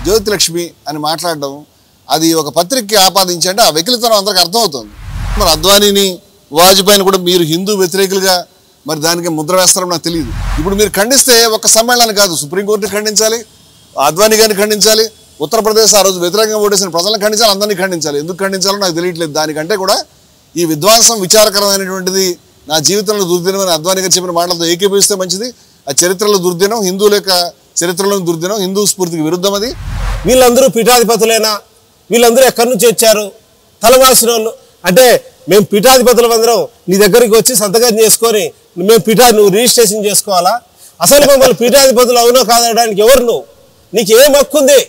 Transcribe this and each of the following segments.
జ్యోతిలక్ష్మి అని మాట్లాడడం అది ఒక పత్రికకి ఆపాదించి అంటే ఆ వెకిలితనం అందరికి అర్థమవుతుంది. మరి అద్వానీని వాజ్పేయిని కూడా మీరు హిందూ వ్యతిరేకులుగా మరి దానికి ముద్ర వేస్తారో నాకు తెలియదు. ఇప్పుడు మీరు ఖండిస్తే ఒక సమ్మేళనాన్ని కాదు, సుప్రీంకోర్టుని ఖండించాలి, అద్వానీ గారిని ఖండించాలి, ఉత్తరప్రదేశ్ ఆ రోజు వ్యతిరేకంగా ఓటేసిన ప్రజలను ఖండించాలి, అందరినీ ఖండించాలి. ఎందుకు ఖండించాలో నాకు తెలియట్లేదు. దానికంటే కూడా ఈ విధ్వంసం విచారకరమైనటువంటిది, నా జీవితంలో దుర్దినం అని అద్వానీ గారు చెప్పిన మాటలతో ఏకీభవిస్తే మంచిది. ఆ చరిత్రలో దుర్దినం, హిందువుల యొక్క చరిత్రలో దుర్దినం, హిందూ స్ఫూర్తికి విరుద్ధం అది. వీళ్ళందరూ పీఠాధిపతులైనా, వీళ్ళందరూ ఎక్కడి నుంచి వచ్చారు, తలమాసిన వాళ్ళు అంటే మేము పీఠాధిపతులం అందరం నీ దగ్గరికి వచ్చి సంతకం చేసుకొని మేము నువ్వు రిజిస్ట్రేషన్ చేసుకోవాలా? అసలు మమ్మల్ని పీఠాధిపతులు అవునో కాదనడానికి ఎవరు నువ్వు? నీకు ఏం హక్కు ఉంది?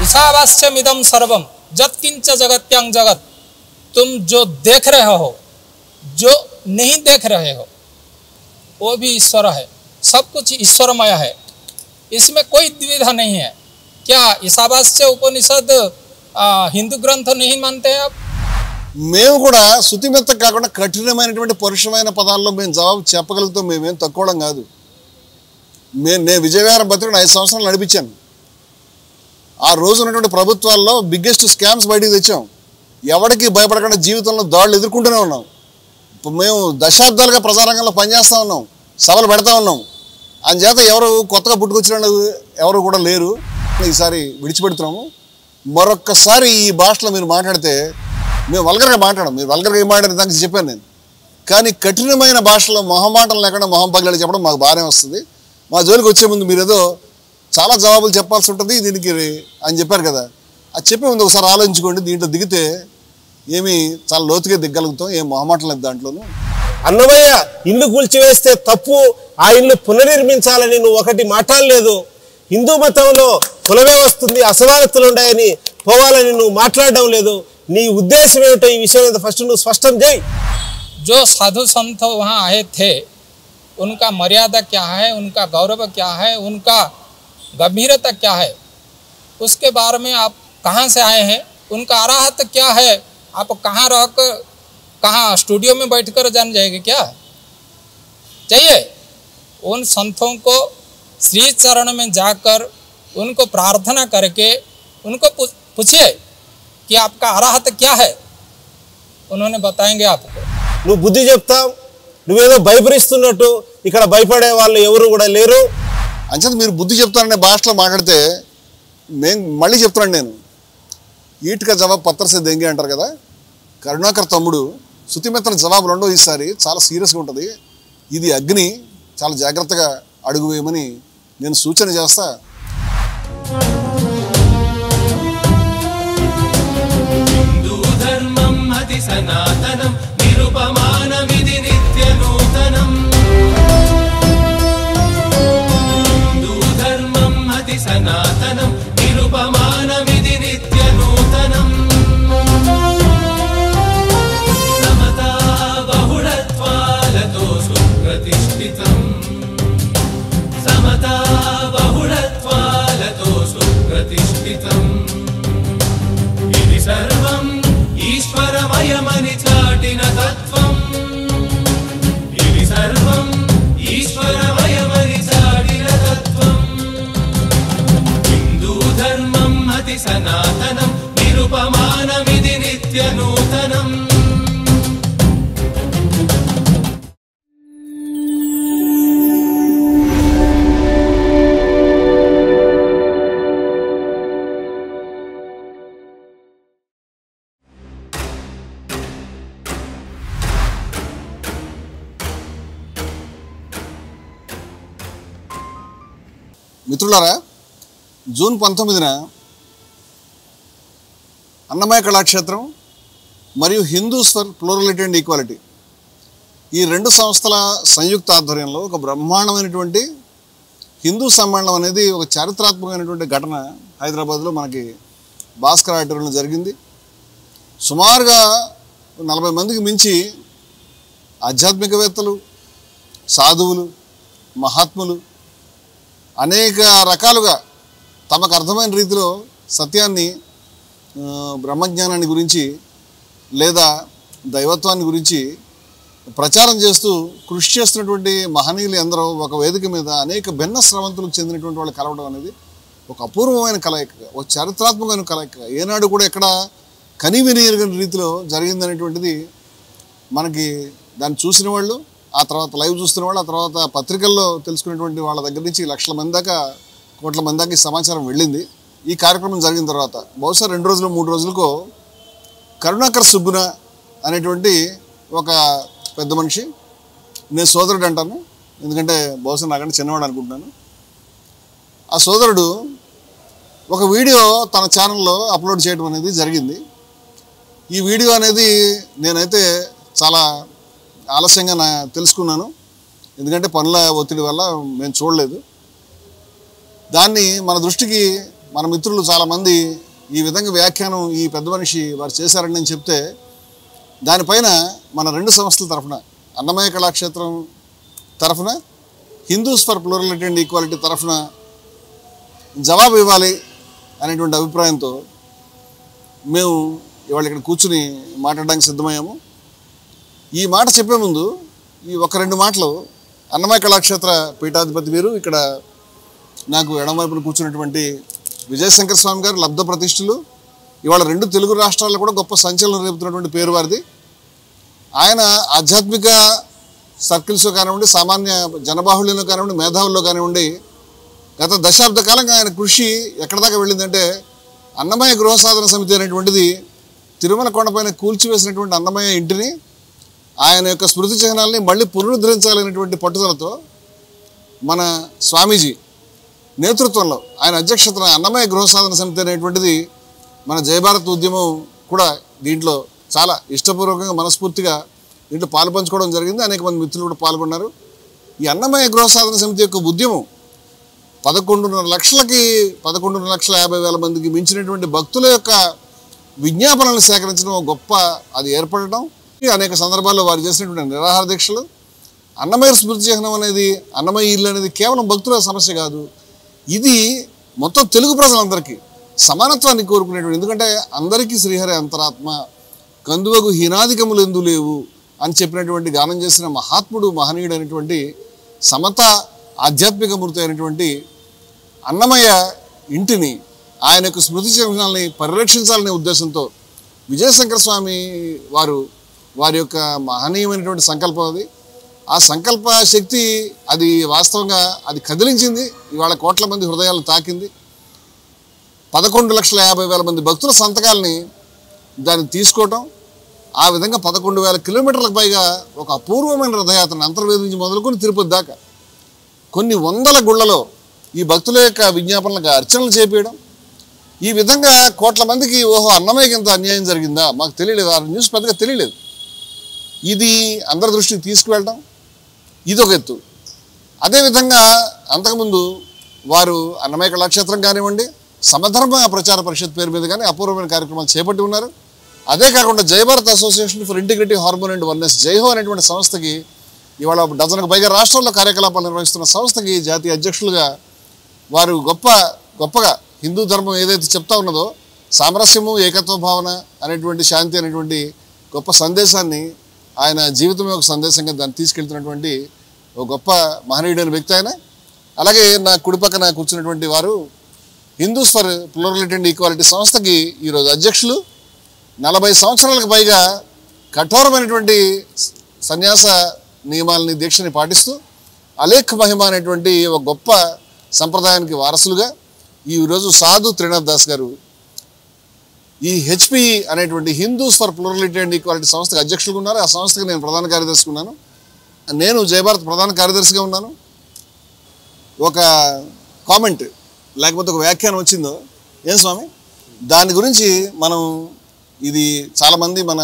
ईशावास्यमिदं सर्वम जत्किंच जगत्यांग जगत, तुम जो देख रहे हो, जो नहीं देख रहे हो, वो भी ईश्वर है। सब कुछ ईश्वरमय है, इसमें कोई द्विधा नहीं है। क्या ईशावास्य उपनिषद हिंदू ग्रंथ नहीं मानते आप? మేము కూడా శుతిమెత్త కాకుండా కఠినమైనటువంటి పరుషమైన పదాల్లో మేము జవాబు చెప్పగలుగుతాం. మేమేం తక్కువడం కాదు. నేను విజయవాడ బతికిన 5 సంవత్సరాలు నడిపించాను. ఆ రోజు ఉన్నటువంటి ప్రభుత్వాల్లో బిగ్గెస్ట్ స్కామ్స్ బయటికి తెచ్చాం. ఎవరికి భయపడకుండా జీవితంలో దాడులు ఎదుర్కొంటూనే ఉన్నాం. మేము దశాబ్దాలుగా ప్రజారంగంలో పనిచేస్తూ ఉన్నాం, సభలు పెడతా ఉన్నాం. అందుచేత ఎవరు కొత్తగా పుట్టుకొచ్చిన ఎవరు కూడా లేరు. ఈసారి విడిచిపెడుతున్నాము. మరొక్కసారి ఈ భాషలో మీరు మాట్లాడితే మేము వల్గర్గా మాట్లాడాం. మీరు వల్గర్గా ఏం మాట్లాడిన దానికి చెప్పాను నేను. కానీ కఠినమైన భాషలో మొహమాటం లేకుండా మొహం పగిలాడి చెప్పడం మాకు బాగానే వస్తుంది. మా జోలికి వచ్చే ముందు మీరు ఏదో చాలా జవాబులు చెప్పాల్సి ఉంటుంది దీనికి అని చెప్పారు కదా, అది చెప్పే ముందు ఒకసారి ఆలోచించుకోండి. దీంట్లో దిగితే ఏమి చాలా లోతుగా దిగ్గలుగుతాం, ఏం మొహమాటం లేదు దాంట్లోనూ. అన్నమయ్య ఇల్లు కూల్చివేస్తే తప్పు, ఆ ఇల్లు పునర్నిర్మించాలని నువ్వు ఒకటి మాట్లాడలేదు. హిందూ మతంలో కులమే వస్తుంది, అసమానతలు ఉన్నాయని పోవాలని నువ్వు మాట్లాడడం లేదు. నీ ఉద్దేశం ఏమిటో ఈ విషయం ఫస్ట్ నువ్వు స్పష్టం చేయి. जो साधु संत वहाँ आए थे, उनका मर्यादा क्या है, उनका गौरव क्या है, उनका गंभीरता क्या है, उसके बारे में आप कहाँ से आए हैं, उनका अराहत क्या है, आप कहाँ रहकर कहाँ स्टूडियो में बैठकर जान जाएंगे क्या? चाहिए उन संतों को श्री चरण में जाकर उनको प्रार्थना करके उनको पूछिए कि आपका अराहत क्या है, उन्होंने बताएंगे आपको. నువ్వు బుద్ధి చెప్తావు, నువ్వేదో భయపరిస్తున్నట్టు. ఇక్కడ భయపడే వాళ్ళు ఎవరు కూడా లేరు. అంచేత మీరు బుద్ధి చెప్తారనే భాషలో మాట్లాడితే నేను మళ్ళీ చెప్తున్నాను. నేను ఈట్గా జవాబు పత్తర్సే దెంగే అంటారు కదా, కరుణాకర్ తమ్ముడు శుతిమెత్తన జవాబు రెండో ఈసారి చాలా సీరియస్గా ఉంటుంది. ఇది అగ్ని, చాలా జాగ్రత్తగా అడుగు వేయమని నేను సూచన చేస్తా. హిందూ ధర్మం అతి సనాతనం, నిరుపమానమిది నిత్య నూతనం. హిందూ ధర్మం అతి సనాతనం, నిరుపమానమిది నిత్య నూతనం. సమతా బహుళత్వాలతో సుప్రతిష్ఠితం, సమతా బహుళత్వాలతో సుప్రతిష్ఠితం. ఇది సర్వం ఈశ్వరమయమని చాటిన తత్వం, ఇది సర్వం ఈశ్వరమయమని చాటిన తత్వం. హిందూ ధర్మం అతి సనాతనం, నిరుపమానమిది నిత్య నూతనం. మిత్రులారా, జూన్ 19న అన్నమయ్య కళాక్షేత్రం మరియు Hindus for plurality and equality ఈ 2 సంస్థల సంయుక్త ఆధ్వర్యంలో ఒక బ్రహ్మాండమైనటువంటి హిందూ సమ్మేళనం అనేది ఒక చారిత్రాత్మకమైనటువంటి ఘటన హైదరాబాద్లో మనకి భాస్కర్ ఆడిటోరియంలో జరిగింది. సుమారుగా 40 మందికి మించి ఆధ్యాత్మికవేత్తలు, సాధువులు, మహాత్ములు అనేక రకాలుగా తమకు అర్థమైన రీతిలో సత్యాన్ని, బ్రహ్మజ్ఞానాన్ని గురించి లేదా దైవత్వాన్ని గురించి ప్రచారం చేస్తూ కృషి చేస్తున్నటువంటి మహనీయులు ఎందరో ఒక వేదిక మీద అనేక భిన్న స్రవంతులకు చెందినటువంటి వాళ్ళు కలవడం అనేది ఒక అపూర్వమైన కలయిక, ఒక చారిత్రాత్మకమైన కలయిక, ఏనాడు కూడా ఎక్కడ కనివిని ఎరుగని రీతిలో జరిగిందనేటువంటిది మనకి దాన్ని చూసిన వాళ్ళు, ఆ తర్వాత లైవ్ చూస్తున్న వాళ్ళు, ఆ తర్వాత పత్రికల్లో తెలుసుకునేటువంటి వాళ్ళ దగ్గర నుంచి లక్షల మంది దాకా, కోట్ల మంది దాకా ఈ సమాచారం వెళ్ళింది. ఈ కార్యక్రమం జరిగిన తర్వాత బహుశా 2 రోజులు 3 రోజులకో కరుణాకర్ సుబ్బున అనేటువంటి ఒక పెద్ద మనిషి, నేను సోదరుడు అంటాను ఎందుకంటే బహుశా నాకంటే చిన్నవాడు అనుకుంటున్నాను, ఆ సోదరుడు ఒక వీడియో తన ఛానల్లో అప్లోడ్ చేయడం అనేది జరిగింది. ఈ వీడియో అనేది నేనైతే చాలా ఆలస్యంగా తెలుసుకున్నాను, ఎందుకంటే పనుల ఒత్తిడి వల్ల నేను చూడలేదు. దాన్ని మన దృష్టికి మన మిత్రులు చాలామంది ఈ విధంగా వ్యాఖ్యానం ఈ పెద్ద మనిషి వారు చేశారని నేను చెప్తే, దానిపైన మన 2 సంస్థల తరఫున, అన్నమయ్య కళాక్షేత్రం తరఫున, Hindus for plurality and equality తరఫున జవాబు ఇవ్వాలి అనేటువంటి అభిప్రాయంతో మేము ఇవాళ ఇక్కడ కూర్చుని మాట్లాడడానికి సిద్ధమయ్యాము. ఈ మాట చెప్పే ముందు ఈ 1-2 మాటలు అన్నమయ్య కళాక్షేత్ర పీఠాధిపతి వీరు, ఇక్కడ నాకు ఎడమవైపున కూర్చున్నటువంటి విజయశంకర స్వామి గారు లబ్ధ ప్రతిష్ఠులు, ఇవాళ 2 తెలుగు రాష్ట్రాల్లో కూడా గొప్ప సంచలనం రేపుతున్నటువంటి పేరు వారిది. ఆయన ఆధ్యాత్మిక సర్కిల్స్లో కానివ్వండి, సామాన్య జనబాహుళ్యంలో కానివ్వండి, మేధావుల్లో కానివ్వండి, గత దశాబ్ద కాలంగా ఆయన కృషి ఎక్కడ దాకా వెళ్ళిందంటే, అన్నమయ్య గృహ సాధన సమితి అనేటువంటిది తిరుమల కొండపైన కూల్చివేసినటువంటి అన్నమయ్య ఇంటిని, ఆయన యొక్క స్మృతి చిహ్నాలని మళ్ళీ పునరుద్ధరించాలనేటువంటి పట్టుదలతో మన స్వామీజీ నేతృత్వంలో, ఆయన అధ్యక్షతన అన్నమయ్య గృహ సాధన సమితి అనేటువంటిది, మన జయభారత్ ఉద్యమం కూడా దీంట్లో చాలా ఇష్టపూర్వకంగా మనస్ఫూర్తిగా దీంట్లో పాలు పంచుకోవడం జరిగింది. అనేక మంది మిత్రులు కూడా పాల్గొన్నారు. ఈ అన్నమయ్య గృహ సాధన సమితి యొక్క ఉద్యమం 11,50,000 మందికి మించినటువంటి భక్తుల యొక్క విజ్ఞాపనలను సేకరించడం గొప్ప, అది ఏర్పడటం, అనేక సందర్భాల్లో వారు చేసినటువంటి నిరాహార దీక్షలు, అన్నమయ్య స్మృతి చిహ్నం అనేది, అన్నమయ్య ఇల్లు అనేది కేవలం భక్తుల సమస్య కాదు, ఇది మొత్తం తెలుగు ప్రజలందరికీ సమానత్వాన్ని కోరుకునేటువంటి, ఎందుకంటే అందరికీ శ్రీహరి అంతరాత్మ కందువకు హీనాధికములు ఎందు లేవు అని చెప్పినటువంటి గానం చేసిన మహాత్ముడు, మహనీయుడు అయినటువంటి సమత ఆధ్యాత్మిక మూర్తి అయినటువంటి అన్నమయ్య ఇంటిని, ఆయన యొక్క స్మృతి చిహ్నాలని పరిరక్షించాలనే ఉద్దేశంతో విజయశంకర స్వామి వారి యొక్క మహనీయమైనటువంటి సంకల్పం అది. ఆ సంకల్ప శక్తి అది వాస్తవంగా అది కదిలించింది, ఇవాళ కోట్ల మంది హృదయాలు తాకింది. 11,50,000 మంది భక్తుల సంతకాలని దాన్ని తీసుకోవటం, ఆ విధంగా 11,000 కిలోమీటర్లకు పైగా ఒక అపూర్వమైన రథయాత్ర అంతర్వేది నుంచి మొదలుకొని తిరుపతి దాకా కొన్ని వందల గుళ్లలో ఈ భక్తుల యొక్క విజ్ఞాపనలకు అర్చనలు చేపేయడం, ఈ విధంగా కోట్ల మందికి ఓహో అన్నమయ్యకి ఇంత అన్యాయం జరిగిందా, మాకు తెలియలేదు, ఆ న్యూస్ పెద్దగా తెలియలేదు, ఇది అందరి దృష్టికి తీసుకువెళ్ళడం, ఇదొక ఎత్తు. అదేవిధంగా అంతకుముందు వారు అన్నమయ్య కళాక్షేత్రం కానివ్వండి, సమధర్మ ప్రచార పరిషత్ పేరు మీద కానీ అపూర్వమైన కార్యక్రమాలు చేపట్టి ఉన్నారు. అదే కాకుండా Jayabharat association for integrity, harmony and oneness, Jai Ho అనేటువంటి సంస్థకి ఇవాళ 12కు పైగా రాష్ట్రాల్లో కార్యకలాపాలు నిర్వహిస్తున్న సంస్థకి జాతీయ అధ్యక్షులుగా వారు గొప్పగా హిందూ ధర్మం ఏదైతే చెప్తా ఉన్నదో, సామరస్యము, ఏకత్వ భావన అనేటువంటి, శాంతి అనేటువంటి గొప్ప సందేశాన్ని ఆయన జీవితమే ఒక సందేశంగా దాన్ని తీసుకెళ్తున్నటువంటి ఒక గొప్ప మహనీయుడైన వ్యక్తి ఆయన. అలాగే నా కుడిపక్కన కూర్చున్నటువంటి వారు Hindus for plurality and equality సంస్థకి ఈరోజు అధ్యక్షులు. 40 సంవత్సరాలకు పైగా కఠోరమైనటువంటి సన్యాస నియమాలని, దీక్షని పాటిస్తూ అలేఖ్ మహిమ అనేటువంటి ఒక గొప్ప సంప్రదాయానికి వారసులుగా ఈరోజు సాధు త్రినాథ్ దాస్ గారు ఈ హెచ్పి అనేటువంటి Hindus for plurality and equality సంస్థకు అధ్యక్షులుగా ఉన్నారు. ఆ సంస్థకి నేను ప్రధాన కార్యదర్శిగా ఉన్నాను. నేను జయభారత్ ప్రధాన కార్యదర్శిగా ఉన్నాను. ఒక కామెంట్ లేకపోతే ఒక వ్యాఖ్యానం వచ్చిందో, ఏం స్వామి, దాని గురించి మనం, ఇది చాలామంది మన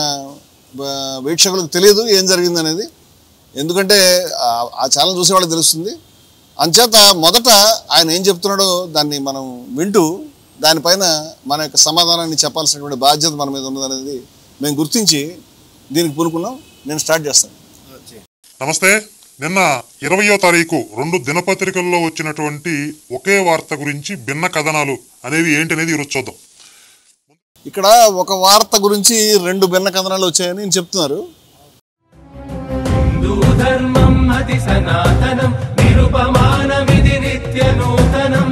వీక్షకులకు తెలియదు ఏం జరిగింది అనేది, ఎందుకంటే ఆ ఛానల్ చూసే వాళ్ళకి తెలుస్తుంది. అంచేత మొదట ఆయన ఏం చెప్తున్నాడో దాన్ని మనం వింటూ దానిపైన మన యొక్క సమాధానాన్ని చెప్పాల్సినటువంటి బాధ్యత మన మీద ఉన్నదనేది మేము గుర్తించి దీనికి పూనుకున్నాం. నేను స్టార్ట్ చేస్తాను. నమస్తే. నిన్న 20వ తారీఖు 2 దినపత్రికల్లో వచ్చినటువంటి ఒకే వార్త గురించి భిన్న కథనాలు అనేవి ఏంటి అనేది ఈరోజు చూద్దాం. ఇక్కడ ఒక వార్త గురించి 2 భిన్న కథనాలు వచ్చాయని నేను చెప్తున్నారు. హిందూ ధర్మం అతి సనాతనం, నిరుపమానమిది నిత్య నూతనం.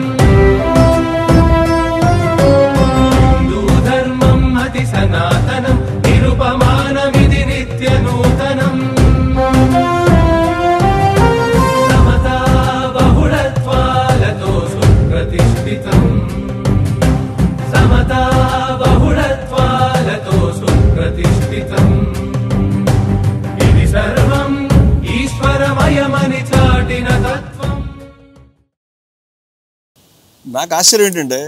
నాకు ఆశ్చర్యం ఏంటంటే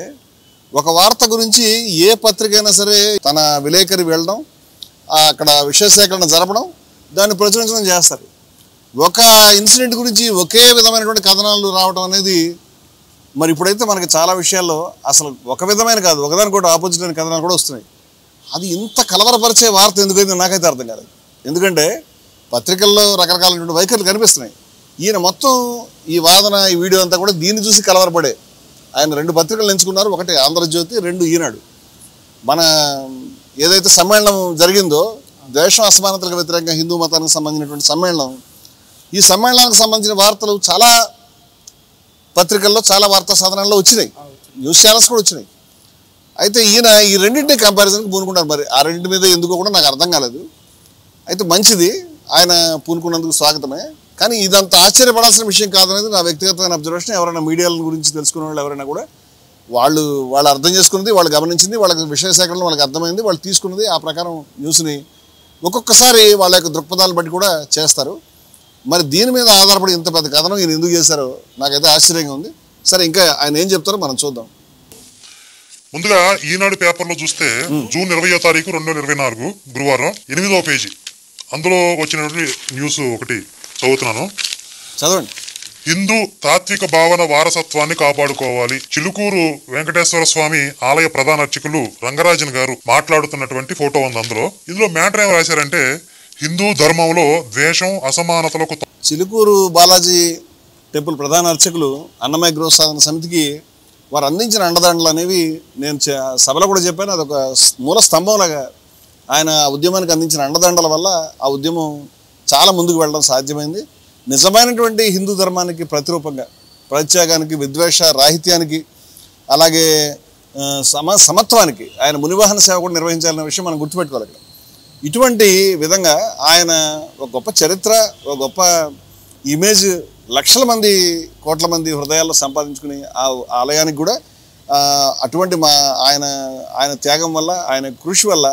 ఒక వార్త గురించి ఏ పత్రిక అయినా సరే తన విలేకరి వెళ్ళడం, అక్కడ విషయ సేకరణ జరపడం, దాన్ని ప్రచురించడం చేస్తారు. ఒక ఇన్సిడెంట్ గురించి ఒకే విధమైనటువంటి కథనాలు రావడం అనేది మరి ఇప్పుడైతే మనకి చాలా విషయాల్లో అసలు ఒక విధమైన కాదు, ఒకదానికి కూడా ఆపోజిట్ అయిన కథనాలు కూడా వస్తున్నాయి. అది ఇంత కలవరపరిచే వార్త ఎందుకైతే నాకైతే అర్థం కాలేదు. ఎందుకంటే పత్రికల్లో రకరకాలైనటువంటి వైఖరులు కనిపిస్తున్నాయి. ఈయన మొత్తం ఈ వాదన, ఈ వీడియో అంతా కూడా దీన్ని చూసి కలవరపడే ఆయన 2 పత్రికలు ఎంచుకున్నారు. ఒకటి ఆంధ్రజ్యోతి, 2 ఈనాడు. మన ఏదైతే సమ్మేళనం జరిగిందో ద్వేషం అసమానతలకు వ్యతిరేకంగా హిందూ మతానికి సంబంధించినటువంటి సమ్మేళనం, ఈ సమ్మేళనానికి సంబంధించిన వార్తలు చాలా పత్రికల్లో, చాలా వార్తా సాధనాల్లో వచ్చినాయి, న్యూస్ ఛానల్స్ కూడా వచ్చినాయి. అయితే ఈయన ఈ రెండింటినీ కంపారిజన్కి పూనుకున్నారు. మరి ఆ రెండింటి మీద ఎందుకో కూడా నాకు అర్థం కాలేదు. అయితే మంచిది, ఆయన పూనుకున్నందుకు స్వాగతమే. కానీ ఇదంత ఆశ్చర్యపడాల్సిన విషయం కాదనేది నా వ్యక్తిగతమైన అబ్జర్వేషన్. ఎవరైనా మీడియాల గురించి తెలుసుకునే వాళ్ళు ఎవరైనా కూడా వాళ్ళు అర్థం చేసుకున్నది, వాళ్ళు గమనించింది, వాళ్ళకి విషయ సేకరణలో వాళ్ళకి అర్థమైంది, వాళ్ళు తీసుకున్నది, ఆ ప్రకారం న్యూస్ని ఒక్కొక్కసారి వాళ్ళ యొక్క దృక్పథాలను బట్టి కూడా చేస్తారు. మరి దీని మీద ఆధారపడి ఇంత పెద్ద కథనం ఈయన ఎందుకు చేశారో నాకైతే ఆశ్చర్యంగా ఉంది. సరే, ఇంకా ఆయన ఏం చెప్తారో మనం చూద్దాం. ముందుగా ఈనాడు పేపర్లో చూస్తే జూన్ 20వ తారీఖు 2024 గురువారం 8వ పేజీ, అందులో వచ్చినటువంటి న్యూస్ ఒకటి చదువుతున్నాను, చదవండి. హిందూ తాత్విక భావన వారసత్వాన్ని కాపాడుకోవాలి. చిలుకూరు వెంకటేశ్వర స్వామి ఆలయ ప్రధాన అర్చకులు రంగరాజన్ గారు మాట్లాడుతున్నటువంటి ఫోటో ఉంది. ఇందులో మ్యాటర్ ఏం రాశారంటే, హిందూ ధర్మంలో ద్వేషం అసమానతలకు చిలుకూరు బాలాజీ టెంపుల్ ప్రధాన అర్చకులు అన్నమయ్య గృహ సాధన సమితికి వారు అందించిన అండదండలు అనేవి నేను సభలో కూడా చెప్పాను. అదొక మూల స్తంభంలాగా ఆయన ఉద్యమానికి అందించిన అండదండల వల్ల ఆ ఉద్యమం చాలా ముందుకు వెళ్ళడం సాధ్యమైంది. నిజమైనటువంటి హిందూ ధర్మానికి ప్రతిరూపంగా, ప్రత్యేగానికి, విద్వేష రాహిత్యానికి, అలాగే సమత్వానికి ఆయన మునివాహన సేవ కూడా నిర్వహించాలనే విషయం మనం గుర్తుపెట్టుకోవాలి. ఇటువంటి విధంగా ఆయన ఒక గొప్ప చరిత్ర, ఒక గొప్ప ఇమేజ్ లక్షల మంది, కోట్ల మంది హృదయాల్లో సంపాదించుకుని ఆ ఆలయానికి కూడా అటువంటి ఆయన త్యాగం వల్ల, ఆయన కృషి వల్ల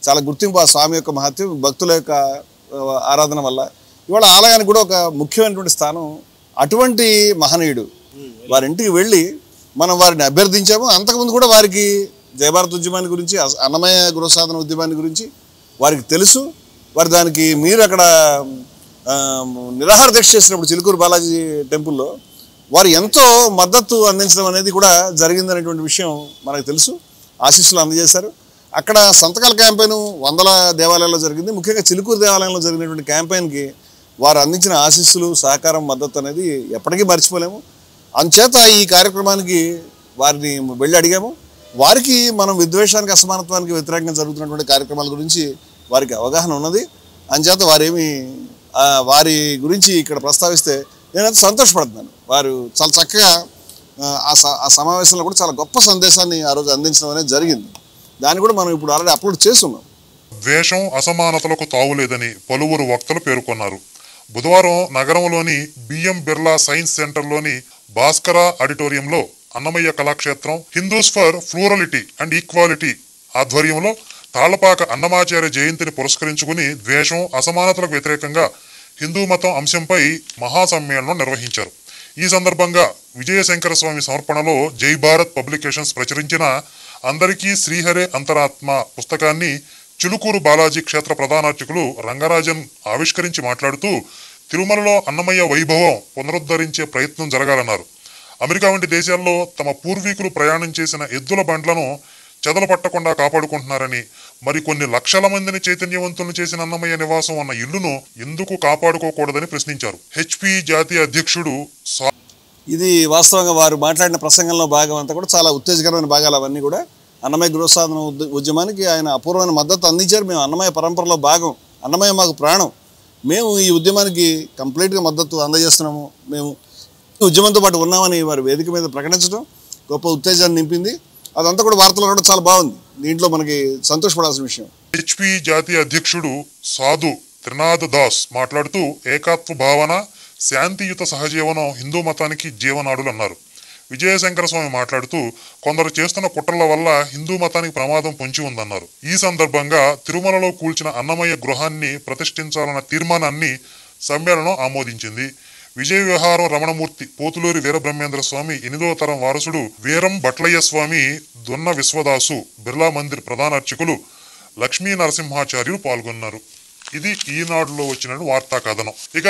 చాలా గుర్తింపు, ఆ స్వామి యొక్క మహత్యం, భక్తుల యొక్క ఆరాధన వల్ల ఇవాళ ఆలయానికి కూడా ఒక ముఖ్యమైనటువంటి స్థానం. అటువంటి మహనీయుడు వారి ఇంటికి వెళ్ళి మనం వారిని అభ్యర్థించాము. అంతకుముందు కూడా వారికి జయభారత్ ఉద్యమాన్ని గురించి, అన్నమయ్య గృహ సాధన ఉద్యమాన్ని గురించి వారికి తెలుసు. వారు దానికి మీరు అక్కడ నిరాహార దీక్ష చేసినప్పుడు చిలుకూరు బాలాజీ టెంపుల్లో వారు ఎంతో మద్దతు అందించడం అనేది కూడా జరిగిందనేటువంటి విషయం మనకు తెలుసు. ఆశీస్సులు అందజేశారు. అక్కడ సంతకాల క్యాంపెయిన్ వందల దేవాలయాల్లో జరిగింది. ముఖ్యంగా చిలుకూరు దేవాలయంలో జరిగినటువంటి క్యాంపెయిన్కి వారు అందించిన ఆశీస్సులు, సహకారం, మద్దతు అనేది ఎప్పటికీ మర్చిపోలేము. అందుచేత ఈ కార్యక్రమానికి వారిని వెళ్ళి అడిగాము. వారికి మనం విద్వేషానికి, అసమానత్వానికి వ్యతిరేకంగా జరుగుతున్నటువంటి కార్యక్రమాల గురించి వారికి అవగాహన ఉన్నది. అందుచేత వారి గురించి ఇక్కడ ప్రస్తావిస్తే నేనైతే సంతోషపడుతున్నాను. వారు చాలా చక్కగా ఆ సమావేశంలో కూడా చాలా గొప్ప సందేశాన్ని ఆ రోజు అందించడం అనేది జరిగింది. దాన్ని కూడా మనం ఇప్పుడు ఆల్రెడీ అప్లోడ్ చేస్తున్నాం. ద్వేషం అసమానతలకు తావులేదని పలువురు వక్తలు పేర్కొన్నారు. బుధవారం నగరంలోని బిఎం బిర్లా సైన్స్ సెంటర్లోని భాస్కర ఆడిటోరియంలో Annamayya Kalakshetram Hindus for plurality and equality ఆధ్వర్యంలో తాళ్లపాక అన్నమాచార్య జయంతిని పురస్కరించుకుని ద్వేషం అసమానతలకు వ్యతిరేకంగా హిందూ మతం అంశంపై మహాసమ్మేళనం నిర్వహించారు. ఈ సందర్భంగా విజయశంకర స్వామి సమర్పణలో జై భారత్ పబ్లికేషన్స్ ప్రచురించిన అందరికీ శ్రీహరే అంతరాత్మ పుస్తకాన్ని చిలుకూరు బాలాజీ క్షేత్ర ప్రధానార్చకులు రంగరాజన్ ఆవిష్కరించి మాట్లాడుతూ, తిరుమలలో అన్నమయ్య వైభవం పునరుద్ధరించే ప్రయత్నం జరగాలన్నారు. అమెరికా వంటి దేశాల్లో తమ పూర్వీకులు ప్రయాణం చేసిన ఎద్దుల బండ్లను చెదలు పట్టకుండా కాపాడుకుంటున్నారని, మరి కొన్ని లక్షల మందిని చైతన్యవంతులను చేసిన అన్నమయ్య నివాసం అన్న ఇల్లును ఎందుకు కాపాడుకోకూడదని ప్రశ్నించారు. హెచ్పి జాతీయ అధ్యక్షుడు ఇది వాస్తవంగా వారు మాట్లాడిన ప్రసంగంలో భాగం అంతా కూడా చాలా ఉత్తేజకరమైన భాగాలు. అవన్నీ కూడా అన్నమయ్య గృహ సాధన ఉద్యమానికి ఆయన అపూర్వమైన మద్దతు అందించారు. మేము అన్నమయ్య పరంపరలో భాగం, అన్నమయ్య మాకు ప్రాణం. మేము ఈ ఉద్యమానికి కంప్లీట్గా మద్దతు అందజేస్తున్నాము, మేము ఉద్యమంతో పాటు ఉన్నామని వారి వేదిక మీద ప్రకటించడం గొప్ప ఉత్తేజాన్ని నింపింది. అదంతా కూడా వార్తలు కూడా చాలా బాగుంది. దీంట్లో మనకి సంతోషపడాల్సిన విషయం. హెచ్పి జాతీయ అధ్యక్షుడు సాధు త్రినాథ్ దాస్ మాట్లాడుతూ, ఏకాత్వ భావన, శాంతియుత సహజీవనం హిందూ మతానికి జీవనాడులు అన్నారు. విజయశంకర స్వామి మాట్లాడుతూ, కొందరు చేస్తున్న కుట్రల వల్ల హిందూ మతానికి ప్రమాదం పొంచి ఉందన్నారు. ఈ సందర్భంగా తిరుమలలో కూల్చిన అన్నమయ్య గృహాన్ని ప్రతిష్ఠించాలన్న తీర్మానాన్ని సమ్మేళనం ఆమోదించింది. విజయ విహారం రమణమూర్తి పోతులూరి వీరబ్రహ్మేంద్ర స్వామి 8వ తరం వారసుడు వీరం భట్లయ్య స్వామి దొన్న విశ్వదాసు బిర్లా మందిర్ ప్రధాన అర్చకులు లక్ష్మీ నరసింహాచార్యులు పాల్గొన్నారు. ఇది ఈనాడులో వచ్చిన వార్తా కథనం. ఇక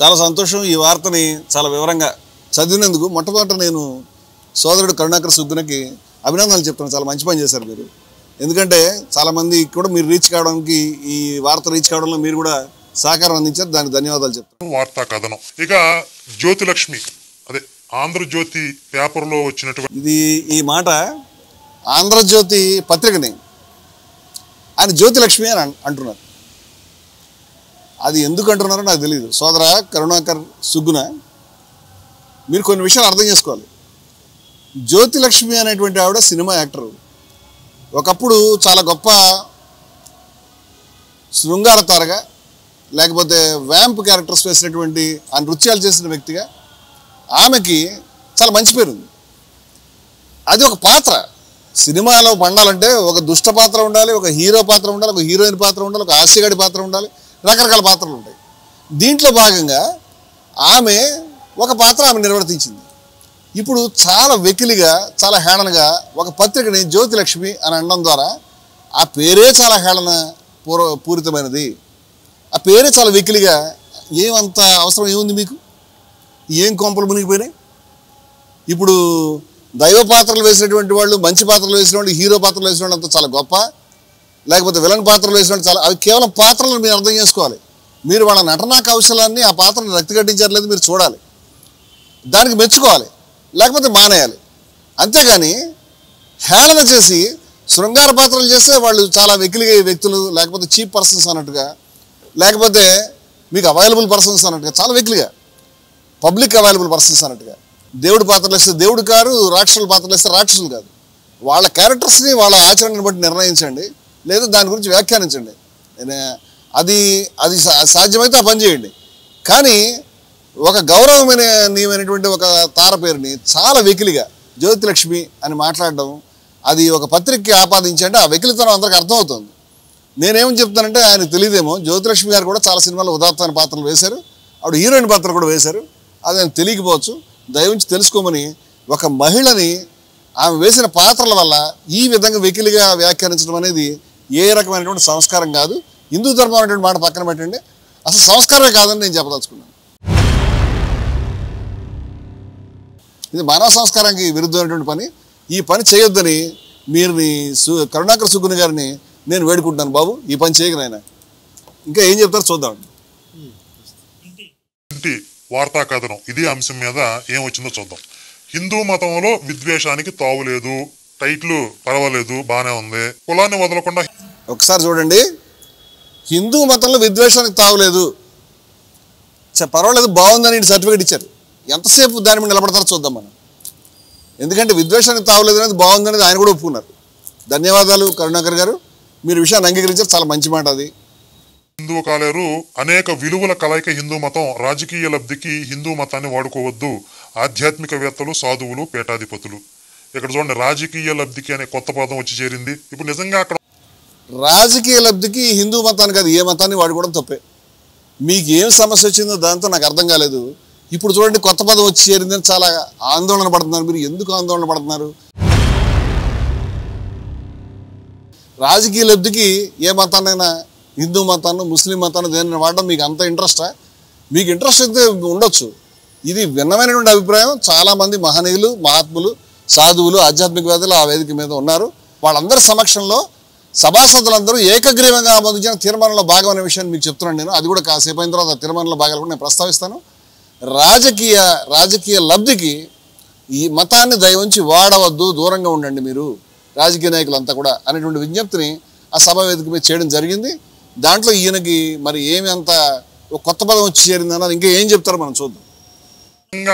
చాలా సంతోషం. ఈ వార్తని చాలా వివరంగా చదివినందుకు మొట్టమొదట నేను సోదరుడు కరుణాకర్ సుగ్గునకి అభినందనలు చెప్తున్నాను. చాలా మంచి పని చేశారు మీరు. ఎందుకంటే చాలామంది కూడా మీరు రీచ్ కావడానికి, ఈ వార్త రీచ్ కావడంలో మీరు కూడా సహకారం అందించారు. దానికి ధన్యవాదాలు చెప్తాను. వార్తా కథనం. ఇక జ్యోతిలక్ష్మి, అదే ఆంధ్రజ్యోతి పేపర్లో వచ్చినటువంటి ఇది ఈ మాట ఆంధ్రజ్యోతి పత్రికని ఆయన జ్యోతిలక్ష్మి అని అంటున్నారు. అది ఎందుకు అంటున్నారో నాకు తెలియదు. సోదర కరుణాకర్ సుగ్గున, మీరు కొన్ని విషయాలు అర్థం చేసుకోవాలి. జ్యోతిలక్ష్మి అనేటువంటి ఆవిడ సినిమా యాక్టరు. ఒకప్పుడు చాలా గొప్ప శృంగార తారగా, లేకపోతే వ్యాంప్ క్యారెక్టర్స్ వేసినటువంటి ఆ నృత్యాలు చేసిన వ్యక్తిగా ఆమెకి చాలా మంచి పేరు ఉంది. అది ఒక పాత్ర. సినిమాలో పండాలంటే ఒక దుష్ట పాత్ర ఉండాలి, ఒక హీరో పాత్ర ఉండాలి, ఒక హీరోయిన్ పాత్ర ఉండాలి, ఒక హాస్యగాడి పాత్ర ఉండాలి, రకరకాల పాత్రలు ఉంటాయి. దీంట్లో భాగంగా ఆమె ఒక పాత్ర ఆమె నిర్వర్తించింది. ఇప్పుడు చాలా వెకిలిగా, చాలా హేళనగా ఒక పత్రికని జ్యోతిలక్ష్మి అని అనడం ద్వారా ఆ పేరే చాలా హేళన పూరితమైనది. ఆ పేరే చాలా వెకిలిగా, ఏమంత అవసరం ఏముంది మీకు? ఏం కొంపలు మునిగిపోయినాయి? ఇప్పుడు దైవ పాత్రలు వేసినటువంటి వాళ్ళు, మంచి పాత్రలు వేసిన వాళ్ళు, హీరో పాత్రలు వేసిన వాళ్ళు అంతా చాలా గొప్ప, లేకపోతే విలన్ పాత్రలు వేసిన వాళ్ళు చాలా, అవి కేవలం పాత్రలను మీరు అర్థం చేసుకోవాలి. మీరు వాళ్ళ నటనా కౌశలాన్ని, ఆ పాత్రను రక్తిగట్టించారు లేదు మీరు చూడాలి, దానికి మెచ్చుకోవాలి, లేకపోతే మానేయాలి. అంతేగాని హేళన చేసి శృంగార పాత్రలు చేస్తే వాళ్ళు చాలా వెకిలిగే వ్యక్తులు, లేకపోతే చీప్ పర్సన్స్ అన్నట్టుగా, లేకపోతే మీకు అవైలబుల్ పర్సన్స్ అన్నట్టుగా, చాలా వెకిలిగా పబ్లిక్ అవైలబుల్ పర్సన్స్ అన్నట్టుగా. దేవుడి పాత్రలు వేస్తే దేవుడు కాదు, రాక్షసుల పాత్రలు వేస్తే రాక్షసులు కాదు. వాళ్ళ క్యారెక్టర్స్ని వాళ్ళ ఆచరణను బట్టి నిర్ణయించండి, లేదా దాని గురించి వ్యాఖ్యానించండి. అది అది సాధ్యమైతే ఆ పని చేయండి. కానీ ఒక గౌరవమైనటువంటి ఒక తార పేరుని చాలా వెకిలిగా జ్యోతిలక్ష్మి అని మాట్లాడడం, అది ఒక పత్రికకి ఆపాదించండి. ఆ వెకిలితనం అందరికి అర్థమవుతుంది. నేనేమని చెప్తానంటే, ఆయనకు తెలియదేమో, జ్యోతిలక్ష్మి గారు కూడా చాలా సినిమాల్లో ఉదాత్తమైన పాత్రలు వేశారు, ఆవిడ హీరోయిన్ పాత్ర కూడా వేశారు. అది ఆయన తెలియకపోవచ్చు. దయవుంచి తెలుసుకోమని, ఒక మహిళని ఆమె వేసిన పాత్రల వల్ల ఈ విధంగా వెకిలిగా వ్యాఖ్యానించడం అనేది ఏ రకమైనటువంటి సంస్కారం కాదు. హిందూ ధర్మం అనేటువంటి మాట పక్కన పెట్టండి, అసలు సంస్కారమే కాదని నేను చెప్పదలుచుకున్నాను. ఇది మానవ సంస్కారానికి విరుద్ధమైనటువంటి పని. ఈ పని చేయొద్దని మీరు కరుణాకర్ సుగ్గుని గారిని నేను వేడుకుంటున్నాను. బాబు, ఈ పని చేయగలను. ఆయన ఇంకా ఏం చెప్తారో చూద్దాం. ఇంటి వార్తా కథనం ఇదే అంశం మీద ఏం వచ్చిందో చూద్దాం. హిందూ మతంలో విద్వేషానికి తావులేదు, టైట్లు పర్వాలేదు, బానే ఉంది, కులాన్ని వదలకుండా. ఒకసారి చూడండి, హిందూ మతంలో విద్వేషానికి తావులేదు, పర్వాలేదు, బాగుందని సర్టిఫికేట్ ఇచ్చారు. ఎంతసేపు దాని మీద నిలబడతారో చూద్దాం మనం. ఎందుకంటే విద్వేషానికి తావులేదు అనేది బాగుందనేది ఆయన కూడా ఒప్పుకున్నారు. ధన్యవాదాలు కరుణాకర్ గారు, మీరు విషయాన్ని అంగీకరించారు. చాలా మంచి మాట అది. హిందూ కాలేరు అనేక విలువల కలయిక హిందూ మతం, రాజకీయ లబ్ధికి హిందూ మతాన్ని వాడుకోవద్దు, ఆధ్యాత్మికవేత్తలు, సాధువులు, పీఠాధిపతులు. ఇక్కడ చూడండి, రాజకీయ లబ్ధికి అనే కొత్త పదం వచ్చి చేరింది. ఇప్పుడు నిజంగా అక్కడ రాజకీయ లబ్ధికి హిందూ మతాన్ని కాదు, ఏ మతాన్ని వాడుకోవడం తప్పే. మీకు ఏం సమస్య వచ్చిందో దాంతో నాకు అర్థం కాలేదు. ఇప్పుడు చూడండి, కొత్త పదం వచ్చి చేరిందని చాలా ఆందోళన పడుతున్నారు. మీరు ఎందుకు ఆందోళన పడుతున్నారు? రాజకీయ లబ్ధికి ఏ మతాన్నైనా, హిందూ మతాన్ని, ముస్లిం మతాన్ని, దేనిని వాడడం మీకు అంత ఇంట్రెస్టా? మీకు ఇంట్రెస్ట్ అయితే ఉండొచ్చు. ఇది భిన్నమైనటువంటి అభిప్రాయం. చాలామంది మహనీయులు, మహాత్ములు, సాధువులు, ఆధ్యాత్మికవేత్తలు ఆ వేదిక మీద ఉన్నారు. వాళ్ళందరి సమక్షంలో సభాసదులందరూ ఏకగ్రీవంగా ఆమోదించిన తీర్మానంలో భాగం అనే విషయాన్ని మీకు చెప్తున్నాను నేను. అది కూడా కాసేపు అయిన తర్వాత తీర్మానంలో భాగాలు కూడా నేను ప్రస్తావిస్తాను. రాజకీయ లబ్ధికి ఈ మతాన్ని దయవుంచి వాడవద్దు, దూరంగా ఉండండి మీరు రాజకీయ నాయకులంతా కూడా అనేటువంటి విజ్ఞప్తిని ఆ సభా వేదిక మీద చేయడం జరిగింది. దాంట్లో ఈయనకి మరి ఏమి అంత కొత్త పదం వచ్చి చేరిందన్నది ఇంకా ఏం చెప్తారో మనం చూద్దాం.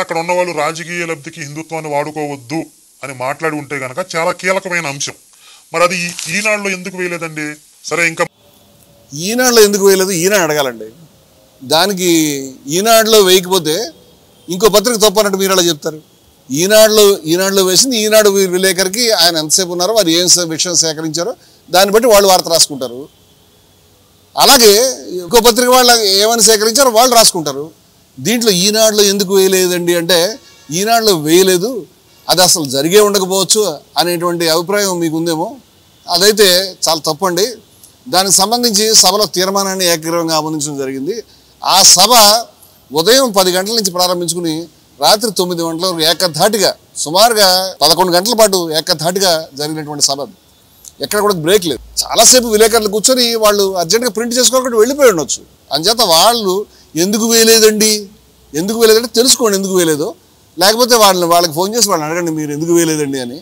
అక్కడ ఉన్న వాళ్ళు రాజకీయ లబ్ధికి హిందుత్వాన్ని వాడుకోవద్దు అని మాట్లాడి ఉంటే కనుక చాలా కీలకమైన అంశం. మరి అది ఈనాడులో ఎందుకు వేయలేదండి? సరే, ఇంకా ఈనాడులో ఎందుకు వేయలేదు ఈనాడు అడగాలండి. దానికి ఈనాడులో వేయకపోతే ఇంకో పత్రిక తప్పనట్టు మీరు అలా చెప్తారు. ఈనాడులో వేసింది ఈనాడు విలేకరికి ఆయన ఎంతసేపు ఉన్నారో, వారు ఏం విషయం సేకరించారో దాన్ని బట్టి వాళ్ళు వార్త రాసుకుంటారు. అలాగే ఇంకో పత్రిక వాళ్ళు ఏమని సేకరించారో వాళ్ళు రాసుకుంటారు. దీంట్లో ఈనాడులో ఎందుకు వేయలేదండి అంటే ఈనాడులో వేయలేదు, అది అసలు జరిగే ఉండకపోవచ్చు అనేటువంటి అభిప్రాయం మీకు ఉందేమో. అదైతే చాలా తప్పండి. దానికి సంబంధించి సభలో తీర్మానాన్ని ఏకగ్రీవంగా ఆమోదించడం జరిగింది. ఆ సభ ఉదయం 10 గంటల నుంచి ప్రారంభించుకుని రాత్రి 9 గంటల వరకు ఏకధాటిగా సుమారుగా 11 గంటల పాటు ఏకధాటిగా జరిగినటువంటి సభ. ఎక్కడ కూడా బ్రేక్ లేదు. చాలాసేపు విలేకరులు కూర్చొని వాళ్ళు అర్జెంట్గా ప్రింట్ చేసుకోకుండా వెళ్ళిపోయి ఉండొచ్చు. అంచేత వాళ్ళు ఎందుకు వేయలేదండి, ఎందుకు వేయలేదంటే తెలుసుకోండి ఎందుకు వేయలేదో, లేకపోతే వాళ్ళకి ఫోన్ చేసి వాళ్ళని అడగండి మీరు ఎందుకు వేయలేదండి అని.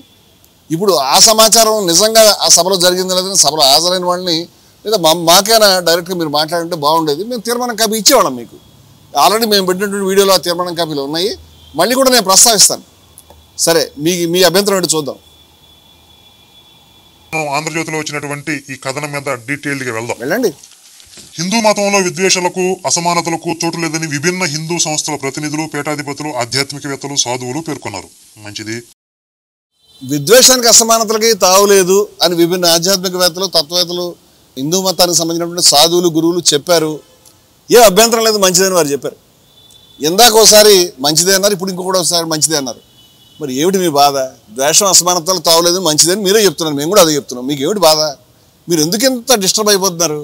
ఇప్పుడు ఆ సమాచారం నిజంగా ఆ సభలో జరిగింది లేదని సభలో హాజరైన వాళ్ళని లేదా మాకైనా డైరెక్ట్గా మీరు మాట్లాడుంటే బాగుండేది. మేము తీర్మానం కాపీ ఇచ్చేవాళ్ళం మీకు. ఆల్రెడీ మేము పెట్టినటువంటి వీడియోలో ఆ తీర్మానం కాపీలు ఉన్నాయి. మళ్ళీ కూడా నేను ప్రస్తావిస్తాను. సరే, మీ అభ్యంతరం ఏంటి చూద్దాం. ఆంధ్రజ్యోతిలో వచ్చినటువంటి ఈ కథనం మీద డీటెయిల్డ్గా వెళ్దాం. వెళ్ళండి. హిందూ మతంలో విద్వేషాలకు అసమానతలకు చోటు లేదని విభిన్న హిందూ సంస్థల ప్రతినిధులు, పీఠాధిపతులు, ఆధ్యాత్మికవేత్తలు, సాధువులు పేర్కొన్నారు. మంచిది. విద్వేషానికి అసమానతలకి తావులేదు అని విభిన్న ఆధ్యాత్మికవేత్తలు, తత్వవేత్తలు, హిందూ మతానికి సంబంధించినటువంటి సాధువులు, గురువులు చెప్పారు. ఏ అభ్యంతరం లేదు, మంచిదని వారు చెప్పారు. ఇందాక ఒకసారి మంచిదే అన్నారు, ఇప్పుడు ఇంకొకటి ఒకసారి మంచిదే అన్నారు. మరి ఏమిటి మీ బాధ? ద్వేషం అసమానతలు తావులేదు మంచిదని మీరే చెప్తున్నారు, మేము కూడా అదే చెప్తున్నాం. మీకు ఏమిటి బాధ? మీరు ఎందుకు ఇంత డిస్టర్బ్ అయిపోతున్నారు?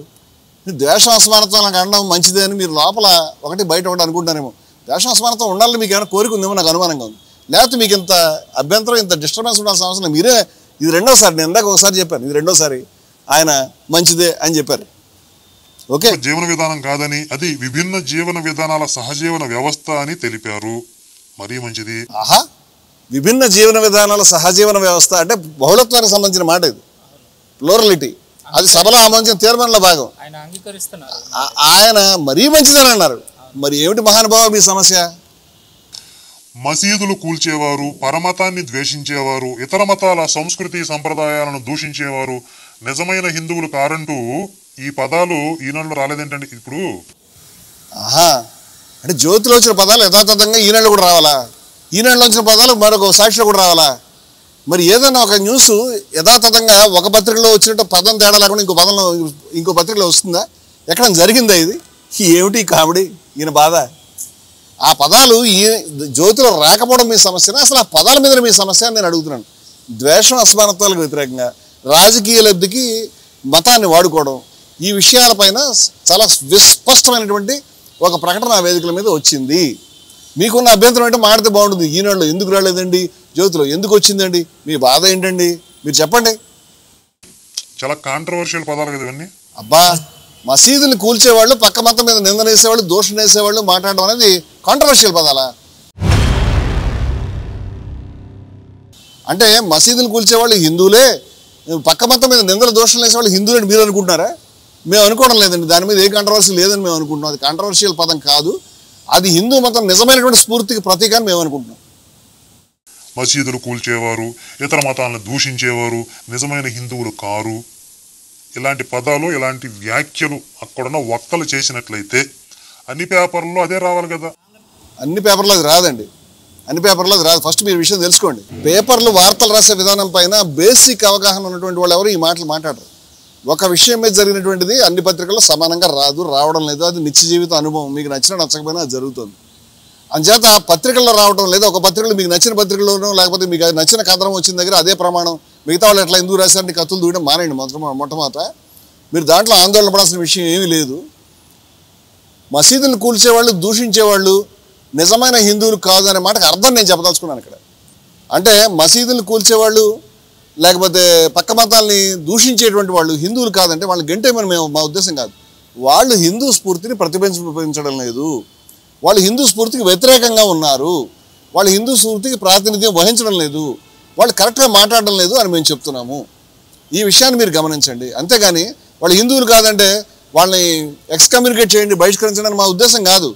మీరు ద్వేషం అసమానతలు నాకు అనడం మంచిదే అని మీరు లోపల ఒకటి బయట ఒకటి అనుకుంటారేమో. ద్వేషం అసమానత ఉండాలని మీకు ఏమైనా కోరిక ఉందేమో నాకు అనుమానంగా ఉంది. లేకపోతే మీకు ఇంత అభ్యంతరం, ఇంత డిస్టర్బెన్స్ ఉండాల్సిన అవసరం మీరే. ఇది రెండోసారి, నేను ఇందాక ఒకసారి చెప్పాను, ఇది రెండోసారి ఆయన మంచిదే అని చెప్పారు. ఓకే, జీవన విధానం కాదని అది విభిన్న జీవన విధానాల సహజీవన వ్యవస్థ అని తెలిపారు. మరీ మంచిది. ఆహా, విభిన్న జీవన విధానాల సహజీవన వ్యవస్థ అంటే బహుళత్వానికి సంబంధించిన మాట ఇది, ప్లూరలిటీ. అది సభలో ఆమోదించిన తీర్మానంలో భాగం. ఆయన అంగీకరిస్తున్నారు. ఆయన మరీ మంచిదని అన్నారు. మరి ఏమిటి మహానుభావ మీ సమస్య? మసీదులు కూల్చేవారు, పరమతాన్ని ద్వేషించేవారు, ఇతర మతాల సంస్కృతి సంప్రదాయాలను దూషించేవారు నిజమైన హిందువులు కారంటూ ఈ పదాలు ఈనాడులో రాలేదేంటండి ఇప్పుడు? ఆహా, అంటే జ్యోతిలో వచ్చిన పదాలు యథాతథంగా ఈనాడులో కూడా రావాలా? ఈనాడులో వచ్చిన పదాలు మరొక సాక్షిలో కూడా రావాలా? మరి ఏదైనా ఒక న్యూస్ యథాతథంగా ఒక పత్రికలో వచ్చినట్టు పదం తేడా లేకుండా ఇంకో పత్రికలో వస్తుందా? ఎక్కడ జరిగిందా ఇది? ఏమిటి కామెడీ? ఈయన బాధ. ఆ పదాలు ఈ జ్యోతిలో రాకపోవడం మీ సమస్యనా, అసలు ఆ పదాల మీద మీ సమస్య అని నేను అడుగుతున్నాను. ద్వేషం, అసమానత్వాలకు వ్యతిరేకంగా రాజకీయ లబ్ధికి మతాన్ని వాడుకోవడం, ఈ విషయాలపైన చాలా విస్పష్టమైనటువంటి ఒక ప్రకటన ఆ వేదికల మీద వచ్చింది. మీకున్న అభ్యంతరం అంటే మాడితే బాగుంటుంది. ఈనాడులో ఎందుకు రాలేదండి, జ్యోతిలో ఎందుకు వచ్చిందండి, మీ బాధ ఏంటండి మీరు చెప్పండి. చాలా కాంట్రవర్షియల్ పదాలు కదా ఇవన్నీ. అబ్బా, మసీదుని కూల్చేవాళ్ళు, పక్క మతం మీద నిందన వేసేవాళ్ళు, దోషం వేసేవాళ్ళు మాట్లాడడం అనేది కాంట్రవర్షియల్ పదాలా? అంటే మసీదుని కూల్చేవాళ్ళు హిందువులే, పక్క మతం మీద నిందల దోషం వేసేవాళ్ళు హిందువులని మీరు అనుకుంటున్నారా? మేము అనుకోవడం లేదండి. దాని మీద ఏ కాంట్రవర్సీ లేదని మేము అనుకుంటున్నాం. అది కాంట్రవర్షియల్ పదం కాదు. అది హిందూ మతం నిజమైనటువంటి స్ఫూర్తికి ప్రతీక అని మేము అనుకుంటున్నాం. మసీదులు కూల్చేవారు, ఇతర మతాలను దూషించేవారు నిజమైన హిందువులు కారు, ఇలాంటి పదాలు, ఇలాంటి వ్యాఖ్యలు అక్కడున్న వక్తలు చేసినట్లయితే అన్ని పేపర్లలో అదే రావాలి కదా. అన్ని పేపర్లో అది రాదండి, అన్ని పేపర్లో అది రాదు. ఫస్ట్ మీరు విషయం తెలుసుకోండి. పేపర్లు వార్తలు రాసే విధానం పైన బేసిక్ అవగాహన ఉన్నటువంటి వాళ్ళు ఎవరు ఈ మాటలు మాట్లాడరు. ఒక విషయం మీద జరిగినటువంటిది అన్ని పత్రికల్లో సమానంగా రావడం లేదు. అది నిత్య జీవిత అనుభవం. మీకు నచ్చిన నచ్చకపోయినా అది జరుగుతుంది. అంచేత పత్రికల్లో రావడం లేదా ఒక పత్రికలు మీకు నచ్చిన పత్రికలోనో లేకపోతే మీకు నచ్చిన కథనం వచ్చిన దగ్గర అదే ప్రమాణం. మిగతా వాళ్ళు ఎట్లా ఎందుకు రాశారని కత్తులు దూయడం మానేయండి మొట్టమొదట. మీరు దాంట్లో ఆందోళన పడాల్సిన విషయం ఏమీ లేదు. మసీదులను కూల్చేవాళ్ళు, దూషించేవాళ్ళు నిజమైన హిందువులు కాదు అనే మాటకు అర్థం నేను చెప్పదలుచుకున్నాను ఇక్కడ. అంటే మసీదులను కూల్చేవాళ్ళు లేకపోతే పక్క మతాల్ని దూషించేటువంటి వాళ్ళు హిందువులు కాదంటే వాళ్ళు గంటేమని మా ఉద్దేశం కాదు. వాళ్ళు హిందూ స్ఫూర్తిని ప్రతిబింబించడం లేదు, వాళ్ళు హిందూ స్ఫూర్తికి వ్యతిరేకంగా ఉన్నారు, వాళ్ళు హిందూ స్ఫూర్తికి ప్రాతినిధ్యం వహించడం లేదు, వాళ్ళు కరెక్ట్గా మాట్లాడడం లేదు అని మేము చెప్తున్నాము. ఈ విషయాన్ని మీరు గమనించండి. అంతేగాని వాళ్ళు హిందువులు కాదంటే వాళ్ళని ఎక్స్కమ్యూనికేట్ చేయండి, బహిష్కరించడం మా ఉద్దేశం కాదు.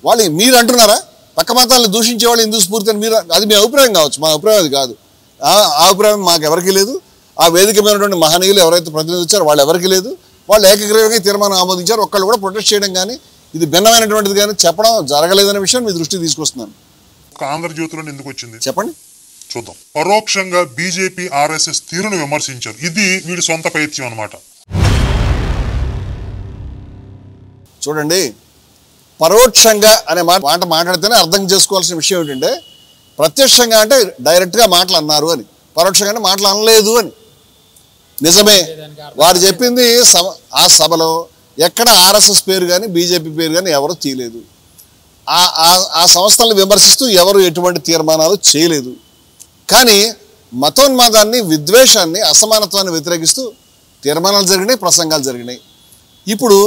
వాళ్ళు మీరు అంటున్నారా పక్క మతాలను దూషించే వాళ్ళు హిందూ స్ఫూర్తి అని మీరు, అది మీ అభిప్రాయం కావచ్చు, మా అభిప్రాయం అది కాదు. ఆ అభిప్రాయం మాకు ఎవరికి లేదు. ఆ వేదిక మీదటువంటి మహనీయులు ఎవరైతే ప్రతినిధి వచ్చారో వాళ్ళు ఎవరికి లేదు. వాళ్ళు ఏకగ్రీవంగా తీర్మానం ఆమోదించారు. ఒక్కళ్ళు కూడా ప్రొటెస్ట్ చేయడం కానీ ఇది భిన్నమైనటువంటిది కానీ చెప్పడం జరగలేదనే విషయం మీ దృష్టికి తీసుకొస్తున్నాను. ఆంధ్రజ్యోతిలో ఎందుకు వచ్చింది చెప్పండి, చూద్దాం. పరోక్షంగా బీజేపీ ఆర్ఎస్ఎస్ తీరును విమర్శించారు. ఇది వీడి సొంత పైత్యం అన్నమాట. చూడండి, పరోక్షంగా అనే మాట మాట్లాడితేనే అర్థం చేసుకోవాల్సిన విషయం ఏంటంటే, ప్రత్యక్షంగా అంటే డైరెక్ట్గా మాటలు అన్నారు అని, పరోక్షంగా మాటలు అనలేదు అని. నిజమే, వారు చెప్పింది ఆ సభలో ఎక్కడ ఆర్ఎస్ఎస్ పేరు కానీ బీజేపీ పేరు కానీ ఎవరు తీయలేదు. ఆ సంస్థలను విమర్శిస్తూ ఎవరు ఎటువంటి తీర్మానాలు చేయలేదు. కానీ మతోన్మాదాన్ని, విద్వేషాన్ని, అసమానత్వాన్ని వ్యతిరేకిస్తూ తీర్మానాలు జరిగినాయి, ప్రసంగాలు జరిగినాయి. ఇప్పుడు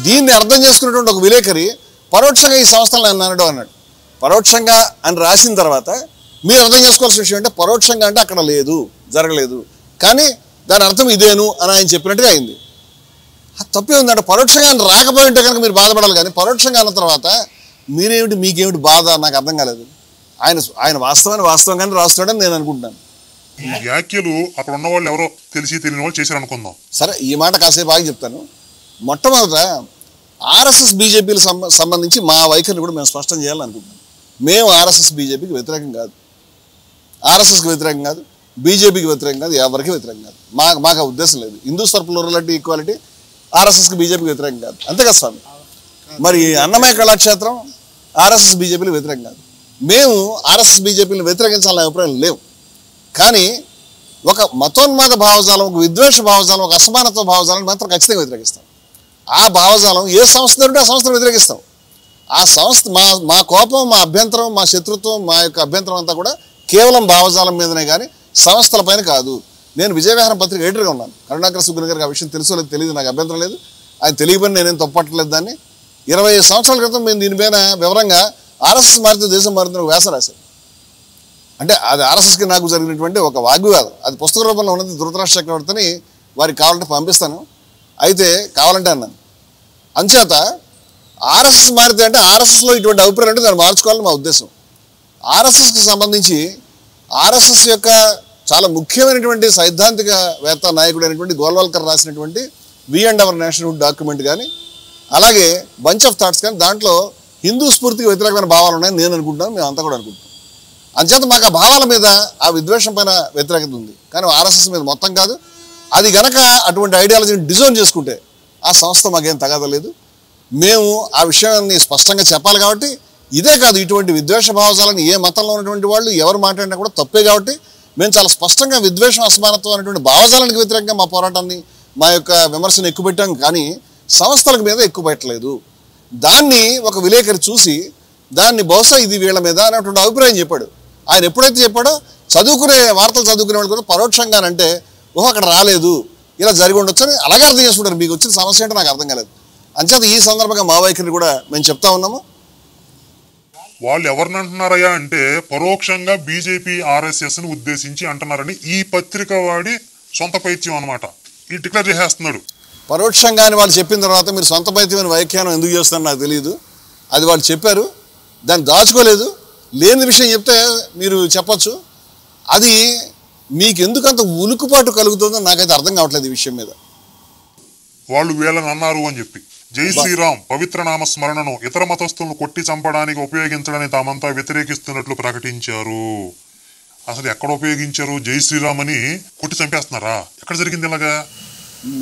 దీన్ని అర్థం చేసుకున్నటువంటి ఒక విలేకరి పరోక్షంగా ఈ సంస్థలను అన్నాడు అన్నాడు. పరోక్షంగా అని రాసిన తర్వాత మీరు అర్థం చేసుకోవాల్సిన విషయం అంటే, పరోక్షంగా అంటే అక్కడ లేదు, జరగలేదు, కానీ దాని అర్థం ఇదేను అని ఆయన చెప్పినట్టుగా అయింది. తప్పే ఉందంటే, పరోక్షంగా రాకపోయి ఉంటే కనుక మీరు బాధపడాలి. కానీ పరోక్షంగా అన్న తర్వాత మీరేమిటి, మీకేమిటి బాధ నాకు అర్థం కాలేదు. ఆయన వాస్తవంగానే రాస్తున్నాడని నేను అనుకుంటున్నాను. ఈ వ్యాఖ్యలు అక్కడ ఉన్న వాళ్ళు ఎవరో తెలిసి తెలియని వాళ్ళు చేశారు అనుకుందాం. సరే, ఈ మాట కాసేపు ఆగి చెప్తాను. మొట్టమొదట ఆర్ఎస్ఎస్ బీజేపీలకు సంబంధించి మా వైఖరిని కూడా మేము స్పష్టం చేయాలనుకుంటున్నాం. మేము ఆర్ఎస్ఎస్ బీజేపీకి వ్యతిరేకం కాదు, ఆర్ఎస్ఎస్కి వ్యతిరేకం కాదు, బీజేపీకి వ్యతిరేకం కాదు, ఎవరికి వ్యతిరేకం కాదు. మాకు ఆ ఉద్దేశం లేదు. హిందూస్ ఫర్ ప్లూరాలిటీ, ఈక్వాలిటీ ఆర్ఎస్ఎస్కి బీజేపీకి వ్యతిరేకం కాదు, అంతే కదా స్వామి. మరి అన్నమయ్య కళాక్షేత్రం ఆర్ఎస్ఎస్ బీజేపీకి వ్యతిరేకం కాదు. మేము ఆర్ఎస్ఎస్ బీజేపీని వ్యతిరేకించాలనే అభిప్రాయం లేవు. కానీ ఒక మతోన్మాద భావజాలం, ఒక విద్వేష భావజాలం, ఒక అసమానత్వ భావజాలను మాత్రం ఖచ్చితంగా వ్యతిరేకిస్తాం. ఆ భావజాలం ఏ సంస్థ ఉంటే ఆ సంస్థను వ్యతిరేకిస్తాం. ఆ సంస్థ మా కోపం, మా అభ్యంతరం, మా శత్రుత్వం, మా యొక్క అభ్యంతరం అంతా కూడా కేవలం భావజాలం మీదనే కానీ సంస్థల పైన కాదు. నేను విజయవిహారం పత్రిక ఎడిటర్గా ఉన్నాను. కరుణాకర్ సుగ్గుని గారికి ఆ విషయం తెలుసో లేదు తెలియదు, నాకు అభ్యంతరం లేదు. ఆయన తెలియబని నేనేం తప్పట్టలేదు దాన్ని. 20 సంవత్సరాల క్రితం మేము దీనిపైన వివరంగా ఆర్ఎస్ఎస్ మారితే దేశం మారుతున్న వ్యాస రాశాను. అంటే అది ఆర్ఎస్ఎస్కి నాకు జరిగినటువంటి ఒక వాగ్వివాదం. అది పుస్తక రూపంలో ఉన్నది. ధృతరాష్ట్ర చక్రవర్తిని వారికి కావాలంటే పంపిస్తాను, అయితే కావాలంటే అన్నాను. అంచేత ఆర్ఎస్ఎస్ మారితే అంటే ఆర్ఎస్ఎస్లో ఇటువంటి అభిప్రాయం అంటే దాన్ని మార్చుకోవాలని మా ఉద్దేశం. ఆర్ఎస్ఎస్కి సంబంధించి ఆర్ఎస్ఎస్ యొక్క చాలా ముఖ్యమైనటువంటి సైద్ధాంతికవేత్త నాయకుడైనటువంటి గోల్వాల్కర్ రాసినటువంటి వి అండ్ అవర్ నేషన్హుడ్ డాక్యుమెంట్ కానీ, అలాగే బంచ్ ఆఫ్ థాట్స్ కానీ, దాంట్లో హిందూ స్ఫూర్తికి వ్యతిరేకమైన భావాలు ఉన్నాయని నేను అనుకుంటున్నాను, మేము అంతా కూడా అనుకుంటున్నాం. అంచేత మాకు ఆ భావాల మీద, ఆ విద్వేషం పైన వ్యతిరేకత ఉంది, కానీ ఆర్ఎస్ఎస్ మీద మొత్తం కాదు. అది గనక అటువంటి ఐడియాలజీని డిజైన్ చేసుకుంటే ఆ సంస్థ మాకేం తగదలేదు. మేము ఆ విషయాన్ని స్పష్టంగా చెప్పాలి. కాబట్టి ఇదే కాదు, ఇటువంటి విద్వేష భావజాలను ఏ మతంలో ఉన్నటువంటి వాళ్ళు ఎవరు మాట్లాడినా కూడా తప్పే. కాబట్టి మేము చాలా స్పష్టంగా విద్వేషం, అసమానత్వం అనేటువంటి భావజాలానికి వ్యతిరేకంగా మా పోరాటాన్ని, మా యొక్క విమర్శను ఎక్కువ పెట్టాం, కానీ సంస్థల మీద ఎక్కువ పెట్టలేదు. దాన్ని ఒక విలేకరి చూసి దాన్ని బహుశా ఇది వీళ్ళ మీద అనేటువంటి అభిప్రాయం చెప్పాడు. ఆయన ఎప్పుడైతే చెప్పాడో వార్తలు చదువుకునే వాళ్ళు కూడా పరోక్షంగానంటే ఓహో అక్కడ రాలేదు, ఇలా జరిగి ఉండొచ్చు అని అలాగే అర్థం చేసుకుంటారు. మీకు వచ్చిన సమస్య అంటే నాకు అర్థం కాలేదు. అంచేత ఈ సందర్భంగా మా వైఖరిని కూడా మేము చెప్తా ఉన్నాము. వాళ్ళు ఎవరిని అంటున్నారయ్యా అంటే, పరోక్షంగా బీజేపీ ఆర్ఎస్ఎస్ని ఉద్దేశించి అంటున్నారని ఈ పత్రిక వాడి సొంత పైత్యం అనమాట. ఈ డిక్లేర్ చేసేస్తున్నాడు. పరోక్షంగా అని వాళ్ళు చెప్పిన తర్వాత మీరు సొంత పైత్యమైన వ్యాఖ్యానం ఎందుకు చేస్తారో నాకు తెలియదు. అది వాళ్ళు చెప్పారు, దాన్ని దాచుకోలేదు. లేని విషయం చెప్తే మీరు చెప్పచ్చు. అది మీకు ఎందుకంత ఉలుకుపాటు కలుగుతుందో నాకైతే అర్థం కావట్లేదు ఈ విషయం మీద. వాళ్ళు వీళ్ళని అన్నారు అని చెప్పి, జై శ్రీరామ్ పవిత్ర నామ స్మరణను ఇతర మతస్థులను కొట్టి చంపడానికి ఉపయోగించడానికి తామంతా వ్యతిరేకిస్తున్నట్లు ప్రకటించారు. అసలు ఎక్కడ ఉపయోగించారు? జై శ్రీరామ్ అని కొట్టి చంపేస్తున్నారా? ఎక్కడ జరిగింది ఇలాగా?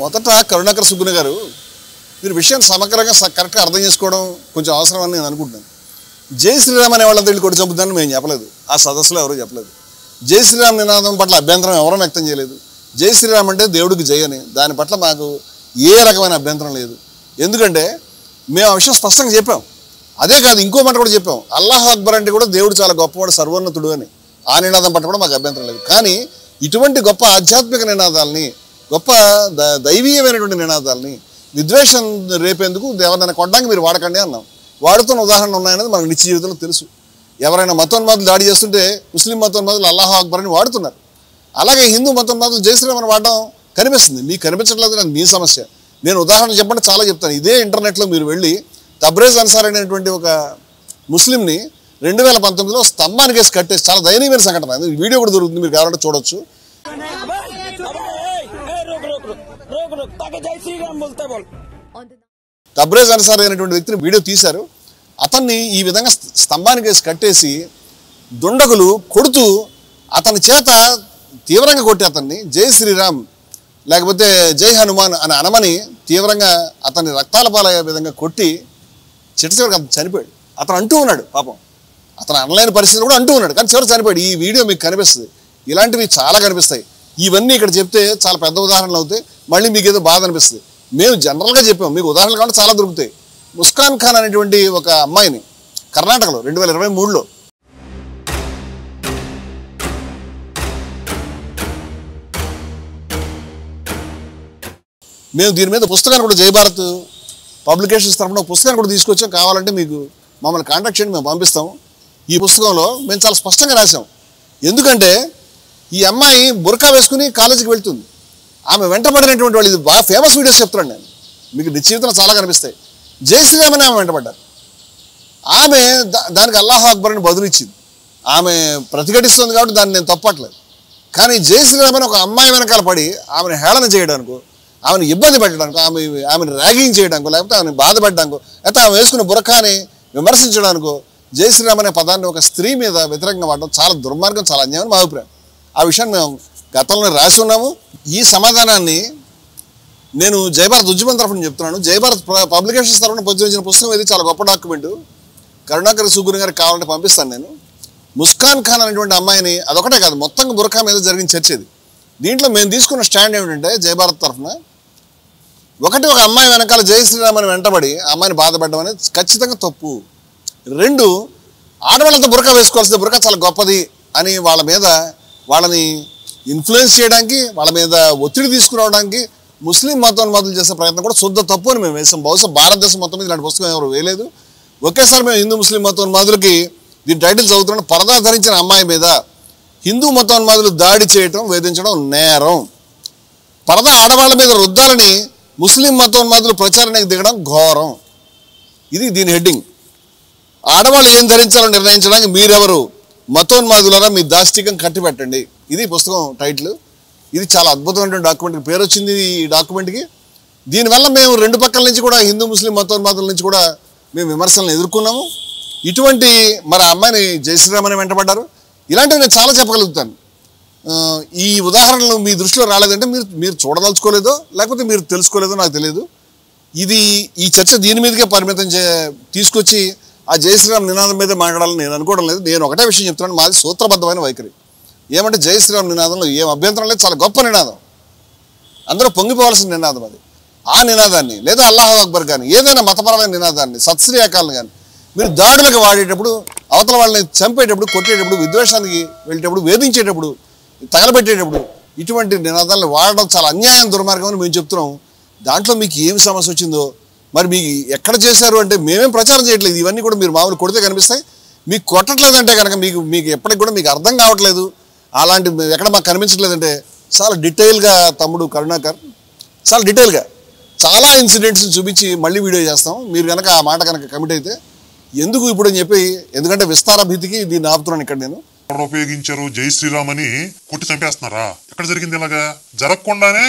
మొదట కరుణాకర్ సుగ్గుని గారు, మీరు విషయాన్ని సమగ్రంగా కరెక్ట్గా అర్థం చేసుకోవడం కొంచెం అవసరం అని నేను అనుకుంటున్నాను. జై శ్రీరామ్ అనే వాళ్ళంతా వీళ్ళు కొట్టి చంపుతానని మేము చెప్పలేదు, ఆ సదస్సులో ఎవరూ చెప్పలేదు. జై శ్రీరామ్ నినాదం పట్ల అభ్యంతరం ఎవరూ వ్యక్తం చేయలేదు. జై శ్రీరామ్ అంటే దేవుడికి జై అని, దాని పట్ల మాకు ఏ రకమైన అభ్యంతరం లేదు. ఎందుకంటే మేము ఆ విషయం స్పష్టంగా చెప్పాం. అదే కాదు, ఇంకో మాట కూడా చెప్పాం, అల్లాహ్ అక్బర్ అంటే కూడా దేవుడు చాలా గొప్పవాడు, సర్వోన్నతుడు అని. ఆ నినాదం పట్ల కూడా మాకు అభ్యంతరం లేదు. కానీ ఇటువంటి గొప్ప ఆధ్యాత్మిక నినాదాలని, గొప్ప దైవీయమైనటువంటి నినాదాలని విద్వేషం రేపేందుకు ఎవరైనా కొట్టడానికి మీరు వాడకండి అన్నాం. వాడుతున్న ఉదాహరణలు ఉన్నాయనేది మనకు నిత్య జీవితంలో తెలుసు. ఎవరైనా మతోన్మాదులు దాడి చేస్తుంటే ముస్లిం మతోన్మాదులు అల్లాహ్ అక్బర్ అని వాడుతున్నారు. అలాగే హిందూ మతోన్మాదులు జై శ్రీరామ్ అని వాడడం కనిపిస్తుంది. మీకు కనిపించట్లేదు, నాకు మీ సమస్య. నేను ఉదాహరణ చెప్పండి చాలా చెప్తాను. ఇదే ఇంటర్నెట్లో మీరు వెళ్ళి తబ్రేజ్ అన్సారీ అనేటువంటి ఒక ముస్లింని 2019లో స్తంభానికి వేసి కట్టేసి, చాలా దయనీయమైన సంఘటన, వీడియో కూడా దొరుకుతుంది, మీరు కావాలంటే చూడొచ్చు. తబ్రేజ్ అన్సారీ అనేటువంటి వ్యక్తిని వీడియో తీశారు. అతన్ని ఈ విధంగా స్తంభానికి వేసి కట్టేసి దుండగులు కొడుతూ అతని చేత తీవ్రంగా కొట్టి అతన్ని జై శ్రీరామ్ లేకపోతే జై హనుమాన్ అని అనమని తీవ్రంగా అతన్ని రక్తాల పాలయ్యే విధంగా కొట్టి చివరికి అతను చనిపోయాడు. అతను అంటూ ఉన్నాడు పాపం, అతను అనలేని పరిస్థితి కూడా అంటూ ఉన్నాడు, కానీ చివరికి చనిపోయాడు. ఈ వీడియో మీకు కనిపిస్తుంది, ఇలాంటివి చాలా కనిపిస్తాయి. ఇవన్నీ ఇక్కడ చెప్తే చాలా పెద్ద ఉదాహరణలు అవుతాయి, మళ్ళీ మీకు ఏదో బాధ అనిపిస్తుంది. మేము జనరల్గా చెప్పాము, మీకు ఉదాహరణలు కాబట్టి చాలా దొరుకుతాయి. ముస్కాన్ ఖాన్ అనేటువంటి ఒక అమ్మాయిని కర్ణాటకలో 2023లో మేము దీని మీద పుస్తకాన్ని కూడా జయభారత్ పబ్లికేషన్స్ తరఫున పుస్తకాన్ని కూడా తీసుకొచ్చాం. కావాలంటే మీకు మమ్మల్ని కాంటాక్ట్ చేయండి, మేము పంపిస్తాము. ఈ పుస్తకంలో మేము చాలా స్పష్టంగా రాసాం. ఎందుకంటే ఈ అమ్మాయి బుర్కా వేసుకుని కాలేజీకి వెళ్తుంది, ఆమె వెంటబడినటువంటి వాళ్ళు, ఇది బాగా ఫేమస్ వీడియోస్ చెప్తున్నాను నేను, మీకు నిశ్చితంగా చాలా కనిపిస్తాయి. జై శ్రీరామ్ అని ఆమె వెంటబడ్డారు. ఆమె దానికి అల్లాహ్ అక్బర్ అని బదులు ఇచ్చింది. ఆమె ప్రతిఘటిస్తుంది కాబట్టి దాన్ని నేను తప్పట్లేదు. కానీ జై శ్రీరామ్ అని ఒక అమ్మాయి వెనకాల పడి ఆమెను హేళన చేయడానికో, ఆమెను ఇబ్బంది పెట్టడానికో, ఆమెను ర్యాగింగ్ చేయడానికో, లేకపోతే ఆమెను బాధపెట్టడానికో, లేకపోతే ఆమె వేసుకున్న బురకాని విమర్శించడానికో జై శ్రీరామ్ అనే పదాన్ని ఒక స్త్రీ మీద వ్యతిరేకంగా వాడడం చాలా దుర్మార్గం, చాలా అన్యాయం మా అభిప్రాయం. ఆ విషయాన్ని మేము గతంలో రాసి ఉన్నాము. ఈ సమాధానాన్ని నేను జయభారత్ ఉద్యమం తరఫున చెప్తున్నాను. జయభారత్ పబ్లికేషన్స్ తరఫున ప్రచురించిన పుస్తకం ఇది, చాలా గొప్ప డాక్యుమెంటు. కరుణాకర్ సుగురు గారికి కావాలంటే పంపిస్తాను నేను. ముస్కాన్ ఖాన్ అనేటువంటి అమ్మాయిని, అదొకటే కాదు, మొత్తం బురకా మీద జరిగిన చర్చ ఇది. దీంట్లో మేము తీసుకున్న స్టాండ్ ఏమిటంటే జయభారత్ తరఫున, ఒకటి, ఒక అమ్మాయి వెనకాల జై శ్రీరామ్ అని వెంటబడి ఆ అమ్మాయిని బాధపెట్టడం అనేది ఖచ్చితంగా తప్పు. రెండు, ఆడవాళ్ళంతా బురకా వేసుకోవాల్సింది, బురకా చాలా గొప్పది అని వాళ్ళని ఇన్ఫ్లుయెన్స్ చేయడానికి, వాళ్ళ మీద ఒత్తిడి తీసుకురావడానికి ముస్లిం మతోన్మాదులు చేసే ప్రయత్నం కూడా శుద్ధ తప్పు అని మేము వేసాం. బహుశా భారతదేశం మొత్తం మీద ఇలాంటి పుస్తకం ఎవరు వేయలేదు. ఒకేసారి మేము హిందూ ముస్లిం మతోన్మాదులకి దీని టైటిల్ చదువుతున్నాం. పరదా ధరించిన అమ్మాయి మీద హిందూ మతోన్మాదులు దాడి చేయటం, వేధించడం నేరం. పరదా ఆడవాళ్ళ మీద రుద్దాలని ముస్లిం మతోన్మాదులు ప్రచారానికి దిగడం ఘోరం. ఇది దీని హెడ్డింగ్. ఆడవాళ్ళు ఏం ధరించాలో నిర్ణయించడానికి మీరెవరు? మతోన్మాదులారా మీ దాష్టికం కట్టిపెట్టండి. ఇది పుస్తకం టైటిల్. ఇది చాలా అద్భుతమైన డాక్యుమెంట్కి పేరు వచ్చింది ఈ డాక్యుమెంట్కి. దీనివల్ల మేము రెండు పక్కల నుంచి కూడా, హిందూ ముస్లిం మతోన్మాదుల నుంచి కూడా మేము విమర్శలను ఎదుర్కొన్నాము. ఇటువంటి మరి ఆ అమ్మాయిని జై శ్రీరామ్ అని వెంటబడ్డారు. ఇలాంటివి నేను చాలా చెప్పగలుగుతాను. ఈ ఉదాహరణలు మీ దృష్టిలో రాలేదంటే మీరు చూడదలుచుకోలేదో, లేకపోతే మీరు తెలుసుకోలేదో నాకు తెలియదు. ఈ చర్చ దీని మీదకే పరిమితం తీసుకొచ్చి ఆ జై శ్రీరామ్ నినాదం మీద మాట్లాడాలని నేను అనుకోవడం లేదు. నేను ఒకటే విషయం చెప్తున్నాను, మాది సూత్రబద్ధమైన వైఖరి. ఏమంటే జై శ్రీరామ్ నినాదంలో ఏం అభ్యంతరం లేదు, చాలా గొప్ప నినాదం, అందరూ పొంగిపోవాల్సిన నినాదం అది. ఆ నినాదాన్ని, లేదా అల్లాహ్ అక్బర్ కానీ, ఏదైనా మతపరమైన నినాదాన్ని, సత్శ్రీ అకాల్ని కానీ మీరు దాడులకు వాడేటప్పుడు, అవతల వాళ్ళని చంపేటప్పుడు, కొట్టేటప్పుడు, విద్వేషానికి వెళ్ళేటప్పుడు, వేధించేటప్పుడు, తగలబెట్టేటప్పుడు ఇటువంటి నినాదాలను వాడడం చాలా అన్యాయం, దుర్మార్గం అని మేము చెప్తున్నాం. దాంట్లో మీకు ఏమి సమస్య వచ్చిందో మరి మీకు ఎక్కడ చేశారు అంటే మేమేం ప్రచారం చేయట్లేదు. ఇవన్నీ కూడా మీరు మామూలు కొడితే కనిపిస్తాయి. మీకు కొట్టట్లేదంటే కనుక మీకు ఎప్పటికి కూడా మీకు అర్థం కావట్లేదు, అలాంటి ఎక్కడ మాకు కనిపించట్లేదంటే చాలా డీటెయిల్గా తమ్ముడు కరుణాకర్ చాలా డీటెయిల్గా చాలా ఇన్సిడెంట్స్ చూపించి మళ్ళీ వీడియో చేస్తాం. మీరు కనుక ఆ మాట కనుక కమిట్ అయితే ఎందుకు ఇప్పుడు అని చెప్పి, ఎందుకంటే విస్తార భీతికి దీన్ని ఆపుతున్నాను ఇక్కడ నేను. ఉపయోగించారు జై శ్రీరామ్ అని కొట్టి చంపేస్తున్నారా? ఎక్కడ జరిగింది? ఇలాగా జరగకుండానే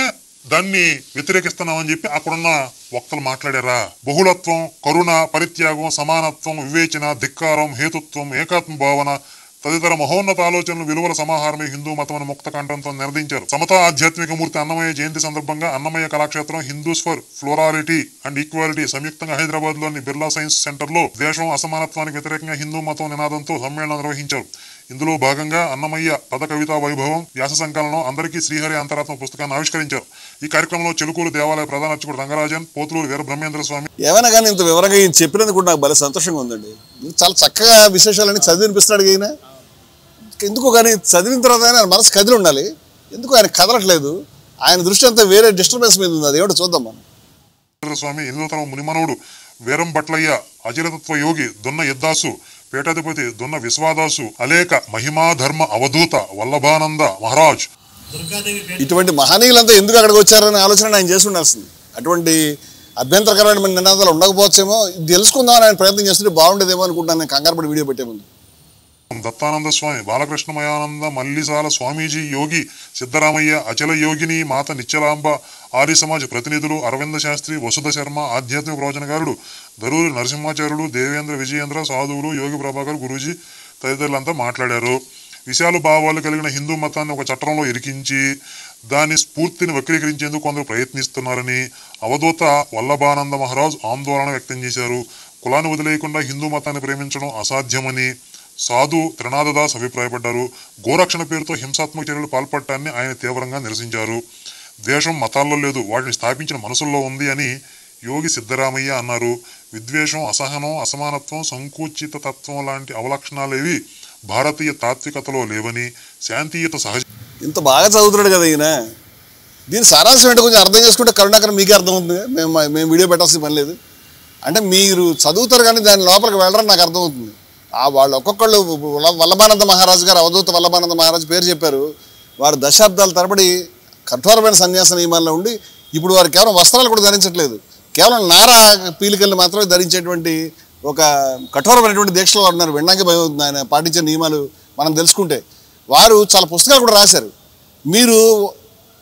దాన్ని వ్యతిరేకిస్తున్నామని చెప్పి అక్కడున్న వక్తలు మాట్లాడారా? బహుళత్వం, కరుణ, పరిత్యాగం, సమానత్వం, వివేచన, ధిక్కారం, హేతుత్వం, ఏకాత్మ భావన తదితర మహోన్నత ఆలోచనలు, విలువల సమాహారమే హిందూ మతం ముక్త కంఠంతో నిర్వహించారు. సమతా ఆధ్యాత్మిక మూర్తి అన్నమయ్య జయంతి సందర్భంగా Annamayya Kalakshetram, Hindus for plurality and equality సంయుక్తంగా హైదరాబాద్ లోని బిర్లా సైన్స్ సెంటర్ లో దేశం అసమానత్వానికి వ్యతిరేకంగా హిందూ మతం నినాదంతో సమ్మేళనం నిర్వహించారు. ఇందులో భాగంగా అన్నమయ్య పద కవితా వైభవం వ్యాస సంకలనం, అందరికీ శ్రీహరి అంతరాత్మ పుస్తకాన్ని ఆవిష్కరించారు. ఈ కార్యక్రమంలో చెలుకూరు దేవాలయ ప్రధాన అర్చకుడు రంగరాజన్, పోతులూరు వీర బ్రహ్మేంద్ర స్వామి. ఏమైనా కానీ ఇంత వివరంగా ఈయన చెప్పినందుకు కూడా నాకు భలే సంతోషంగా ఉందండి. చాలా చక్కగా విశేషాలని చదివినిపిస్తున్నాడు ఈయన. ఎందుకు కానీ చదివిన తర్వాత ఆయన మనసు కదిలి ఉండాలి. ఎందుకు ఆయన కదలట్లేదు? ఆయన దృష్టి అంతా వేరే డిస్టర్బెన్స్ మీద ఉంది. అది ఏమిటో చూద్దాం మనం. స్వామి 8వ తరం మునిమనవుడు వీరం భట్లయ్య, అజలతత్వ యోగి దొన్న యద్దాసు, పీఠాధిపతి దొన్న విశ్వాదాసు, అలేక మహిమాధర్మ అవధూత వల్లభానంద మహారాజ్. ఇటువంటి మహనీయులంతా ఎందుకు అక్కడికి వచ్చారనే ఆలోచన ఆయన చేసి ఉండాల్సింది. అటువంటి అభ్యంతరకరమైన నినాదాలు ఉండకపోవచ్చేమో, తెలుసుకుందామని ఆయన ప్రయత్నం చేస్తుంటే బాగుండేదేమో అనుకుంటున్నాను నేను కంగారు పడి వీడియో పెట్టే ముందు. దత్తానంద స్వామి, బాలకృష్ణమయానంద, మల్లిసాల స్వామీజీ, యోగి సిద్ధరామయ్య, అచల యోగిని, మాత నిత్యలాంబ, ఆర్య సమాజ్ ప్రతినిధులు, అరవింద శాస్త్రి, వసుధ శర్మ, ఆధ్యాత్మిక ప్రవచనకారుడు దరూరి నరసింహాచార్యుడు, దేవేంద్ర విజయేంద్ర, సాధువులు, యోగి ప్రభాకర్, గురూజీ తదితరులంతా మాట్లాడారు. విశాలు భావాలు కలిగిన హిందూ మతాన్ని ఒక చట్టంలో ఇరికించి దాని స్ఫూర్తిని వక్రీకరించేందుకు కొందరు ప్రయత్నిస్తున్నారని అవధూత వల్లభానంద మహారాజ్ ఆందోళన వ్యక్తం చేశారు. కులాన్ని వదిలేయకుండా హిందూ మతాన్ని ప్రేమించడం అసాధ్యమని సాధు త్రినాథదాస్ అభిప్రాయపడ్డారు. గోరక్షణ పేరుతో హింసాత్మక చర్యలు పాల్పడటాన్ని ఆయన తీవ్రంగా నిరసించారు. ద్వేషం మతాల్లో లేదు, వాటిని స్థాపించిన మనసుల్లో ఉంది అని యోగి సిద్ధరామయ్య అన్నారు. విద్వేషం, అసహనం, అసమానత్వం, సంకుచిత తత్వం లాంటి అవలక్షణాలేవి భారతీయ తాత్వికతలో లేవని, శాంతియుత సహజ. ఇంత బాగా చదువుతున్నాడు కదా ఈయన, దీని సారాంశం ఏంటో కొంచెం అర్థం చేసుకుంటే కరుణాకర్ మీకే అర్థమవుతుంది. మేము వీడియో పెట్టాల్సిన పని లేదు. అంటే మీరు చదువుతారు కానీ దాని లోపలికి వెళ్ళరని నాకు అర్థమవుతుంది. వాళ్ళు ఒక్కొక్కళ్ళు వల్లభానంద మహారాజు గారు, అవధూత వల్లభానంద మహారాజు పేరు చెప్పారు. వారు దశాబ్దాల తరబడి కఠోరమైన సన్యాస నియమాల్లో ఉండి ఇప్పుడు వారు కేవలం వస్త్రాలు కూడా ధరించట్లేదు, కేవలం నారా పీలికల్ని మాత్రమే ధరించేటువంటి ఒక కఠోరమైనటువంటి దీక్షలో ఉన్నారు. విన్నాకే భయం అవుతుంది ఆయన పాటించే నియమాలు మనం తెలుసుకుంటే. వారు చాలా పుస్తకాలు కూడా రాశారు. మీరు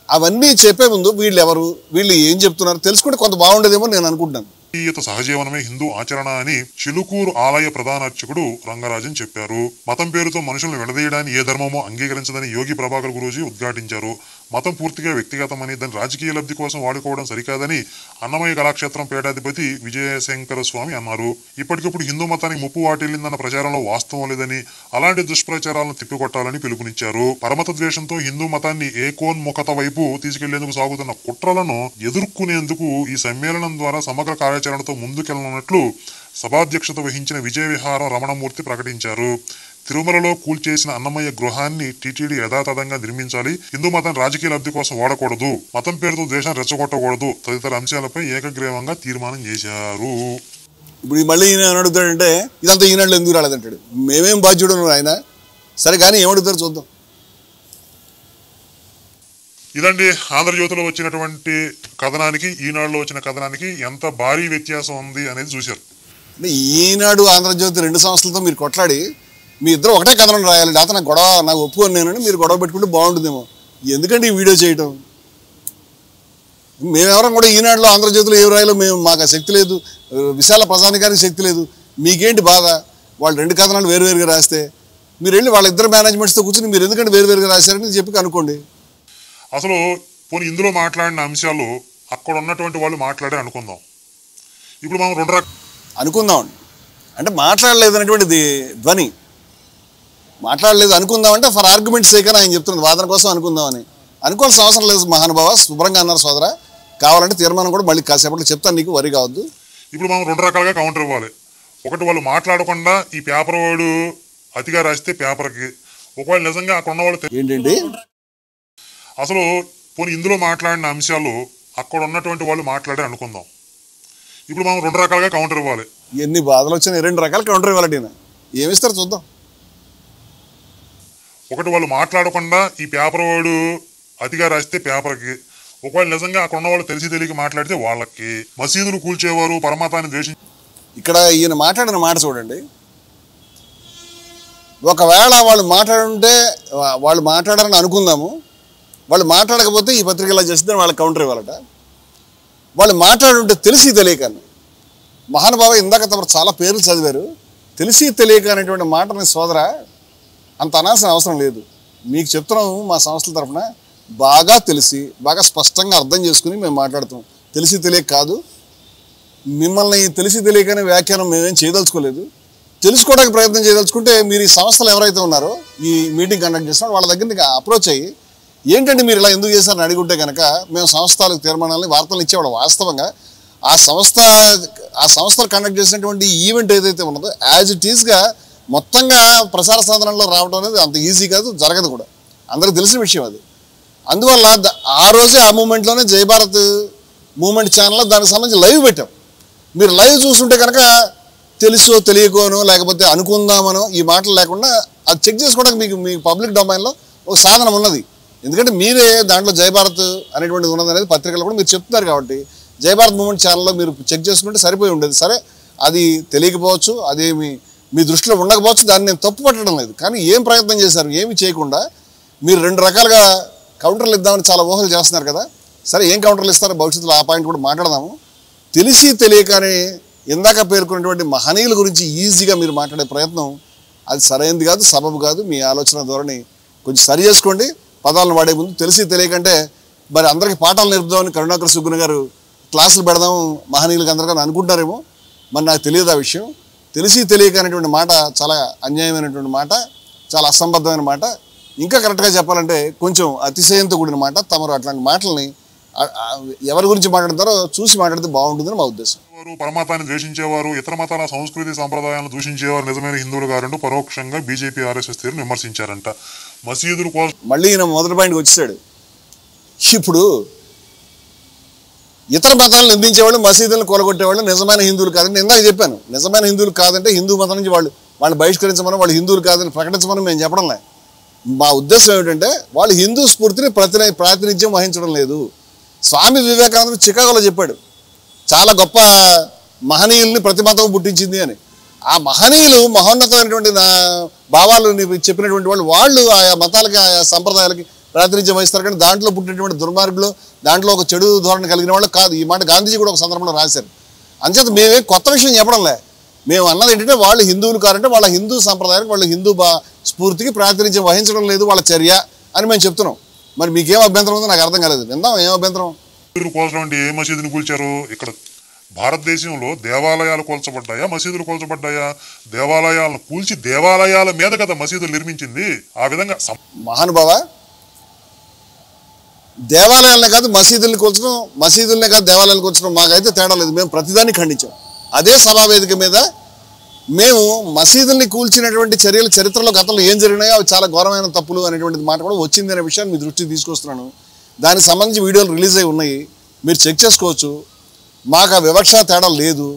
అవన్నీ చెప్పే ముందు వీళ్ళు ఎవరు, వీళ్ళు ఏం చెప్తున్నారు తెలుసుకుంటే కొంత బాగుండేదేమో నేను అనుకుంటున్నాను. సహజీవనమే హిందూ ఆచరణ అని చిలుకూరు ఆలయ ప్రధాన అర్చకుడు రంగరాజన్ చెప్పారు. మతం పేరుతో మనుషులను విడదీయడాన్ని ఏ ధర్మమో అంగీకరించదని యోగి ప్రభాకర్ గురూజీ ఉద్ఘాటించారు. మతం పూర్తిగా వ్యక్తిగతమని, దాని రాజకీయ లబ్ధి కోసం వాడుకోవడం సరికాదని అన్నమయ్య కళాక్షేత్రం పీఠాధిపతి విజయశంకర స్వామి అన్నారు. ఇప్పటికిప్పుడు హిందూ మతానికి ముప్పు వాటిల్లిందన్న ప్రచారంలో వాస్తవం లేదని, అలాంటి దుష్ప్రచారాలను తిప్పికొట్టాలని పిలుపునిచ్చారు. పరమత ద్వేషంతో హిందూ మతాన్ని ఏకోన్ముఖత వైపు తీసుకెళ్లేందుకు సాగుతున్న కుట్రలను ఎదుర్కొనేందుకు ఈ సమ్మేళనం ద్వారా సమగ్ర కార్యాచరణతో ముందుకెళ్లనున్నట్లు సభాధ్యక్షత వహించిన విజయ విహారం రమణమూర్తి ప్రకటించారు. తిరుమలలో కూల్చేసిన అన్నమయ్య గృహాన్ని టీటీడీ యథాతథంగా నిర్మించాలి, హిందూ మతం రాజకీయ లబ్ధి కోసం వాడకూడదు, మతం పేరుతో దేశాన్ని రెచ్చగొట్టకూడదు తదితర అంశాలపై ఏకగ్రీవంగా తీర్మానం చేశారు. ఇప్పుడు మళ్ళీ ఈయన అడుగుతాడంటే ఇదంతా ఈనాడులో ఎందుకు రాలేదంటాడు. మేమేం బాధ్యుడు ఆయన. సరే కానీ ఏమడుగుతారు చూద్దాం. ఇదండి ఆంధ్రజ్యోతిలో వచ్చినటువంటి కథనానికి ఈనాడులో వచ్చిన కథనానికి ఎంత భారీ వ్యత్యాసం ఉంది అనేది చూశారు. అంటే ఈనాడు ఆంధ్రజ్యోతి 2 సంస్థలతో మీరు కొట్లాడి మీ ఇద్దరు ఒకటే కథనం రాయాలి. లేకపోతే నాకు గొడవ, నాకు ఒప్పుకొని నేనని మీరు గొడవ పెట్టుకుంటే బాగుంటుందేమో. ఎందుకంటే ఈ వీడియో చేయటం, మేమెవరం కూడా ఈనాడులో ఆంధ్రజ్యోతిలో ఏం రాయాలో మాకు ఆ శక్తి లేదు, విశాల ప్రజానికానికి శక్తి లేదు. మీకేంటి బాధ? వాళ్ళు 2 కథనాలు వేరువేరుగా రాస్తే మీరు వెళ్ళి వాళ్ళిద్దరు మేనేజ్మెంట్స్తో కూర్చొని మీరు ఎందుకంటే వేరువేరుగా రాశారని చెప్పి కనుక్కోండి. అసలు పోనీ ఇందులో మాట్లాడిన అంశాలు అక్కడ ఉన్నటువంటి వాళ్ళు మాట్లాడే అనుకుందాం. ఇప్పుడు మనం 2 అనుకుందామండి అంటే మాట్లాడలేదు అనేటువంటిది ధ్వని. మాట్లాడలేదు అనుకుందామంటే ఫర్ ఆర్గ్యుమెంట్ సేక్ అని ఆయన చెప్తున్నది, వాదన కోసం అనుకుందామని. అనుకోవాల్సిన అవసరం లేదు మహానుభావ, శుభ్రంగా అన్నారు సోదరా. కావాలంటే తీర్మానం కూడా మళ్ళీ కాసేపట్లో చెప్తాను, నీకు వరి కావద్దు. ఇప్పుడు మనం 2 రకాలుగా కౌంటర్ ఇవ్వాలి. ఒకటి, వాళ్ళు మాట్లాడకుండా ఈ పేపర్ వాడు అతిగా రాస్తే పేపర్కి, ఒకవేళ నిజంగా అక్కడ ఉన్న వాళ్ళు ఏంటండి అసలు పోనీ ఇందులో మాట్లాడిన అంశాలు అక్కడ ఉన్నటువంటి వాళ్ళు మాట్లాడే అనుకుందాం. ఇప్పుడు మనం 2 రకాలుగా కౌంటర్ ఇవ్వాలి. ఎన్ని బాధలు వచ్చినా 2 రకాల కౌంటర్ ఇవ్వాలి. ఏమిస్తారు చూద్దాం. ఒకటి, వాళ్ళు మాట్లాడకుండా ఈ పేపర్ వాడు అతిగా రాస్తే పేపర్కి, ఒకవేళ నిజంగా అక్కడ ఉన్న వాళ్ళు తెలిసి తెలియక మాట్లాడితే వాళ్ళకి. మసీదులు కూల్చేవారు, పరమతాన్ని ద్వేషించి. ఇక్కడ ఈయన మాట్లాడిన మాట చూడండి. ఒకవేళ వాళ్ళు మాట్లాడుంటే వాళ్ళు మాట్లాడారని అనుకుందాము, వాళ్ళు మాట్లాడకపోతే ఈ పత్రిక ఇలా చేస్తే వాళ్ళకి కౌంటర్ ఇవ్వాలట. వాళ్ళు మాట్లాడుంటే తెలిసి తెలియక, మహానుభావ ఇందాక తమరు చాలా పేర్లు చదివారు, తెలిసి తెలియక అనేటువంటి మాటని సోదర అంత అనాల్సిన అవసరం లేదు. మీకు చెప్తున్నాము మా సంస్థల తరఫున బాగా తెలిసి బాగా స్పష్టంగా అర్థం చేసుకుని మేము మాట్లాడుతాం. తెలిసి తెలియక కాదు, మిమ్మల్ని తెలిసి తెలియకనే వ్యాఖ్యానం మేమేం చేయదలుచుకోలేదు. తెలుసుకోవడానికి ప్రయత్నం చేయదలుచుకుంటే మీరు ఈ సంస్థలు ఎవరైతే ఉన్నారో ఈ మీటింగ్ కండక్ట్ చేస్తున్నారో వాళ్ళ దగ్గరికి అప్రోచ్ అయ్యి ఏంటంటే మీరు ఇలా ఎందుకు చేశారని అడుగుంటే కనుక మేము సంస్థలకు తీర్మానాలని వార్తలు ఇచ్చేవాళ్ళం. వాస్తవంగా ఆ సంస్థలు కండక్ట్ చేసినటువంటి ఈవెంట్ ఏదైతే ఉన్నదో యాజ్ ఇట్ ఈజ్గా మొత్తంగా ప్రసార సాధనంలో రావడం అనేది అంత ఈజీ కాదు, జరగదు కూడా, అందరికీ తెలిసిన విషయం అది. అందువల్ల ఆ రోజే ఆ మూమెంట్లోనే జయభారత్ మూమెంట్ ఛానల్లో దానికి సంబంధించి లైవ్ పెట్టాం. మీరు లైవ్ చూస్తుంటే కనుక తెలుసో తెలియకోనో లేకపోతే అనుకుందామనో ఈ మాటలు లేకుండా అది చెక్ చేసుకోవడానికి మీకు పబ్లిక్ డొమైన్లో ఒక సాధనం ఉన్నది. ఎందుకంటే మీరే దాంట్లో జయభారత్ అనేటువంటిది ఉన్నది అనేది పత్రికలు కూడా మీరు చెప్తున్నారు కాబట్టి జయభారత్ మూమెంట్ ఛానల్లో మీరు చెక్ చేసుకుంటే సరిపోయి ఉండేది. సరే అది తెలియకపోవచ్చు, అదేమి మీ దృష్టిలో ఉండకపోవచ్చు, దాన్ని నేను తప్పు పట్టడం లేదు. కానీ ఏం ప్రయత్నం చేశారు? ఏమి చేయకుండా మీరు 2 రకాలుగా కౌంటర్లు ఇద్దామని చాలా ఊహలు చేస్తున్నారు కదా. సరే ఏం కౌంటర్లు ఇస్తారో భవిష్యత్తులో ఆ పాయింట్ కూడా మాట్లాడదాము. తెలిసి తెలియకనే ఇందాక పేర్కొన్నటువంటి మహనీయుల గురించి ఈజీగా మీరు మాట్లాడే ప్రయత్నం అది సరైనది కాదు, సబబు కాదు. మీ ఆలోచన ధోరణి కొంచెం సరి చేసుకోండి పదాలను వాడే ముందు. తెలిసి తెలియకంటే మరి అందరికీ పాఠాలు నేర్పుదామని కరుణాకర్ సుగ్గున గారు క్లాసులు పెడదాం మహనీయులకి అందరికీ అనుకుంటారేమో. మరి నాకు తెలియదు ఆ విషయం. తెలిసి తెలియకనేటువంటి మాట చాలా అన్యాయమైనటువంటి మాట, చాలా అసంబద్ధమైన మాట. ఇంకా కరెక్ట్గా చెప్పాలంటే కొంచెం అతిశయంతో కూడిన మాట. తమరు అట్లాంటి మాటల్ని ఎవరి గురించి మాట్లాడతారో చూసి మాట్లాడితే బాగుంటుందని మా ఉద్దేశం. పరమతాన్ని ద్వేషించేవారు, ఇతర మతాల సంస్కృతి సంప్రదాయాలను దూషించేవారు నిజమైన హిందువులు గారంటూ పరోక్షంగా బీజేపీ ఆర్ఎస్ఎస్ తీరును విమర్శించారంట. మసీదులు మళ్ళీ ఈయన మొదటి పాయింట్కి వచ్చాడు. ఇప్పుడు ఇతర మతాలను నిందించేవాళ్ళు, మసీదులను కొలగొట్టేవాళ్ళు నిజమైన హిందువులు కాదని ఇందాక చెప్పాను. నిజమైన హిందువులు కాదంటే హిందూ మతం నుంచి వాళ్ళు బహిష్కరించమని, వాళ్ళు హిందువులు కాదని ప్రకటించమని మేము చెప్పడంలే. మా ఉద్దేశం ఏమిటంటే వాళ్ళు హిందూ స్ఫూర్తిని ప్రాతినిధ్యం వహించడం లేదు. స్వామి వివేకానందుడు చికాగోలో చెప్పాడు, చాలా గొప్ప మహనీయుల్ని ప్రతి మతం పుట్టించింది అని. ఆ మహనీయులు మహోన్నతమైనటువంటి భావాలు చెప్పినటువంటి వాళ్ళు ఆయా మతాలకి, ఆయా సంప్రదాయాలకి ప్రాతినిధ్యం వహిస్తారు. కానీ దాంట్లో పుట్టినటువంటి దుర్మార్గులు, దాంట్లో ఒక చెడు ధోరణి కలిగిన వాళ్ళు కాదు. ఈ మాట గాంధీజీ కూడా ఒక సందర్భంలో రాశారు. అంచేత మేమే కొత్త విషయం చెప్పడంలే. మేము అన్నది ఏంటంటే వాళ్ళు హిందువులు కారంటే వాళ్ళ హిందూ సంప్రదాయానికి, వాళ్ళ హిందూ స్ఫూర్తికి ప్రాతినిధ్యం వహించడం లేదు వాళ్ళ చర్య అని మేము చెప్తున్నాం. మరి మీకేం అభ్యంతరం ఉందో నాకు అర్థం కాలేదు. విందాం ఏం అభ్యంతరం. ఏ మసీదుని కూల్చారు? ఇక్కడ భారతదేశంలో దేవాలయాలు కూల్చబడ్డాయా, మసీదులు కూల్చబడ్డాయా? దేవాలయాలను కూల్చి దేవాలయాల మీద కదా మసీదులు నిర్మించింది. ఆ విధంగా మహానుభావ, దేవాలయాలనే కాదు మసీదుల్ని కూల్చడం, మసీదులనే కాదు దేవాలయాలు కూల్చడం మాకైతే తేడా లేదు. మేము ప్రతిదాన్ని ఖండించాం. అదే సభావేదిక మీద మేము మసీదుల్ని కూల్చినటువంటి చర్యలు చరిత్రలో గతంలో ఏం జరిగినాయో అవి చాలా ఘోరమైన తప్పులు అనేటువంటి మాట కూడా వచ్చింది అనే విషయాన్ని మీ దృష్టికి తీసుకొస్తున్నాను. దానికి సంబంధించి వీడియోలు రిలీజ్ అయి ఉన్నాయి, మీరు చెక్ చేసుకోవచ్చు. మాకు ఆ వివక్ష తేడా లేదు.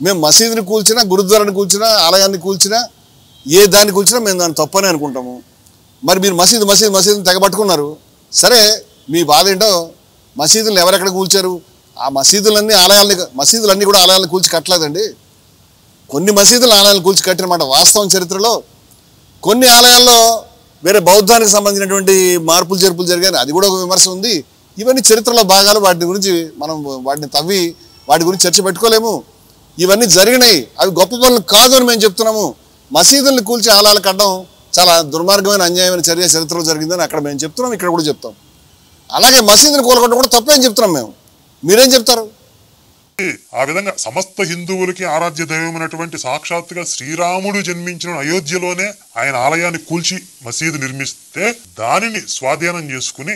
మేము మసీదుని కూల్చినా, గురుద్వారాన్ని కూల్చినా, ఆలయాన్ని కూల్చినా, ఏ దాన్ని కూల్చినా మేము దాన్ని తప్పని అనుకుంటాము. మరి మీరు మసీదుని తెగబట్టుకున్నారు. సరే, మీ బాధ ఏంటో. మసీదులను ఎవరెక్కడ కూల్చారు? ఆ మసీదులన్నీ కూడా ఆలయాలను కూల్చి కట్టలేదండి. కొన్ని మసీదులు ఆలయాలను కూల్చి కట్టిన మాట వాస్తవం చరిత్రలో. కొన్ని ఆలయాల్లో వేరే బౌద్ధానికి సంబంధించినటువంటి మార్పులు చేర్పులు జరిగాయి, అది కూడా ఒక విమర్శ ఉంది. ఇవన్నీ చరిత్రలో భాగాలు. వాటి గురించి మనం వాటిని తవ్వి వాటి గురించి చర్చ పెట్టుకోలేము. ఇవన్నీ జరిగినాయి, అవి గొప్ప పనులు కాదు అని మేము చెప్తున్నాము. మసీదుల్ని కూల్చి ఆలయాలు కట్టడం చాలా దుర్మార్గమైన, అన్యాయమైన చర్య చరిత్రలో జరిగిందని అక్కడ మేము చెప్తున్నాం, ఇక్కడ కూడా చెప్తాం. అలాగే మసీదుని కూలగొట్టడం కూడా తప్పే అని చెప్తున్నాం మేము. మీరేం చెప్తారు? ఆ విధంగా సమస్త హిందువులకి ఆరాధ్య దైవమైనటువంటి సాక్షాత్తుగా శ్రీరాముడు జన్మించిన అయోధ్యలోనే ఆయన ఆలయాన్ని కూల్చి మసీదు నిర్మిస్తే దానిని స్వాధీనం చేసుకుని,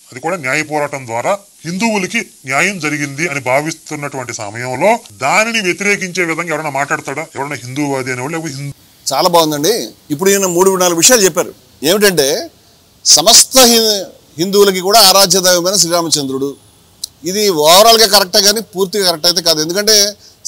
అది కూడా న్యాయ పోరాటం ద్వారా హిందువులకి న్యాయం జరిగింది అని భావిస్తున్నటువంటి సమయంలో దానిని వ్యతిరేకించే విధంగా ఎవరైనా మాట్లాడతాడా? ఎవరైనా హిందూవాది అనేవాళ్ళు? చాలా బాగుందండి. ఇప్పుడు ఈయన 3-4 విషయాలు చెప్పారు. ఏమిటంటే సమస్త హిందువులకి కూడా ఆరాధ్య దైవమైన శ్రీరామచంద్రుడు. ఇది ఓవరాల్గా కరెక్టే కానీ పూర్తిగా కరెక్ట్ అయితే కాదు. ఎందుకంటే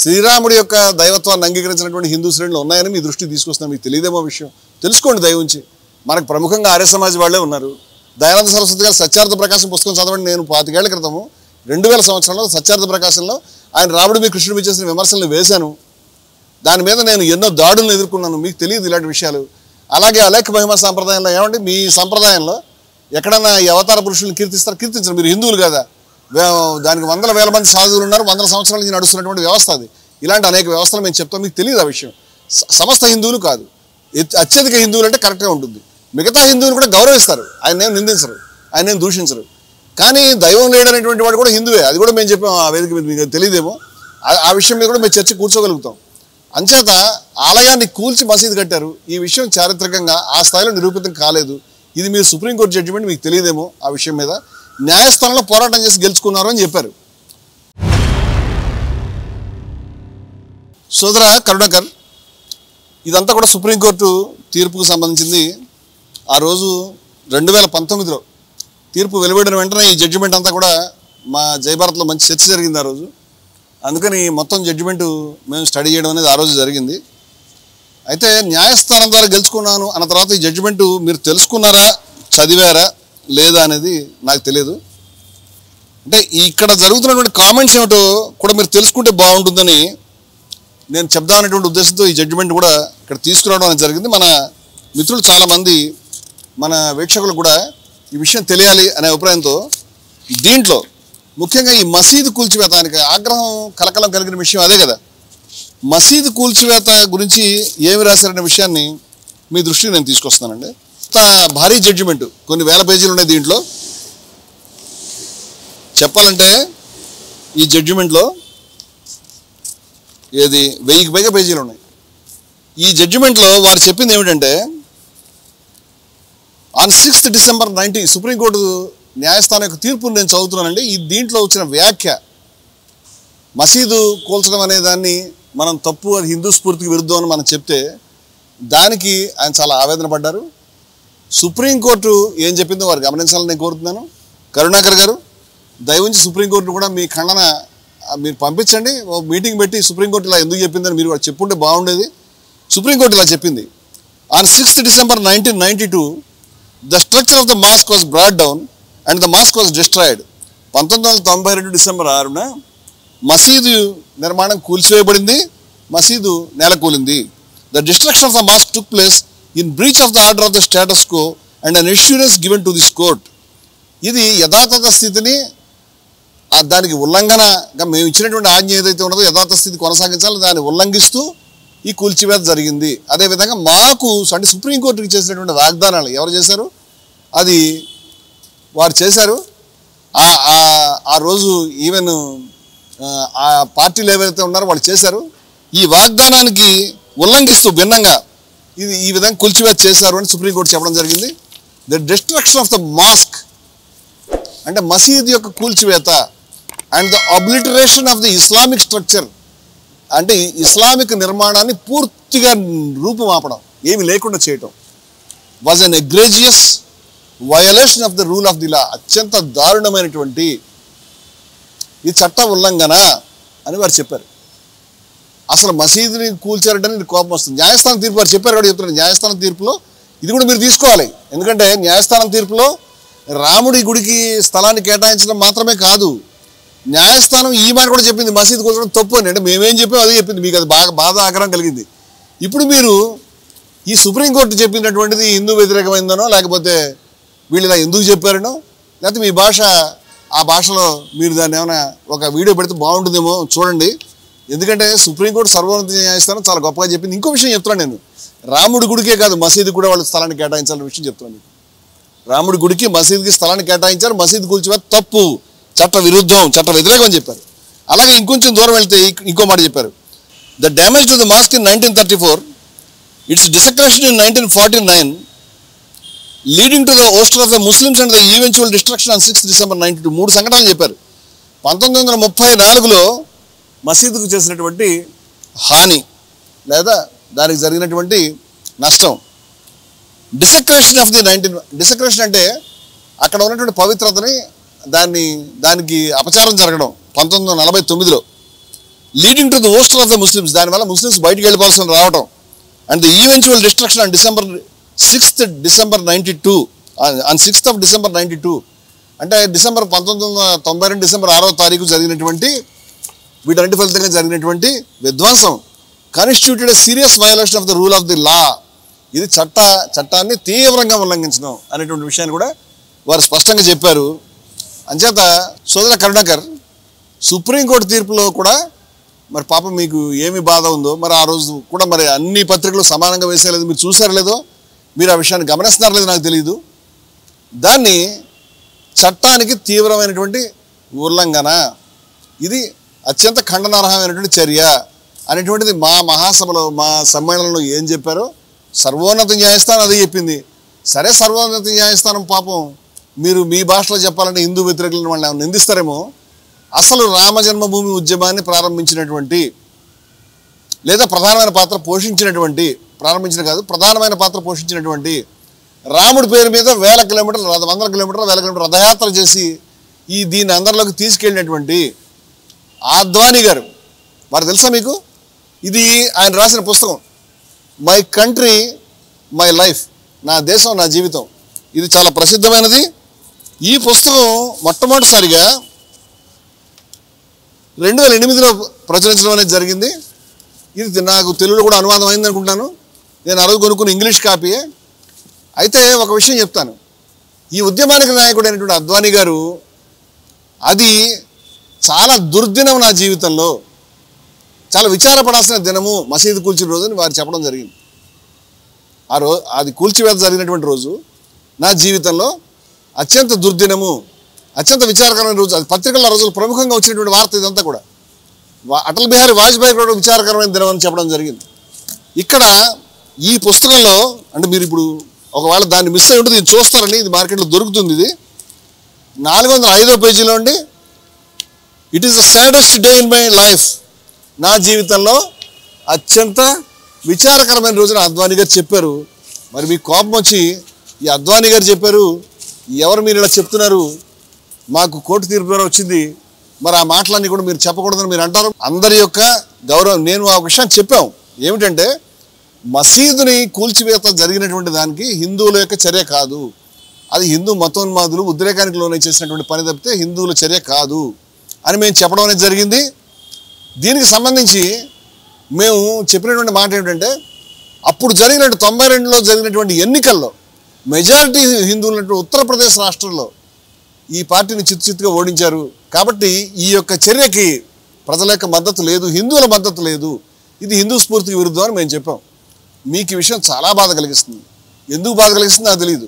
శ్రీరాముడి యొక్క దైవత్వాన్ని అంగీకరించినటువంటి హిందూ శ్రేణులు ఉన్నాయని మీ దృష్టికి తీసుకొస్తున్నాను. మీకు తెలియదేమో విషయం, తెలుసుకోండి దైవంచి. మనకు ప్రముఖంగా ఆర్య సమాజ్ వాళ్ళే ఉన్నారు. దయానంద సరస్వతి గారు సత్యార్థ ప్రకాశం పుస్తకం చదవండి. నేను 25 ఏళ్ల క్రితము 2000 సంవత్సరంలో సత్యార్థ ప్రకాశంలో ఆయన రాముడి మీ కృష్ణుడి మీద చేసిన విమర్శలను వేశాను. దాని మీద నేను ఎన్నో దాడులను ఎదుర్కొన్నాను. మీకు తెలియదు ఇలాంటి విషయాలు. అలాగే అలేఖ మహిమ సాంప్రదాయంలో ఏమంటే మీ సంప్రదాయంలో ఎక్కడన్నా ఈ అవతార పురుషులను కీర్తించరు. మీరు హిందువులు కదా. దానికి 100,000 మంది సాధువులు ఉన్నారు. 100 సంవత్సరాల నుంచి నడుస్తున్నటువంటి వ్యవస్థ అది. ఇలాంటి అనేక వ్యవస్థలు మేము చెప్తాం, మీకు తెలియదు ఆ విషయం. సమస్త హిందువులు కాదు, అత్యధిక హిందువులు అంటే కరెక్ట్గా ఉంటుంది. మిగతా హిందువులు కూడా గౌరవిస్తారు, ఆయన ఏం నిందించరు, ఆయన ఏం దూషించరు. కానీ దైవం లేడనేటువంటి వాడు కూడా హిందువే, అది కూడా మేము చెప్పాం ఆ వేదిక మీద. మీకు తెలియదేమో, ఆ విషయం మీద కూడా మేము చర్చ కూర్చోగలుగుతాం. అంచేత ఆలయాన్ని కూల్చి మసీదు కట్టారు. ఈ విషయం చారిత్రకంగా ఆ స్థాయిలో నిరూపితం కాలేదు. ఇది మీరు సుప్రీంకోర్టు జడ్జిమెంట్, మీకు తెలియదేమో ఆ విషయం మీద. న్యాయస్థానంలో పోరాటం చేసి గెలుచుకున్నారు అని చెప్పారు. సోదర కరుణాకర్, ఇదంతా కూడా సుప్రీంకోర్టు తీర్పుకు సంబంధించింది. ఆ రోజు 2019లో తీర్పు వెలువడిన వెంటనే ఈ జడ్జిమెంట్ అంతా కూడా మా జయభారత్లో మంచి చర్చ జరిగింది ఆ రోజు. అందుకని మొత్తం జడ్జిమెంటు మేము స్టడీ చేయడం అనేది ఆ రోజు జరిగింది. అయితే న్యాయస్థానం ద్వారా గెలుచుకున్నాను అన్న తర్వాత ఈ జడ్జిమెంటు మీరు తెలుసుకున్నారా, చదివారా లేదా అనేది నాకు తెలియదు. అంటే ఇక్కడ జరుగుతున్నటువంటి కామెంట్స్ ఏమిటో కూడా మీరు తెలుసుకుంటే బాగుంటుందని నేను చెప్దామనేటువంటి ఉద్దేశంతో ఈ జడ్జిమెంట్ కూడా ఇక్కడ తీసుకురావడం అనేది జరిగింది. మన మిత్రులు చాలామంది, మన వీక్షకులు కూడా ఈ విషయం తెలియాలి అనే అభిప్రాయంతో దీంట్లో ముఖ్యంగా ఈ మసీదు కూల్చివేతానికి ఆగ్రహం కలకలం కలిగిన విషయం అదే కదా. మసీదు కూల్చివేత గురించి ఏమి రాశారనే విషయాన్ని మీ దృష్టికి నేను తీసుకొస్తానండి. భారీ జడ్జిమెంట్, కొన్ని వేల పేజీలు ఉన్నాయి దీంట్లో. చెప్పాలంటే ఈ జడ్జిమెంట్లో ఏది 1000కి పైగా పేజీలు ఉన్నాయి. ఈ జడ్జిమెంట్లో వారు చెప్పింది ఏమిటంటే ఆన్ 6th December 19 సుప్రీంకోర్టు న్యాయస్థానం యొక్క తీర్పును నేను చదువుతున్నానండి. ఈ దీంట్లో వచ్చిన వ్యాఖ్య మసీదు కూల్చడం అనే దాన్ని మనం తప్పు, అది హిందూ స్ఫూర్తికి విరుద్ధం అని మనం చెప్తే దానికి ఆయన చాలా ఆవేదన పడ్డారు. సుప్రీంకోర్టు ఏం చెప్పిందో వారు గమనించాలని నేను కోరుతున్నాను. కరుణాకర్ గారు దయవుంచి సుప్రీంకోర్టును కూడా మీ ఖండన మీరు పంపించండి. ఓ మీటింగ్ పెట్టి సుప్రీంకోర్టు ఇలా ఎందుకు చెప్పిందని మీరు కూడా చెప్పుంటే బాగుండేది. సుప్రీంకోర్టు ఇలా చెప్పింది. On 6th December 1992 the structure of the mosque was brought down and the mosque was destroyed. 1992 December 6న మసీదు నిర్మాణం కూల్చివేయబడింది, మసీదు నెలకూలింది. The destruction of the mosque took place in breach of the order of the status quo and an assurance given to this court. ఇది యథాతథ స్థితిని దానికి ఉల్లంఘనగా మేము ఇచ్చినటువంటి ఆజ్ఞ ఏదైతే ఉన్నదో యథాతథ స్థితి కొనసాగించాలి, దాన్ని ఉల్లంఘిస్తూ ఈ కూల్చివేత జరిగింది. అదేవిధంగా మాకు అంటే సుప్రీంకోర్టుకి చేసినటువంటి వాగ్దానాలు ఎవరు చేశారు, అది వారు చేశారు. ఆ రోజు ఈవెన్ ఆ పార్టీలు ఏవైతే ఉన్నారో వాళ్ళు చేశారు. ఈ వాగ్దానానికి ఉల్లంఘిస్తూ భిన్నంగా ఇది ఈ విధంగా కూల్చివేత చేశారు అని సుప్రీంకోర్టు చెప్పడం జరిగింది. The destruction of the mosque అంటే మసీద్ యొక్క కూల్చివేత and the obliteration of the Islamic structure అంటే ఇస్లామిక్ నిర్మాణాన్ని పూర్తిగా రూపుమాపడం, ఏమి లేకుండా చేయటం, was an egregious violation of the rule of the law. అత్యంత దారుణమైనటువంటి ఈ చట్ట ఉల్లంఘన అని వారు చెప్పారు. అసలు మసీదుని కూల్చారంటే కోపం వస్తుంది. న్యాయస్థానం తీర్పు వారు చెప్పారు కూడా చెప్తున్నారు. న్యాయస్థానం తీర్పులో ఇది కూడా మీరు తీసుకోవాలి. ఎందుకంటే న్యాయస్థానం తీర్పులో రాముడి గుడికి స్థలాన్ని కేటాయించడం మాత్రమే కాదు, న్యాయస్థానం ఈ మాట కూడా చెప్పింది మసీదు కూల్చడం తప్పు అని. అంటే మేమేం చెప్పామో అదే చెప్పింది. మీకు అది బాగా బాధ ఆగ్రహం కలిగింది. ఇప్పుడు మీరు ఈ సుప్రీంకోర్టు చెప్పినటువంటిది హిందూ వ్యతిరేకమైందనో లేకపోతే వీళ్ళు ఇలా ఎందుకు చెప్పారనో లేకపోతే మీ భాష ఆ భాషలో మీరు దాన్ని ఏమైనా ఒక వీడియో పెడితే బాగుంటుందేమో చూడండి. ఎందుకంటే సుప్రీంకోర్టు సర్వోన్నత న్యాయస్థానం చాలా గొప్పగా చెప్పింది. ఇంకో విషయం చెప్తున్నాను నేను, రాముడి గుడికే కాదు మసీదు కూడా వాళ్ళు స్థలాన్ని కేటాయించాలనే విషయం చెప్తున్నాను. రాముడి గుడికి మసీదుకి స్థలాన్ని కేటాయించారు, మసీదు కూల్చివేత తప్పు, చట్ట విరుద్ధం, చట్ట వ్యతిరేకం అని చెప్పారు. అలాగే ఇంకొంచెం దూరం వెళ్తే ఇంకో మాట చెప్పారు. The damage to the mosque in 1934, its desecration in 1949 leading to the ouster of the Muslims and the eventual destruction on 6th December 1992. 3 సంఘటనలు చెప్పారు. 1934లో మసీదుకు చేసినటువంటి హాని లేదా దానికి జరిగినటువంటి నష్టం. డిసెక్రేషన్ ఆఫ్ ది 19 డిసెక్రేషన్ అంటే అక్కడ ఉన్నటువంటి పవిత్రతని దానికి అపచారం జరగడం 1949లో. Leading to the ouster of the Muslims, దానివల్ల ముస్లిమ్స్ బయటికి వెళ్ళిపోవాల్సిన రావడం. And the eventual destruction on 6th December 92 on 6th of December 92 అంటే 1992 డిసెంబర్ 6వ తారీఖు జరిగినటువంటి వీటన్నిటి ఫలితంగా జరిగినటువంటి విధ్వంసం constituted serious violation of the rule of the లా. ఇది చట్టాన్ని తీవ్రంగా ఉల్లంఘించడం అనేటువంటి విషయాన్ని కూడా వారు స్పష్టంగా చెప్పారు. అంచేత సోదర కరుణాకర్, సుప్రీంకోర్టు తీర్పులో కూడా మరి పాపం మీకు ఏమి బాధ ఉందో మరి ఆ రోజు కూడా మరి అన్ని పత్రికలు సమానంగా వేసేయలేదు, మీరు చూసారో లేదో, మీరు ఆ విషయాన్ని గమనిస్తున్నారో లేదో నాకు తెలియదు. దాన్ని చట్టానికి తీవ్రమైనటువంటి ఉల్లంఘన, ఇది అత్యంత ఖండనార్హమైనటువంటి చర్య అనేటువంటిది మా మహాసభలో మా సమ్మేళనంలో ఏం చెప్పారో సర్వోన్నత న్యాయస్థానం అదే చెప్పింది. సరే, సర్వోన్నత న్యాయస్థానం పాపం మీరు మీ భాషలో చెప్పాలంటే హిందూ వ్యతిరేకులను వాళ్ళని నిందిస్తారేమో. అసలు రామ జన్మభూమి ఉద్యమాన్ని ప్రారంభించినటువంటి లేదా ప్రధానమైన పాత్ర పోషించినటువంటి, ప్రధానమైన పాత్ర పోషించినటువంటి రాముడి పేరు మీద 1000 కిలోమీటర్లు 100 కిలోమీటర్లు 1000 కిలోమీటర్లు రథయాత్ర చేసి దీన్ని అందరిలోకి తీసుకెళ్ళినటువంటి ఆద్వానీ గారు, వారు తెలుసా మీకు? ఇది ఆయన రాసిన పుస్తకం మై కంట్రీ మై లైఫ్, నా దేశం నా జీవితం. ఇది చాలా ప్రసిద్ధమైనది. ఈ పుస్తకం మొట్టమొదటిసారిగా 2008లో ప్రచురించడం అనేది జరిగింది. ఇది నాకు తెలుగులో కూడా అనువాదం అయింది అనుకుంటాను. నేను ఆ రోజు కొనుక్కున్న ఇంగ్లీష్ కాపీయే. అయితే ఒక విషయం చెప్తాను, ఈ ఉద్యమానికి నాయకుడైనటువంటి అద్వానీ గారు, అది చాలా దుర్దినం నా జీవితంలో, చాలా విచారపడాల్సిన దినము మసీదు కూల్చిన రోజు అని వారు చెప్పడం జరిగింది. అది కూల్చివేత జరిగినటువంటి రోజు నా జీవితంలో అత్యంత దుర్దినము, అత్యంత విచారకరమైన రోజు. అది పత్రికల్లో రోజులు ప్రముఖంగా వచ్చినటువంటి వార్త ఇదంతా కూడా. అటల్ బిహారీ వాజ్పేయి కూడా విచారకరమైన దినం అని చెప్పడం జరిగింది. ఇక్కడ ఈ పుస్తకంలో అంటే మీరు ఇప్పుడు ఒకవేళ దాన్ని మిస్ అయి ఉంటుంది, ఇది చూస్తారండి, ఇది మార్కెట్లో దొరుకుతుంది. ఇది 405వ పేజీలో అండి, it is the saddest day in my life, నా జీవితంలో అత్యంత విచారకరమైన రోజున అద్వానీ గారు చెప్పారు. మరి మీకు కోపం వచ్చి ఈ అద్వానీ గారు చెప్పారు, ఎవరు మీరు ఇలా చెప్తున్నారు, మాకు కోర్టు తీర్పు ద్వారా వచ్చింది, మరి ఆ మాటలన్నీ కూడా మీరు చెప్పకూడదని మీరు అంటారు. అందరి యొక్క గౌరవం, నేను ఆ విషయాన్ని చెప్పాం ఏమిటంటే మసీదుని కూల్చివేత జరిగినటువంటి దానికి హిందువుల యొక్క చర్య కాదు, అది హిందూ మతోన్మాదులు ఉద్రేకానికి లోనే చేసినటువంటి పని తప్పితే హిందువుల చర్య కాదు అని మేము చెప్పడం అనేది జరిగింది. దీనికి సంబంధించి మేము చెప్పినటువంటి మాట ఏమిటంటే అప్పుడు జరిగినట్టు 92లో జరిగినటువంటి ఎన్నికల్లో మెజారిటీ హిందువులు ఉత్తరప్రదేశ్ రాష్ట్రంలో ఈ పార్టీని చిత్తుగా ఓడించారు. కాబట్టి ఈ యొక్క చర్యకి ప్రజల యొక్క మద్దతు లేదు, హిందువుల మద్దతు లేదు, ఇది హిందూ స్ఫూర్తికి విరుద్ధం అని మేము చెప్పాం. మీకు ఈ విషయం చాలా బాధ కలిగిస్తుంది. ఎందుకు బాధ కలిగిస్తుందో నాకు తెలియదు.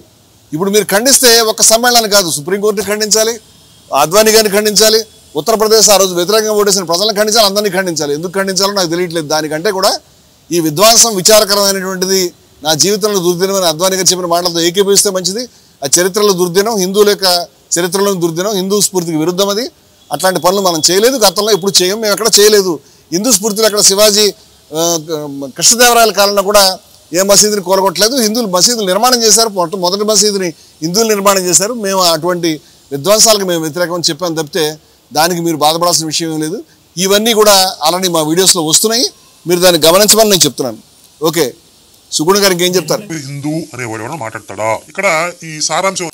ఇప్పుడు మీరు ఖండిస్తే ఒక్క సమ్మేళనాన్ని కాదు, సుప్రీంకోర్టుని ఖండించాలి, అద్వానీ గారిని ఖండించాలి, ఉత్తరప్రదేశ్ ఆ రోజు వ్యతిరేకంగా ఓటేసిన ప్రజలను ఖండించాలి, అందరినీ ఖండించాలి. ఎందుకు ఖండించాలో నాకు తెలియట్లేదు. దానికంటే కూడా ఈ విధ్వంసం విచారకరమైనటువంటిది, నా జీవితంలో దుర్దినం అద్వానీ గారు చెప్పిన మాటలతో ఏకీభవిస్తే మంచిది. ఆ చరిత్రలో దుర్దినం, హిందువుల యొక్క చరిత్రలోని దుర్దినం, హిందూ స్ఫూర్తికి విరుద్ధం అది. అట్లాంటి పనులు మనం చేయలేదు, గతంలో ఎప్పుడు చేయం, మేము ఎక్కడ చేయలేదు. హిందూ స్ఫూర్తిలో అక్కడ శివాజీ కృష్ణదేవరాయల కాలంలో కూడా ఏ మసీదుని కూలగొట్టలేదు, హిందువులు మసీదులు నిర్మాణం చేశారు, మొదటి మసీదుని హిందువులు నిర్మాణం చేశారు. మేము అటువంటి విధ్వంసాలకు మేము వ్యతిరేకమని చెప్పాము తప్పితే దానికి మీరు బాధపడాల్సిన విషయం ఏం లేదు. ఇవన్నీ కూడా ఆల్రెడీ మా వీడియోస్లో వస్తున్నాయి, మీరు దాన్ని గమనించమని నేను చెప్తున్నాను. ఓకే, సుగుణ గారికి ఏం చెప్తారు? హిందూ అనేవాడు ఎవరైనా మాట్లాడతాడా? ఇక్కడ ఈ సారాంశం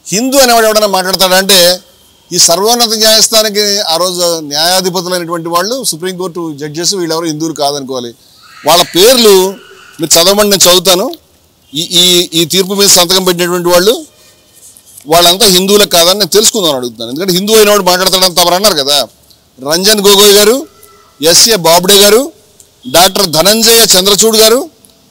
హిందూ అనేవాడు ఎవడన్నా మాట్లాడతాడంటే ఈ సర్వోన్నత న్యాయస్థానానికి ఆ రోజు న్యాయాధిపతులైనటువంటి వాళ్ళు, సుప్రీంకోర్టు జడ్జెస్, వీళ్ళెవరు హిందువులు కాదనుకోవాలి. వాళ్ళ పేర్లు మీరు చదవమని నేను చదువుతాను. ఈ తీర్పు మీద సంతకం పెట్టినటువంటి వాళ్ళంతా హిందువులే కాదని నేను తెలుసుకుందామని అడుగుతున్నాను. ఎందుకంటే హిందూ అయినవాడు మాట్లాడతాడని తమరు అన్నారు కదా. రంజన్ గొగోయ్ గారు, ఎస్ఏ బాబ్డే గారు, డాక్టర్ ధనంజయ చంద్రచూడ్ గారు,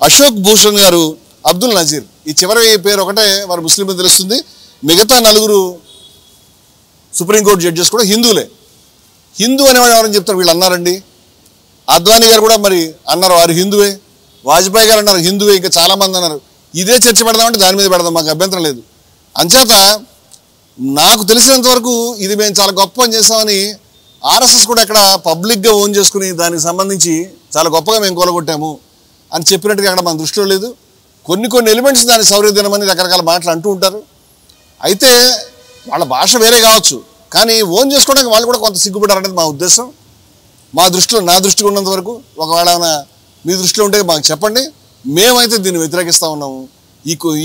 అశోక్ భూషణ్ గారు, అబ్దుల్ నజీర్. ఈ చివరి పేరు ఒకటే వారు ముస్లిం తెలుస్తుంది. మిగతా 4 సుప్రీంకోర్టు జడ్జెస్ కూడా హిందువులే. హిందూ అనేవాడు ఎవరని చెప్తారు? వీళ్ళు అన్నారండి. అద్వానీ గారు కూడా మరి అన్నారు, వారు హిందువే. వాజ్పేయి గారు అన్నారు హిందువే. ఇంకా చాలామంది అన్నారు. ఇదే చర్చ పెడదామంటే దాని మీద పెడదాం, మాకు అభ్యంతరం లేదు. అంచేత నాకు తెలిసినంత వరకు ఇది మేము చాలా గొప్ప పని చేసామని ఆర్ఎస్ఎస్ కూడా అక్కడ పబ్లిక్గా ఓన్ చేసుకుని దానికి సంబంధించి చాలా గొప్పగా మేము కూలగొట్టాము అని చెప్పినట్టుగా అక్కడ మన దృష్టిలో లేదు. కొన్ని ఎలిమెంట్స్ దాన్ని సౌర్యదినమని రకరకాల మాటలు అంటూ ఉంటారు. అయితే వాళ్ళ భాష వేరే కావచ్చు, కానీ ఓన్ చేసుకోవడానికి వాళ్ళు కూడా కొంత సిగ్గుపడారనేది మా ఉద్దేశం. మా దృష్టిలో, నా దృష్టికి ఉన్నంత వరకు, ఒకవేళ మీ దృష్టిలో ఉంటే మాకు చెప్పండి. మేమైతే దీన్ని వ్యతిరేకిస్తూ ఉన్నాము.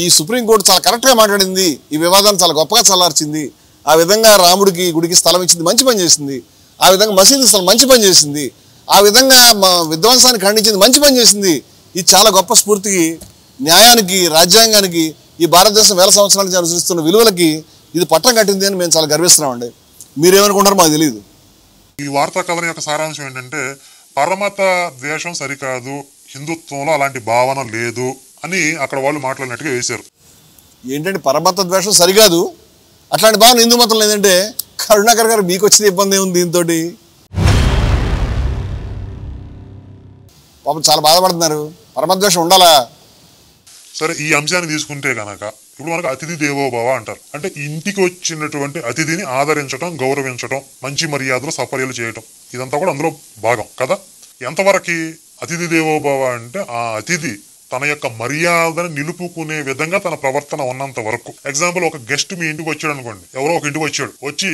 ఈ సుప్రీంకోర్టు చాలా కరెక్ట్గా మాట్లాడింది, ఈ వివాదాన్ని చాలా గొప్పగా చల్లార్చింది. ఆ విధంగా రాముడికి గుడికి స్థలం ఇచ్చింది, మంచి పని చేసింది. ఆ విధంగా మసీదు స్థలం మంచి పని చేసింది. ఆ విధంగా మా విధ్వంసాన్ని ఖండించింది, మంచి పని చేసింది. ఇది చాలా గొప్ప స్ఫూర్తికి, న్యాయానికి, రాజ్యాంగానికి, ఈ భారతదేశం వేల సంవత్సరాల నుంచి అనుసరిస్తున్న విలువలకి ఇది పట్టం కట్టింది అని మేము చాలా గర్విస్తున్నామండి. మీరేమనుకుంటారో మాకు తెలియదు. ఈ వార్తా కథనం యొక్క సారాంశం ఏంటంటే పరమత ద్వేషం సరికాదు, హిందుత్వంలో అలాంటి భావన లేదు అని అక్కడ వాళ్ళు మాట్లాడినట్టుగా వేశారు. ఏంటంటే పరమత ద్వేషం సరికాదు, అట్లాంటి భావన హిందూ మతం లేదంటే కరుణాకర్ గారు మీకు వచ్చిన ఇబ్బంది ఏముంది దీంతో? పాపం చాలా బాధపడుతున్నారు. పరమద్వేషం ఉండాలా? సరే, ఈ అంశాన్ని తీసుకుంటే కనుక ఇప్పుడు మనకు అతిథి దేవోభవ అంటారు. అంటే ఇంటికి వచ్చినటువంటి అతిథిని ఆదరించడం, గౌరవించడం, మంచి మర్యాదలు సపర్యలు చేయటం, ఇదంతా కూడా అందులో భాగం కదా. ఎంతవరకు అతిథి దేవోభవ అంటే ఆ అతిథి తన యొక్క మర్యాదను నిలుపుకునే విధంగా తన ప్రవర్తన ఉన్నంత వరకు. ఎగ్జాంపుల్, ఒక గెస్ట్ మీ ఇంటికి వచ్చాడు అనుకోండి, ఎవరో ఒక ఇంటికి వచ్చి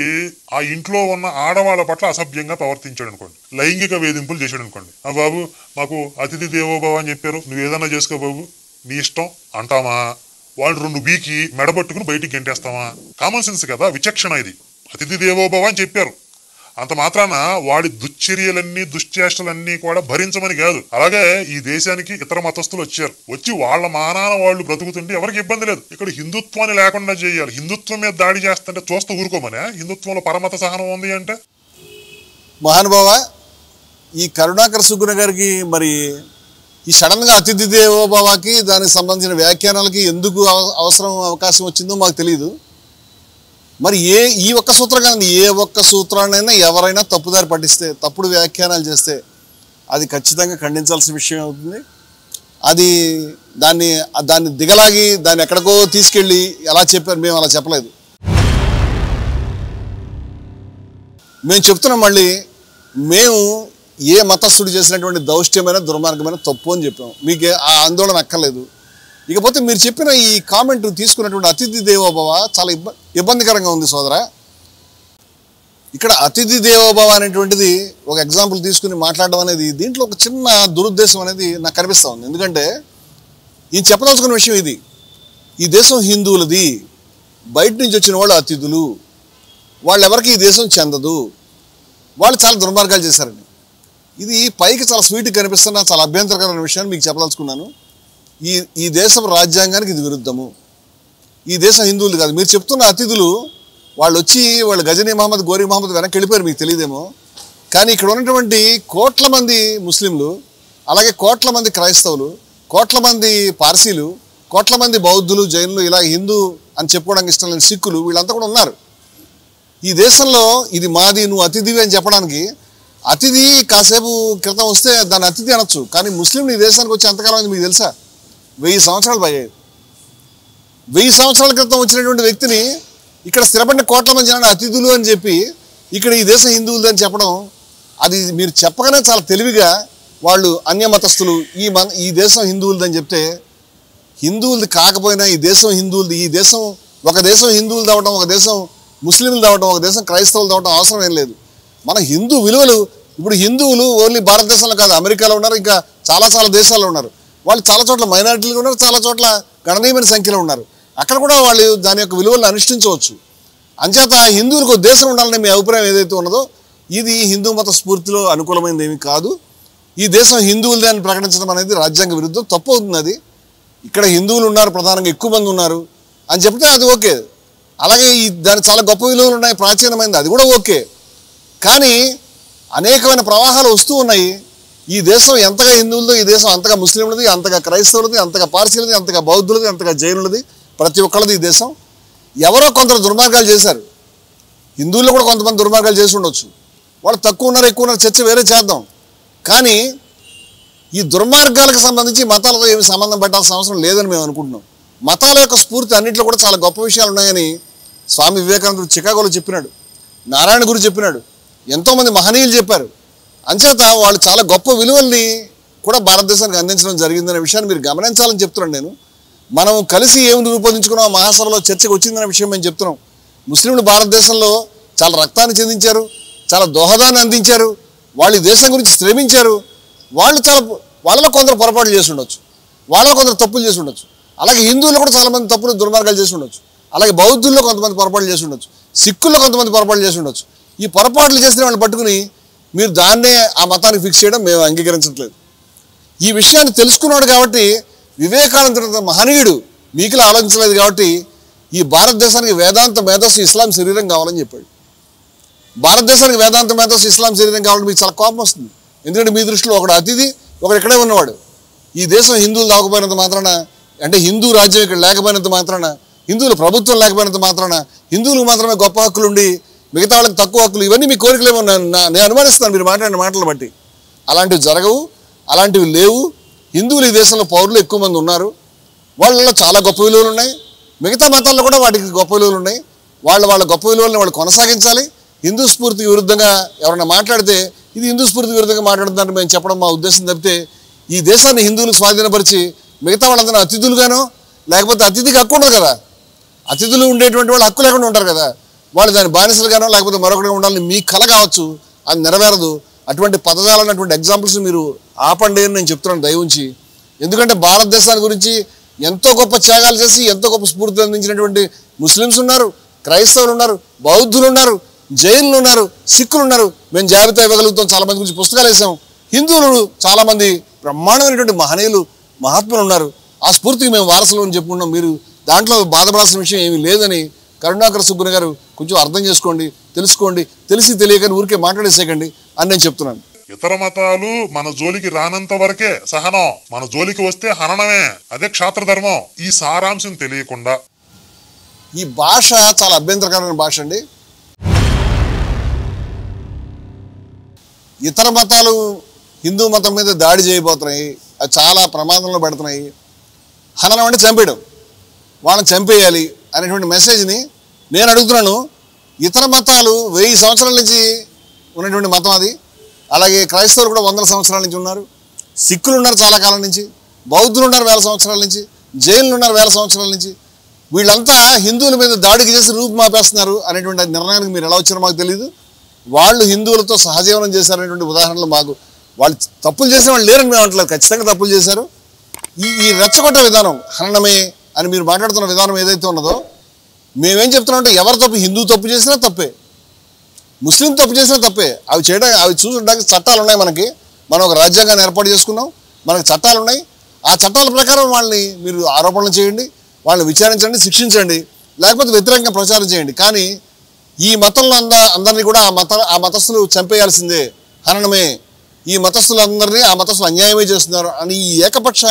ఆ ఇంట్లో ఉన్న ఆడవాళ్ళ పట్ల అసభ్యంగా ప్రవర్తించాడు అనుకోండి, లైంగిక వేధింపులు చేశాడు అనుకోండి. ఆ బాబు మాకు అతిథి దేవోభవ అని చెప్పారు, నువ్వు ఏదైనా చేసుకో బాబు, నీ ఇష్టం అంటామా? వాళ్ళు 2 బీకి మెడబట్టుకుని బయటికి గెంటేస్తామా? కామన్ సెన్స్ కదా, విచక్షణ. ఇది అతిథి దేవోభవ అని చెప్పారు, అంత మాత్రాన వాడి దుశ్చర్యలన్నీ, దుశ్చేష్టలన్నీ కూడా భరించమని కాదు. అలాగే ఈ దేశానికి ఇతర మతస్థులు వచ్చి వాళ్ళ మానాన వాళ్ళు బ్రతుకుతుంటే ఎవరికి ఇబ్బంది లేదు. ఇక్కడ హిందుత్వాన్ని లేకుండా చేయాలి. హిందుత్వం మీద దాడి చేస్తుంటే చూస్తూ ఊరుకోమనే. హిందుత్వంలో పరమత సహనం ఉంది అంటే. మహానుభావ, ఈ కరుణాకర్ సుగుణ గారికి మరి ఈ సడన్గా అతిథి దేవోభవకి దానికి సంబంధించిన వ్యాఖ్యానాలకి ఎందుకు అవకాశం వచ్చిందో మాకు తెలియదు. మరి ఈ ఒక్క సూత్రం కాదండి, ఏ ఒక్క సూత్రాన్నైనా ఎవరైనా తప్పుదారి పట్టిస్తే, తప్పుడు వ్యాఖ్యానాలు చేస్తే అది ఖచ్చితంగా ఖండించాల్సిన విషయం అవుతుంది. అది దాన్ని దిగలాగి దాన్ని ఎక్కడికో తీసుకెళ్ళి ఎలా చెప్పారు, మేము అలా చెప్పలేదు. మేము చెప్తున్నాం మళ్ళీ, మేము ఏ మతస్థుడు చేసినటువంటి దౌష్ట్యమైన దుర్మార్గమైన తప్పు అని చెప్పాం. మీకు ఆ ఆందోళన అక్కర్లేదు. ఇకపోతే మీరు చెప్పిన ఈ కామెంట్ తీసుకున్నటువంటి అతిథి దేవోభవ చాలా ఇబ్బందికరంగా ఉంది సోదరా. ఇక్కడ అతిథి దేవోభవ అనేటువంటిది ఒక ఎగ్జాంపుల్ తీసుకుని మాట్లాడడం అనేది దీంట్లో ఒక చిన్న దురుద్దేశం అనేది నాకు కనిపిస్తూ ఉంది. ఎందుకంటే ఈయన చెప్పదలుచుకున్న విషయం ఇది, ఈ దేశం హిందువులది, బయట నుంచి వచ్చిన వాళ్ళు అతిథులు, వాళ్ళెవరికి ఈ దేశం చెందదు, వాళ్ళు చాలా దుర్మార్గాలు చేశారని. ఇది పైకి చాలా స్వీట్గా కనిపిస్తున్న చాలా అభ్యంతరకరమైన విషయాన్ని మీకు చెప్పదలుచుకున్నాను. ఈ దేశం రాజ్యాంగానికి ఇది విరుద్ధము. ఈ దేశం హిందువులు కాదు. మీరు చెప్తున్న అతిథులు వాళ్ళు గజనీ మహమ్మద్, గోరీ మహమ్మద్ వెనక్కి వెళ్ళిపోయారు, మీకు తెలియదేమో. కానీ ఇక్కడ ఉన్నటువంటి కోట్ల మంది ముస్లింలు, అలాగే కోట్ల మంది క్రైస్తవులు, కోట్ల మంది పార్సీలు, కోట్ల మంది బౌద్ధులు, జైనులు, ఇలా హిందూ అని చెప్పుకోవడానికి ఇష్టం లేని సిక్కులు, వీళ్ళంతా కూడా ఉన్నారు. ఈ దేశంలో ఇది మాది, నువ్వు అతిథివి అని చెప్పడానికి, అతిథి కాసేపు క్రితం వస్తే దాన్ని అతిథి అనొచ్చు. కానీ ముస్లింలు ఈ దేశానికి వచ్చి ఎంతకాలం అయింది మీకు తెలుసా? 1000 సంవత్సరాలు పయ్యాయి. 1000 సంవత్సరాల క్రితం వచ్చినటువంటి వ్యక్తిని ఇక్కడ స్థిరపడిన కోట్ల మంది జనాన్ని అతిథులు అని చెప్పి ఇక్కడ ఈ దేశం హిందువులు అని చెప్పడం, అది మీరు చెప్పగానే చాలా తెలివిగా వాళ్ళు అన్యమతస్థులు, ఈ దేశం హిందువులది అని చెప్తే, హిందువులది కాకపోయినా ఈ దేశం హిందువులది, ఈ దేశం ఒక దేశం హిందువులు అవడం, ఒక దేశం ముస్లింలు అవడం, ఒక దేశం క్రైస్తవులు అవడం అవసరం ఏం లేదు. మన హిందూ విలువలు, ఇప్పుడు హిందువులు ఓన్లీ భారతదేశంలో కాదు, అమెరికాలో ఉన్నారు, ఇంకా చాలా దేశాల్లో ఉన్నారు. వాళ్ళు చాలా చోట్ల మైనారిటీలు ఉన్నారు, చాలా చోట్ల గణనీయమైన సంఖ్యలో ఉన్నారు. అక్కడ కూడా వాళ్ళు దాని యొక్క విలువలను అనుష్ఠించవచ్చు. అంచేత హిందువులకు దేశం ఉండాలనే మీ అభిప్రాయం ఏదైతే ఉన్నదో ఇది హిందూ మత స్ఫూర్తిలో అనుకూలమైనది ఏమీ కాదు. ఈ దేశం హిందువులదే అని ప్రకటించడం అనేది రాజ్యాంగ విరుద్ధం, తప్పు అవుతుంది. అది ఇక్కడ హిందువులు ఉన్నారు, ప్రధానంగా ఎక్కువ మంది ఉన్నారు అని చెప్తే అది ఓకే. అలాగే దాని చాలా గొప్ప విలువలు ఉన్నాయి, ప్రాచీనమైనది, అది కూడా ఓకే. కానీ అనేకమైన ప్రవాహాలు వస్తూ ఉన్నాయి. ఈ దేశం ఎంతగా హిందువులది, ఈ దేశం అంతగా ముస్లింలది, అంతగా క్రైస్తవులది, అంతగా పార్సీలది, అంతగా బౌద్ధులది, అంతగా జైనులది, ప్రతి ఒక్కళ్ళది ఈ దేశం. ఎవరో కొందరు దుర్మార్గాలు చేశారు, హిందువుల్లో కూడా కొంతమంది దుర్మార్గాలు చేసి ఉండొచ్చు. వాళ్ళు తక్కువ ఉన్నారు, ఎక్కువ ఉన్నారు, చర్చ వేరే చేద్దాం. కానీ ఈ దుర్మార్గాలకు సంబంధించి మతాలతో ఏమి సంబంధం పెట్టాల్సిన అవసరం లేదని మేము అనుకుంటున్నాం. మతాల యొక్క స్ఫూర్తి అన్నింటిలో కూడా చాలా గొప్ప విషయాలు ఉన్నాయని స్వామి వివేకానందుడు చికాగోలో చెప్పినాడు, నారాయణ గురు చెప్పినాడు, ఎంతోమంది మహనీయులు చెప్పారు. అంచేత వాళ్ళు చాలా గొప్ప విలువల్ని కూడా భారతదేశానికి అందించడం జరిగిందనే విషయాన్ని మీరు గమనించాలని చెప్తున్నాను నేను. మనం కలిసి ఏమి రూపొందించుకున్నాం మహాసభలో చర్చకు వచ్చిందనే విషయం మేము చెప్తున్నాం. ముస్లింలు భారతదేశంలో చాలా రక్తాన్ని చెందించారు, చాలా దోహదాన్ని అందించారు, వాళ్ళు ఈ దేశం గురించి శ్రమించారు. వాళ్ళలో కొందరు పొరపాట్లు చేసి ఉండొచ్చు, వాళ్ళలో కొందరు తప్పులు చేసి ఉండొచ్చు. అలాగే హిందువులు కూడా చాలామంది తప్పులు దుర్మార్గాలు చేసి ఉండొచ్చు. అలాగే బౌద్ధుల్లో కొంతమంది పొరపాట్లు చేసి ఉండొచ్చు, సిక్కుల్లో కొంతమంది పొరపాట్లు చేసి ఉండొచ్చు. ఈ పొరపాట్లు చేసిన వాళ్ళు పట్టుకుని మీరు దాన్నే ఆ మతానికి ఫిక్స్ చేయడం మేము అంగీకరించట్లేదు. ఈ విషయాన్ని తెలుసుకున్నాడు కాబట్టి వివేకానందుడు మహనీయుడు మీకులా ఆలోచించలేదు కాబట్టి ఈ భారతదేశానికి వేదాంత మేధస్సు ఇస్లాం శరీరం కావాలని చెప్పాడు. భారతదేశానికి వేదాంత మేధస్సు ఇస్లాం శరీరం కావాలని మీకు చాలా కోపం వస్తుంది. ఎందుకంటే మీ దృష్టిలో ఒకడు అతిథి, ఒకడు ఇక్కడే ఉన్నవాడు. ఈ దేశం హిందువులు లేకపోయినంత మాత్రాన, అంటే హిందూ రాజ్యం ఇక్కడ లేకపోయినంత మాత్రాన, హిందువుల ప్రభుత్వం లేకపోయినంత మాత్రాన హిందువులకు మాత్రమే గొప్ప హక్కులు ఉండి మిగతా వాళ్ళకి తక్కువ హక్కులు, ఇవన్నీ మీ కోరికలేమో నేను అనుమానిస్తాను మీరు మాట్లాడిన మాటలు బట్టి. అలాంటివి జరగవు, అలాంటివి లేవు. హిందువులు ఈ దేశంలో పౌరులు ఎక్కువ మంది ఉన్నారు, వాళ్ళలో చాలా గొప్ప విలువలు ఉన్నాయి. మిగతా మతాల్లో కూడా వాటికి గొప్ప విలువలు ఉన్నాయి. వాళ్ళ గొప్ప విలువలను వాళ్ళు కొనసాగించాలి. హిందూ స్ఫూర్తికి విరుద్ధంగా ఎవరైనా మాట్లాడితే ఇది హిందూ స్ఫూర్తికి విరుద్ధంగా మాట్లాడుతున్నారని మేము చెప్పడం మా ఉద్దేశం తప్పితే, ఈ దేశాన్ని హిందువులకు స్వాధీనపరిచి మిగతా వాళ్ళందరూ అతిథులుగానో, లేకపోతే అతిథికి హక్కు ఉండదు కదా, అతిథులు ఉండేటువంటి వాళ్ళు హక్కు లేకుండా ఉంటారు కదా, వాళ్ళు దాని బానిసలుగానో లేకపోతే మరొకటిగా ఉండాలని మీ కల కావచ్చు, అది నెరవేరదు. అటువంటి పదజాలను, అటువంటి ఎగ్జాంపుల్స్ మీరు ఆపండి అని నేను చెప్తున్నాను దయ ఉంచి. ఎందుకంటే భారతదేశాన్ని గురించి ఎంతో గొప్ప త్యాగాలు చేసి ఎంతో గొప్ప స్ఫూర్తి అందించినటువంటి ముస్లిమ్స్ ఉన్నారు, క్రైస్తవులు ఉన్నారు, బౌద్ధులు ఉన్నారు, జైనులు ఉన్నారు, సిక్కులు ఉన్నారు. మేము జాబితా ఇవ్వగలుగుతాం, చాలామంది గురించి పుస్తకాలు వేసాం. హిందువులు చాలామంది బ్రహ్మాండమైనటువంటి మహనీయులు, మహాత్ములు ఉన్నారు. ఆ స్ఫూర్తికి మేము వారసులు అని చెప్పుకున్నాం. మీరు దాంట్లో బాధపడాల్సిన విషయం ఏమీ లేదని కరుణాకర సుబ్బుని గారు కొంచెం అర్థం చేసుకోండి, తెలుసుకోండి. తెలిసి తెలియకని ఊరికే మాట్లాడేసేయకండి అని నేను చెప్తున్నాను. ఇతర మతాలు మన జోలికి రానంత వరకే సహనం, మన జోలికి వస్తే హననమే, అదే క్షాత్రధర్మం. ఈ సారాంశం తెలియకుండా ఈ భాష చాలా అభ్యంతరకరమైన భాష అండి. ఇతర మతాలు హిందూ మతం మీద దాడి చేయబోతున్నాయి, అది చాలా ప్రమాదంలో పెడుతున్నాయి. హననం అంటే చంపేయడం, వాళ్ళని చంపేయాలి అనేటువంటి మెసేజ్ని నేను అడుగుతున్నాను. ఇతర మతాలు 1000 సంవత్సరాల నుంచి ఉన్నటువంటి మతం అది. అలాగే క్రైస్తవులు కూడా 100 సంవత్సరాల నుంచి ఉన్నారు, సిక్కులు ఉన్నారు చాలా కాలం నుంచి, బౌద్ధులు ఉన్నారు 1000 సంవత్సరాల నుంచి, జైన్లు ఉన్నారు 1000 సంవత్సరాల నుంచి. వీళ్ళంతా హిందువుల మీద దాడికి చేసి రూపుమాపేస్తున్నారు అనేటువంటి నిర్ణయానికి మీరు ఎలా వచ్చారో మాకు తెలియదు. వాళ్ళు హిందువులతో సహజీవనం చేశారనేటువంటి ఉదాహరణలు మాకు, వాళ్ళు తప్పులు చేసిన వాళ్ళు లేరని మేము అంటలేదు, ఖచ్చితంగా తప్పులు చేశారు. ఈ రెచ్చగొట్టే విధానం, హననమే అని మీరు మాట్లాడుతున్న విధానం ఏదైతే ఉన్నదో, మేమేం చెప్తున్నామంటే ఎవరు తప్పు, హిందూ తప్పు చేసినా తప్పే, ముస్లిం తప్పు చేసినా తప్పే. అవి చూసడానికి చట్టాలు ఉన్నాయి మనకి. మనం ఒక రాజ్యాంగాన్ని ఏర్పాటు చేసుకున్నాం, మనకు చట్టాలు ఉన్నాయి. ఆ చట్టాల ప్రకారం వాళ్ళని మీరు ఆరోపణలు చేయండి, వాళ్ళని విచారించండి, శిక్షించండి, లేకపోతే వ్యతిరేకంగా ప్రచారం చేయండి. కానీ ఈ మతంలో అందరినీ కూడా ఆ మతస్థులు చంపేయాల్సిందే, హననమే, ఈ మతస్థులందరినీ ఆ మతస్థులు అన్యాయమే చేస్తున్నారు అని ఈ ఏకపక్ష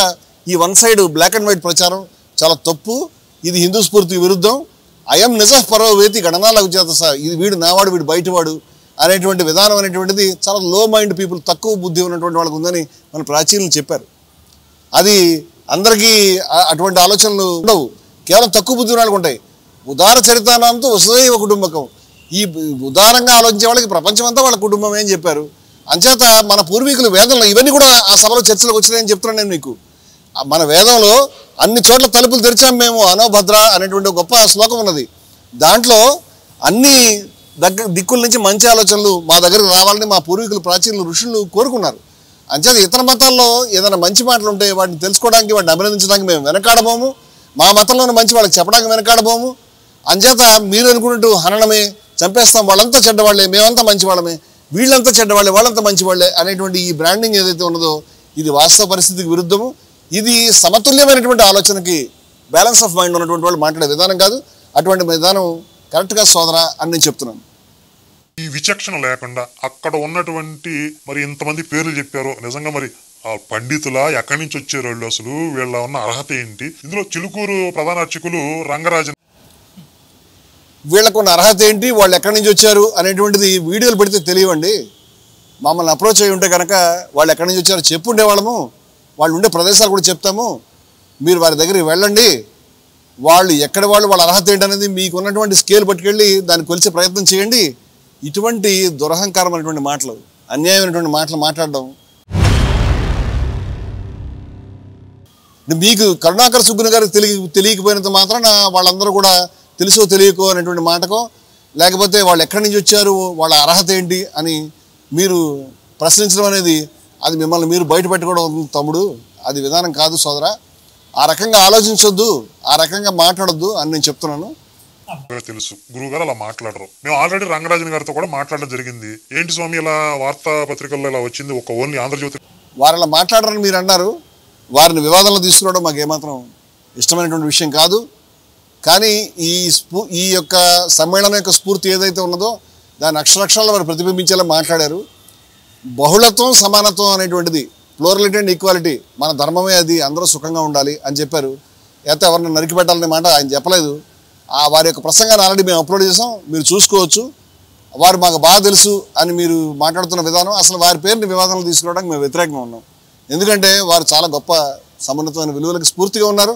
ఈ one side black and white ప్రచారం చాలా తప్పు. ఇది హిందూ స్ఫూర్తికి విరుద్ధం. అయం నిజ పరోవేతి గణనాలకు చేత ఇది వీడు నావాడు వీడు బయటవాడు అనేటువంటి విధానం అనేటువంటిది చాలా లో మైండ్ పీపుల్, తక్కువ బుద్ధి ఉన్నటువంటి వాళ్ళకు ఉందని మన ప్రాచీనులు చెప్పారు. అది అందరికీ అటువంటి ఆలోచనలు ఉండవు, కేవలం తక్కువ బుద్ధి వాళ్ళకు ఉంటాయి. ఉదార చరితానంతో వసుదైవ కుటుంబకం, ఈ ఉదారంగా ఆలోచించే వాళ్ళకి ప్రపంచం అంతా వాళ్ళ కుటుంబమే అని చెప్పారు. అంచేత మన పూర్వీకులు వేదంలో ఇవన్నీ కూడా ఆ సభలో చర్చలకు వచ్చినాయని చెప్తున్నాను నేను మీకు. మన వేదంలో అన్ని చోట్ల తలుపులు తెరిచాం మేము, అనోభద్ర అనేటువంటి గొప్ప శ్లోకం ఉన్నది. దాంట్లో అన్ని దిక్కుల నుంచి మంచి ఆలోచనలు మా దగ్గరకు రావాలని మా పూర్వీకులు ప్రాచీన ఋషులు కోరుకున్నారు. అంచేత ఇతర మతాల్లో ఏదైనా మంచి మాటలు ఉంటే వాటిని తెలుసుకోవడానికి, వాటిని అభినందించడానికి మేము వెనకాడబోము, మా మతంలోని మంచి వాళ్ళకి చెప్పడానికి వెనకాడబోము. అంచేత మీరు అనుకున్నట్టు హననమే, చంపేస్తాం, వాళ్ళంతా చెడ్డవాళ్లే, మేమంతా మంచి వాళ్ళమే, వీళ్ళంతా చెడ్డవాళ్లే, వాళ్ళంతా మంచి వాళ్ళే అనేటువంటి ఈ బ్రాండింగ్ ఏదైతే ఉన్నదో ఇది వాస్తవ పరిస్థితికి విరుద్ధము. ఇది సమతుల్యమైనటువంటి ఆలోచనకి, బ్యాలెన్స్ ఆఫ్ మైండ్ ఉన్నటువంటి వాళ్ళు మాట్లాడే విధానం కాదు. అటువంటి విధానం కరెక్ట్గా సోదరా అని నేను చెప్తున్నాను. ఈ విచక్షణ లేకుండా అక్కడ ఉన్నటువంటి మరి ఇంతమంది పేర్లు చెప్పారు, నిజంగా మరి ఆ పండితుల ఎక్కడి నుంచి వచ్చారు వాళ్ళు, అసలు వీళ్ళ ఉన్న అర్హత ఏంటి? ఇందులో చిలుకూరు ప్రధాన అర్చకులు రంగరాజన్ వీళ్ళకున్న అర్హత ఏంటి, వాళ్ళు ఎక్కడి నుంచి వచ్చారు అనేటువంటిది వీడియోలు పెడితే తెలియవండి. మమ్మల్ని అప్రోచ్ అయ్యి ఉంటే కనుక వాళ్ళు ఎక్కడి నుంచి వచ్చారో చెప్పు ఉండేవాళ్ళము, వాళ్ళు ఉండే ప్రదేశాలు కూడా చెప్తాము, మీరు వారి దగ్గరికి వెళ్ళండి, వాళ్ళు ఎక్కడ వాళ్ళ అర్హత ఏంటనేది మీకు ఉన్నటువంటి స్కేల్ పట్టుకెళ్ళి దాన్ని కొలిసే ప్రయత్నం చేయండి. ఇటువంటి దురహంకారమైనటువంటి మాటలు, అన్యాయమైనటువంటి మాటలు మాట్లాడడం, మీకు కరుణాకర్ సుబ్బుని గారికి తెలియకపోయినంత మాత్రాన వాళ్ళందరూ కూడా తెలుసో తెలియకో అనేటువంటి మాటకో, లేకపోతే వాళ్ళు ఎక్కడి నుంచి వచ్చారు, వాళ్ళ అర్హత ఏంటి అని మీరు ప్రశ్నించడం అనేది అది మిమ్మల్ని మీరు బయట పెట్టుకోవడం తమ్ముడు, అది విధానం కాదు సోదరా. ఆ రకంగా ఆలోచించొద్దు, ఆ రకంగా మాట్లాడొద్దు అని నేను చెప్తున్నాను. తెలుసు గురువుగారు అలా మాట్లాడరు. మేము ఆల్రెడీ రంగరాజన్ గారితో కూడా మాట్లాడడం జరిగింది. ఏంటి స్వామి ఇలా వార్తాపత్రికల్లో ఇలా వచ్చింది, ఒక ఓన్లీ ఆంధ్రజ్యోతి వారు అలా మాట్లాడరని మీరు అన్నారు. వారిని వివాదంలో తీసుకురావడం మాకు ఏమాత్రం ఇష్టమైనటువంటి విషయం కాదు. కానీ ఈ యొక్క సమ్మేళనం యొక్క స్ఫూర్తి ఏదైతే ఉన్నదో దాన్ని అక్షరాక్షరాలు వారు ప్రతిబింబించేలా మాట్లాడారు. బహుళత్వం సమానత్వం అనేటువంటిది, ప్లూరలిటీ అండ్ ఈక్వాలిటీ, మన ధర్మమే అది, అందరూ సుఖంగా ఉండాలి అని చెప్పారు. అయితే ఎవరిని నరికి పెట్టాలనే మాట ఆయన చెప్పలేదు. వారి యొక్క ప్రసంగాన్ని ఆల్రెడీ మేము అప్లోడ్ చేసాం, మీరు చూసుకోవచ్చు. వారు మాకు బాగా తెలుసు అని మీరు మాట్లాడుతున్న విధానం, అసలు వారి పేరుని వివాదంలో తీసుకురావడానికి మేము వ్యతిరేకంగా ఉన్నాం. ఎందుకంటే వారు చాలా గొప్ప సమున్నతమైన విలువలకు స్ఫూర్తిగా ఉన్నారు.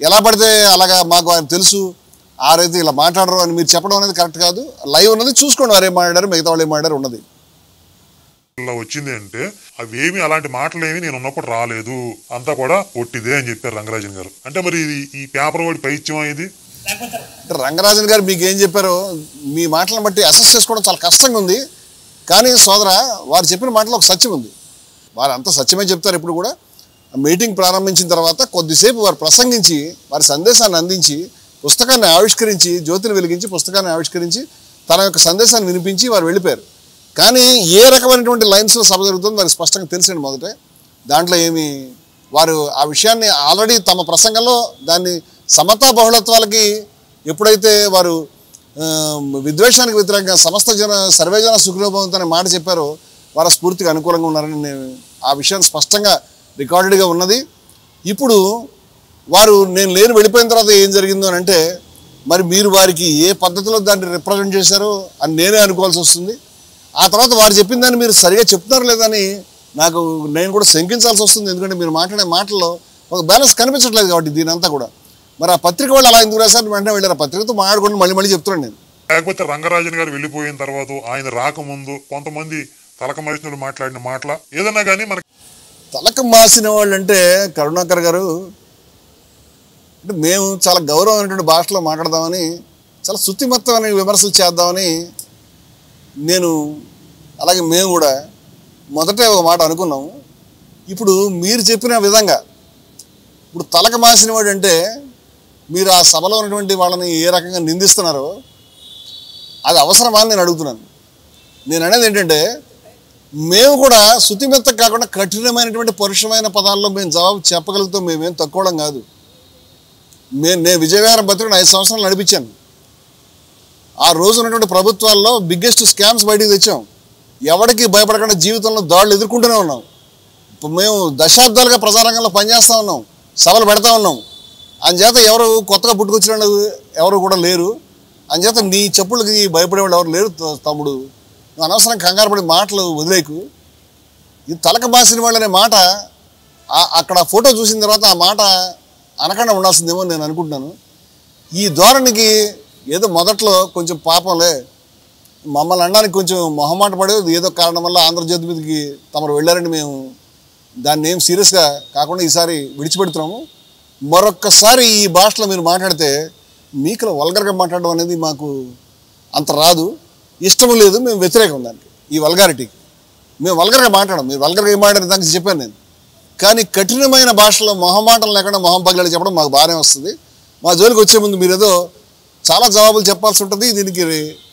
ఎలా పడితే అలాగా మాకు వారు తెలుసు, ఆ రైతు ఇలా మాట్లాడరు అని మీరు చెప్పడం అనేది కరెక్ట్ కాదు. లైవ్ ఉన్నది చూసుకోండి, వారు ఏం మాట్లాడారు, మిగతా వాళ్ళు ఏం మాట్లాడారు ఉన్నది. వచ్చింది అంటే అవేమి అలాంటి మాటలు ఏమి నేను ఉన్నప్పుడు రాలేదు, అంతా కూడా ఒట్టిదే అని చెప్పారు రంగరాజన్ గారు. అంటే మరి ఈ పేపర్ వాడి పైత్యం ఇది రంగరాజన్ గారు మీకు ఏం చెప్పారో మీ మాటలను బట్టి అసెస్ చేసుకోవడం చాలా కష్టంగా ఉంది. కానీ సోదర, వారు చెప్పిన మాటలో ఒక సత్యం ఉంది. వారు అంత సత్యమే చెప్తారు. ఇప్పుడు కూడా మీటింగ్ ప్రారంభించిన తర్వాత కొద్దిసేపు వారు ప్రసంగించి, వారి సందేశాన్ని అందించి, పుస్తకాన్ని ఆవిష్కరించి, జ్యోతిని వెలిగించి పుస్తకాన్ని ఆవిష్కరించి తన యొక్క సందేశాన్ని వినిపించి వారు వెళ్ళిపోయారు. కానీ ఏ రకమైనటువంటి లైన్స్లో సభ జరుగుతుందో వారికి స్పష్టంగా తెలిసింది మొదటే. దాంట్లో ఏమి వారు ఆ విషయాన్ని ఆల్రెడీ తమ ప్రసంగంలో దాన్ని సమతా బహుళత్వాలకి ఎప్పుడైతే వారు విద్వేషానికి వ్యతిరేకంగా సమస్త సర్వేజన సుఖినోభవంతో అనే మాట చెప్పారో వారు స్ఫూర్తిగా అనుకూలంగా ఉన్నారని నేను ఆ విషయాన్ని స్పష్టంగా రికార్డెడ్గా ఉన్నది. ఇప్పుడు వారు నేను వెళ్ళిపోయిన తర్వాత ఏం జరిగిందో అని అంటే, మరి మీరు వారికి ఏ పద్ధతిలో దాన్ని రిప్రజెంట్ చేశారో అని నేనే అనుకోవాల్సి వస్తుంది. ఆ తర్వాత వారు చెప్పిన దాన్ని మీరు సరిగా చెప్తున్నారు లేదని నేను కూడా శంకించాల్సి వస్తుంది. ఎందుకంటే మీరు మాట్లాడే మాటల్లో ఒక బ్యాలెన్స్ కనిపించట్లేదు కాబట్టి దీనంతా కూడా. మరి ఆ పత్రిక వాళ్ళు అలా ఎందుకు రాశారు? వెంటనే వెళ్ళారు. ఆ పత్రికతో మాట్లాడుకుంటూ మళ్ళీ చెప్తున్నాను నేను. లేకపోతే రంగరాజన్ గారు వెళ్ళిపోయిన తర్వాత ఆయన రాకముందు కొంతమంది తలక మరిచినోళ్ళు మాట్లాడిన మాటల ఏదన్నా కానీ మనకి తలక మాసిన వాళ్ళు అంటే కరుణాకర్ గారు అంటే మేము చాలా గౌరవమైనటువంటి భాషలో మాట్లాడదామని, చాలా శుతిమెత్తమైన విమర్శలు చేద్దామని నేను, అలాగే మేము కూడా మొదటే ఒక మాట అనుకున్నాము. ఇప్పుడు మీరు చెప్పిన విధంగా ఇప్పుడు తలక మాసిన వాడు అంటే మీరు ఆ సభలో ఉన్నటువంటి వాళ్ళని ఏ రకంగా నిందిస్తున్నారో అది అవసరమా అని నేను అడుగుతున్నాను. నేను అనేది ఏంటంటే మేము కూడా శుతిమెత్త కాకుండా కఠినమైనటువంటి పరుషమైన పదాల్లో మేము జవాబు చెప్పగలుగుతాం. మేమేం తక్కువడం కాదు. నేను విజయవారం పత్రికను 5 సంవత్సరాలు నడిపించాను. ఆ రోజు ఉన్నటువంటి ప్రభుత్వాల్లో బిగ్గెస్ట్ స్కామ్స్ బయటికి తెచ్చాం. ఎవరికి భయపడకుండా జీవితంలో దాడులు ఎదుర్కొంటూనే ఉన్నాం. మేము దశాబ్దాలుగా ప్రజారంగంలో పనిచేస్తూ ఉన్నాం, సభలు పెడతా ఉన్నాం. అంచేత ఎవరు కొత్తగా పుట్టుకొచ్చిన ఎవరు కూడా లేరు. అంచేత నీ చెప్పులకి భయపడేవాళ్ళు ఎవరు లేరు తమ్ముడు. అనవసరం కంగారు పడే మాటలు వదిలేకు. ఇది తలక బాసిన వాళ్ళు అనే మాట అక్కడ ఫోటో చూసిన తర్వాత ఆ మాట అనకుండా ఉండాల్సిందేమో నేను అనుకుంటున్నాను. ఈ ధోరణికి ఏదో మొదట్లో కొంచెం పాపంలే మమ్మల్ని అనడానికి కొంచెం మొహమాట పడేది ఏదో కారణం వల్ల ఆంధ్రజ్యోతి మీదకి తమరు వెళ్ళారని మేము దాన్ని ఏం సీరియస్గా కాకుండా ఈసారి విడిచిపెడుతున్నాము. మరొక్కసారి ఈ భాషలో మీరు మాట్లాడితే మీకులో వల్గర్గా మాట్లాడడం అనేది మాకు అంత రాదు, ఇష్టం లేదు. మేము వ్యతిరేకం దానికి, ఈ వల్గారిటీకి. మేము వల్గర్గా మాట్లాడం. మీరు వల్గర్గా ఏం మాట్లాడే దానికి చెప్పాను నేను. కానీ కఠినమైన భాషలో మొహమాటం లేకుండా మొహం పగిలాడి చెప్పడం మాకు బాగానే వస్తుంది. మా జోలికి వచ్చే ముందు మీరు ఏదో చాలా జవాబులు చెప్పాల్సి ఉంటుంది దీనికి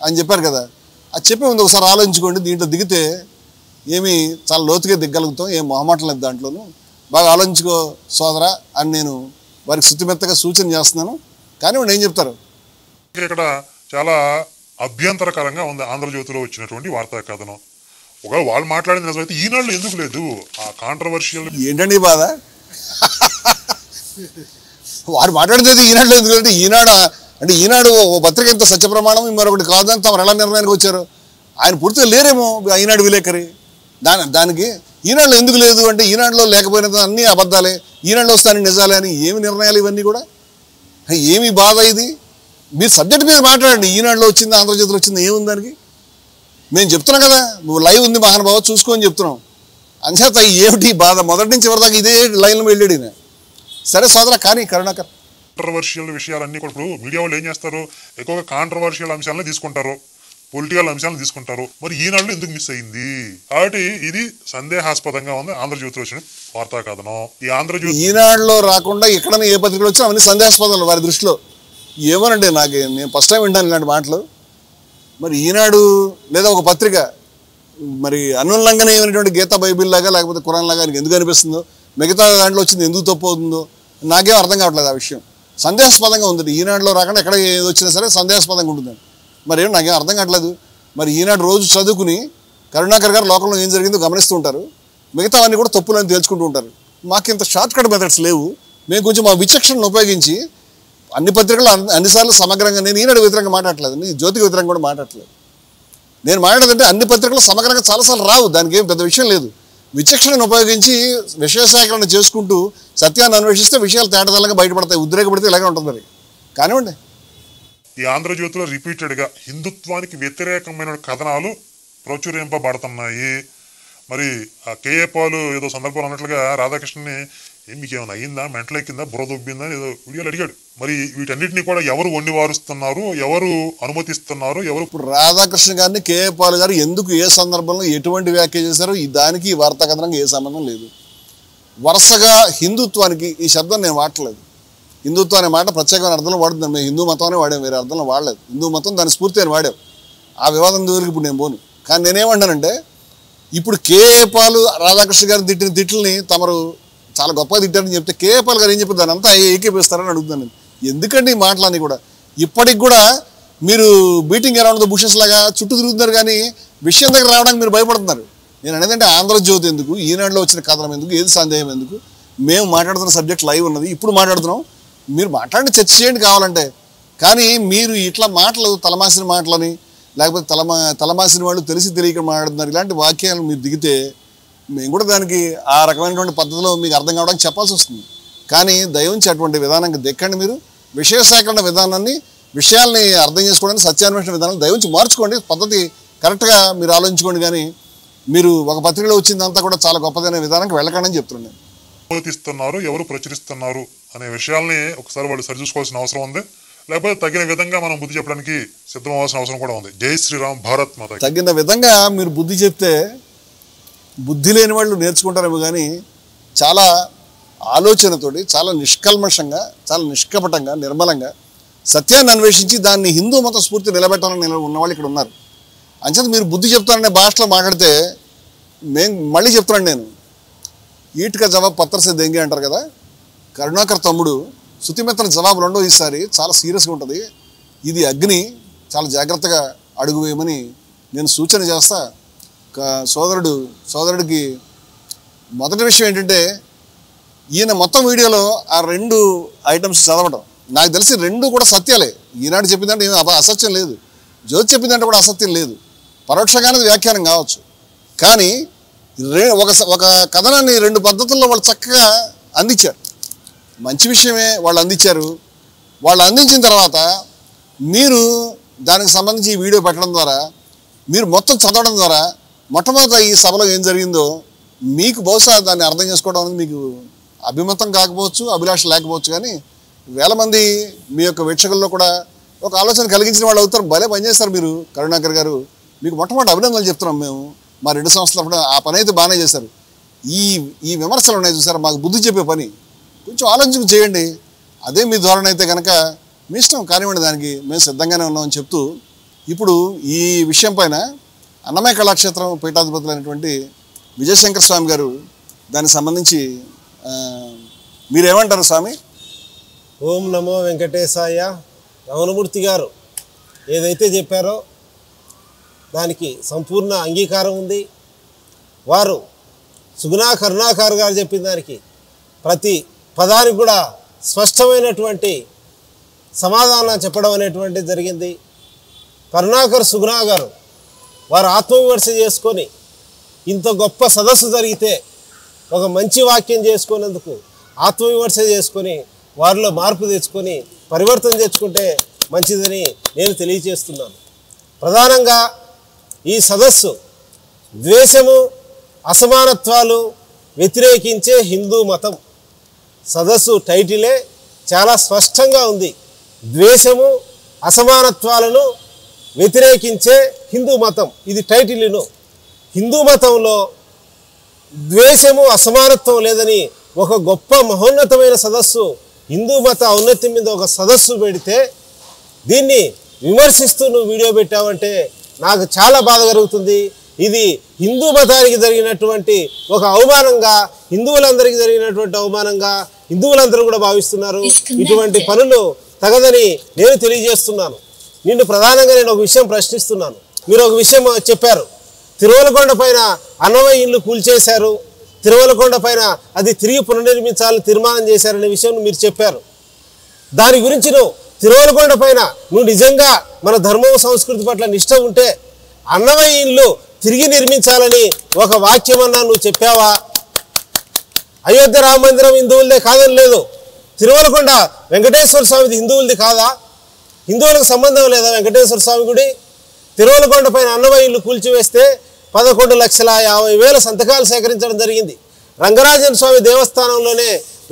అని చెప్పారు కదా, అది చెప్పే ముందు ఒకసారి ఆలోచించుకోండి. దీంట్లో దిగితే ఏమీ చాలా లోతుగా దిగ్గలుగుతాం, ఏం మొహమాటం లేదు దాంట్లోనూ. బాగా ఆలోచించుకో సోదరా అని నేను వారికి శుతిమెత్తగా సూచన చేస్తున్నాను. కానీ వాళ్ళు ఏం చెప్తారు? ఇక్కడ చాలా అభ్యంతరకరంగా ఉంది ఆంధ్రజ్యోతిలో వచ్చినటువంటి వార్తా కథనం. ఒకవేళ వాళ్ళు మాట్లాడిన నిజమైతే ఈనాడులో ఎందుకు లేదు? ఆ కాంట్రవర్షియల్ ఏంటండి బాధ? వారు మాట్లాడితే ఈనాడులో ఎందుకు అంటే ఈనాడు ఓ పత్రిక ఎంత సత్య ప్రమాణం మరొకటి కాదని తమరు ఎలా నిర్ణయానికి వచ్చారు? ఆయన పూర్తిగా లేరేమో ఈనాడు విలేకరి. దానికి ఈనాడులో ఎందుకు లేదు అంటే ఈనాడులో లేకపోయినది అన్నీ అబద్ధాలే, ఈనాడులో వస్తాయని నిజాలే అని ఏమి నిర్ణయాలు ఇవన్నీ కూడా? ఏమి బాధ ఇది? మీరు సబ్జెక్ట్ మీద మాట్లాడండి. ఈనాడులో వచ్చింది, ఆంధ్రజ్యోతిలో వచ్చింది, ఏముంది దానికి? మేము చెప్తున్నాం కదా, నువ్వు లైవ్ ఉంది మహానుభావ చూసుకొని చెప్తున్నాం. అంచేత ఏమిటి బాధ? మొదటి నుంచి ఎవరిదాకా ఇదే లైన్లో వెళ్ళాడు ఈయన. సరే సోదరా, కానీ కరుణాకర్ కాంట్రవర్షియల్ విషయాలన్నీ కూడా ఇప్పుడు మీడియా వాళ్ళు ఏం చేస్తారు? ఎక్కువగా కాంట్రవర్షియల్ అంశాలను తీసుకుంటారు, పొలిటికల్ అంశాలను తీసుకుంటారు. మరి ఈనాడులో ఎందుకు మిస్ అయింది? కాబట్టి ఇది సందేహాస్పదంగా ఉంది ఆంధ్రజ్యోతిలో వచ్చిన వార్తా కథనం. ఈ ఆంధ్రజ్యోతి ఈనాడులో రాకుండా ఎక్కడైనా ఏ పత్రికలు వచ్చినా అవన్నీ సందేహాస్పదాలు వారి దృష్టిలో. ఏమోనండి, నేను ఫస్ట్ టైం వింటాను ఇలాంటి మాటలు. మరి ఈనాడు లేదా ఒక పత్రిక మరి అనుల్లంఘనమైనటువంటి గీతా బైబిల్ లాగా లేకపోతే ఖురాన్ లాగా ఎందుకు అనిపిస్తుందో, మిగతా దాంట్లో వచ్చింది ఎందుకు తప్పు అవుతుందో నాకేం అర్థం కావట్లేదు. ఆ విషయం సందేహాస్పదంగా ఉంది. ఈనాడులో రాకుండా ఎక్కడ ఏది వచ్చినా సరే సందేహాస్పదంగా ఉంటుందండి. మరి ఏమో నాకేం అర్థం కావట్లేదు. మరి ఈనాడు రోజు చదువుకుని కరుణాకర్ గారు లోకంలో ఏం జరిగిందో గమనిస్తూ ఉంటారు, మిగతా అన్నీ కూడా తప్పులని తేల్చుకుంటూ ఉంటారు. మాకు ఇంత షార్ట్ కట్ మెథడ్స్ లేవు. మేము కొంచెం మా విచక్షణను ఉపయోగించి అన్ని పత్రికలు అన్నిసార్లు సమగ్రంగా, నేను ఈనాడు వ్యతిరేకంగా మాట్లాడట్లేదు, నీ జ్యోతికి వ్యతిరేకంగా కూడా మాట్లాడట్లేదు. నేను మాట్లాడేదంటే అన్ని పత్రికలు సమగ్రంగా చాలాసార్లు రావు, దానికి ఏం పెద్ద విషయం లేదు. విచక్షణను ఉపయోగించి విషయ సేకరణ చేసుకుంటూ సత్యాన్ని అన్వేషిస్తే విషయాలు తేటతెల్లంగా బయటపడతాయి. ఉద్రేకపడితే ఇలాగే ఉంటుంది. మరి కానివ్వండి. ఈ ఆంధ్రజ్యోతిలో రిపీటెడ్గా హిందుత్వానికి వ్యతిరేకమైన కథనాలు ప్రచురింపబడుతున్నాయి. మరి ఆ కేఏ పాలు ఏదో సందర్భంలో అన్నట్లుగా రాధాకృష్ణని మీకేమైనా అయ్యిందా, మెంటల్ ఎక్కిందా, బుర్ర దొబ్బిందా ఏదో వీడియోలు అడిగాడు. మరి వీటన్నిటిని కూడా ఎవరు వండి వారుస్తున్నారు, ఎవరు అనుమతిస్తున్నారు, ఎవరు? ఇప్పుడు రాధాకృష్ణ గారిని కేఏ పాల్ గారు ఎందుకు ఏ సందర్భంలో ఎటువంటి వ్యాఖ్య చేశారో దానికి ఈ వార్తా కథనానికి ఏ సంబంధం లేదు. వరుసగా హిందుత్వానికి ఈ శబ్దం నేను వాడలేదు. హిందుత్వం అనే మాట ప్రత్యేకమైన అర్థంలో వాడుతున్నాను. మేము హిందూ మతమనే వాడాం, వేరే అర్థంలో వాడలేదు. హిందూ మతం దాని స్ఫూర్తి అని వాడాం. ఆ వివాదం దగ్గరికి ఇప్పుడు నేను పోను. కానీ నేనేమంటానంటే ఇప్పుడు కేఏ పాల్ రాధాకృష్ణ గారిని తిట్టిన తిట్లని తమరు చాలా గొప్పగా తిట్టారని చెప్తే కేఏ పాల్ గారు ఏం చెప్పి దాని అంతా ఏకీపిస్తారని అడుగుతున్నాను. ఎందుకండి ఈ మాటలన్నీ కూడా? ఇప్పటికి కూడా మీరు బీటింగ్ అరౌండ్ ద బుషెస్ లాగా చుట్టూ తిరుగుతున్నారు, కానీ విషయం దగ్గర రావడానికి మీరు భయపడుతున్నారు. నేను అనేదంటే ఆంధ్రజ్యోతి ఎందుకు, ఈనాడులో వచ్చిన కథనం ఎందుకు, ఏది సందేహం ఎందుకు? మేము మాట్లాడుతున్న సబ్జెక్ట్ లైవ్ ఉన్నది, ఇప్పుడు మాట్లాడుతున్నాం. మీరు మాట్లాడి చర్చ చేయండి కావాలంటే, కానీ మీరు ఇట్లా మాటలు తలమాసిన మాటలని లేకపోతే తలమాసిన వాళ్ళు తెలిసి తెలియక మాట్లాడుతున్నారు ఇలాంటి వాక్యాలు మీరు దిగితే మేము కూడా దానికి ఆ రకమైనటువంటి పద్ధతిలో మీకు అర్థం కావడానికి చెప్పాల్సి వస్తుంది. కానీ దయవుంచి అటువంటి విధానంగా దెక్కండి. మీరు విషయ సేకరణ విధానాన్ని విషయాల్ని అర్థం చేసుకోవడానికి సత్యాన్వేషణ విధానాన్ని దయవుంచి మార్చుకోండి. పద్ధతి కరెక్ట్గా మీరు ఆలోచించుకోండి. కానీ మీరు ఒక పత్రికలో వచ్చిందంతా కూడా చాలా గొప్పదనే విధానానికి వెళ్ళకండి అని చెప్తున్నాను నేను. అనుమతిస్తున్నారు, ఎవరు ప్రచురిస్తున్నారు అనే విషయాల్ని ఒకసారి వాళ్ళు సరిచూసుకోవాల్సిన అవసరం ఉంది. లేకపోతే తగిన విధంగా మనం బుద్ధి చెప్పడానికి సిద్ధం అవ్వాల్సిన అవసరం కూడా ఉంది. జై శ్రీరామ్, భారత్ మాత. తగిన విధంగా మీరు బుద్ధి చెప్తే బుద్ధి లేని వాళ్ళు నేర్చుకుంటారేమో, కానీ చాలా ఆలోచనతోటి చాలా నిష్కల్మషంగా చాలా నిష్కపటంగా నిర్మలంగా సత్యాన్ని అన్వేషించి దాన్ని హిందూ మత స్ఫూర్తి నిలబెట్టాలని ఉన్నవాళ్ళు ఇక్కడ ఉన్నారు. అంచేత మీరు బుద్ధి చెప్తారనే భాషలో మాట్లాడితే మళ్ళీ చెప్తున్నాను నేను, ఈట్కా జవాబు పత్తర్సే దెంగే అంటారు కదా. కరుణాకర్ తమ్ముడు శృతిమెత్తన జవాబు రెండో ఈసారి చాలా సీరియస్గా ఉంటుంది. ఇది అగ్ని, చాలా జాగ్రత్తగా అడుగు వేయమని నేను సూచన చేస్తా. సోదరుడికి మొదటి విషయం ఏంటంటే, ఈయన మొత్తం వీడియోలో ఆ 2 ఐటమ్స్ చదవడం నాకు తెలిసి 2 కూడా సత్యాలే. ఈనాడు చెప్పిందంటే ఏమి అసత్యం లేదు, జ్యోతి చెప్పిందంటే కూడా అసత్యం లేదు. పరోక్షంగానే వ్యాఖ్యానం కావచ్చు. కానీ ఒక కథనాన్ని 2 పద్ధతుల్లో వాళ్ళు చక్కగా అందించారు. మంచి విషయమే వాళ్ళు అందించారు. వాళ్ళు అందించిన తర్వాత మీరు దానికి సంబంధించి ఈ వీడియో పెట్టడం ద్వారా, మీరు మొత్తం చదవడం ద్వారా మొట్టమొదట ఈ సభలో ఏం జరిగిందో మీకు బహుశా దాన్ని అర్థం చేసుకోవడం అనేది మీకు అభిమతం కాకపోవచ్చు, అభిలాష లేకపోవచ్చు. కానీ వేల మంది మీ యొక్క వీక్షకుల్లో కూడా ఒక ఆలోచన కలిగించిన వాళ్ళు అవుతారు. భలే పనిచేస్తారు మీరు కరుణాకర్ గారు. మీకు మొట్టమొదటి అభినందనలు చెప్తున్నాం మేము. మా 2 సంవత్సరాలు ఆ పని అయితే బాగానే చేశారు. ఈ విమర్శలు ఉన్నాయి చూసారు, మాకు బుద్ధి చెప్పే పని కొంచెం ఆలోచన చేయండి. అదే మీ ధోరణి అయితే కనుక మీ ఇష్టం కానివ్వండి, దానికి మేము సిద్ధంగానే ఉన్నామని చెప్తూ, ఇప్పుడు ఈ విషయం పైన అన్నమయ్య కళాక్షేత్రం పీఠాధిపతులైనటువంటి విజయశంకర్ స్వామి గారు దానికి సంబంధించి మీరేమంటారు స్వామి? ఓం నమో వెంకటేశాయ. రమణమూర్తి గారు ఏదైతే చెప్పారో దానికి సంపూర్ణ అంగీకారం ఉంది. వారు సుగుణా కరుణాకర్ గారు చెప్పిన దానికి ప్రతి పదానికి కూడా స్పష్టమైనటువంటి సమాధానం చెప్పడం అనేటువంటిది జరిగింది. కరుణాకర్ సుగుణా గారు వారు ఆత్మవిమర్శ చేసుకొని ఇంత గొప్ప సదస్సు జరిగితే ఒక మంచి వాక్యం చేసుకునేందుకు ఆత్మవిమర్శ చేసుకొని వారిలో మార్పు తెచ్చుకొని పరివర్తన తెచ్చుకుంటే మంచిదని నేను తెలియజేస్తున్నాను. ప్రధానంగా ఈ సదస్సు ద్వేషము, అసమానత్వాలు వ్యతిరేకించే హిందూ మతం. సదస్సు టైటిలే చాలా స్పష్టంగా ఉంది. ద్వేషము, అసమానత్వాలను వ్యతిరేకించే హిందూ మతం, ఇది టైటిల్ను. హిందూ మతంలో ద్వేషము, అసమానత్వం లేదని ఒక గొప్ప మహోన్నతమైన సదస్సు, హిందూ మత ఔన్నత్యం మీద ఒక సదస్సు పెడితే దీన్ని విమర్శిస్తూ నువ్వు వీడియో పెట్టావంటే నాకు చాలా బాధ కలుగుతుంది. ఇది హిందూ మతానికి జరిగినటువంటి ఒక అవమానంగా, హిందువులందరికీ జరిగినటువంటి అవమానంగా హిందువులందరూ కూడా భావిస్తున్నారు. ఇటువంటి పనులు తగదని నేను తెలియజేస్తున్నాను. నిన్ను ప్రధానంగా నేను ఒక విషయం ప్రశ్నిస్తున్నాను. మీరు ఒక విషయం చెప్పారు, తిరువలకొండ పైన అన్నమయ్య ఇల్లు కూల్చేశారు, తిరువలకొండ పైన అది తిరిగి పునర్నిర్మించాలని తీర్మానం చేశారనే విషయం మీరు చెప్పారు. దాని గురించి నువ్వు తిరువలకొండ పైన నువ్వు నిజంగా మన ధర్మం సంస్కృతి పట్ల నిష్ట ఉంటే అన్నమయ్య ఇల్లు తిరిగి నిర్మించాలని ఒక వాక్యమన్నా నువ్వు చెప్పావా? అయోధ్య రామ మందిరం హిందువులదే కాదని లేదు, తిరువలకొండ వెంకటేశ్వర స్వామిది హిందువులది కాదా? హిందువులకు సంబంధం లేదా వెంకటేశ్వర స్వామి గుడి? తిరువలకొండ పైన అన్నమయ్య ఇల్లు కూల్చివేస్తే 11,50,000 సంతకాలు సేకరించడం జరిగింది. రంగరాజన్ స్వామి దేవస్థానంలోనే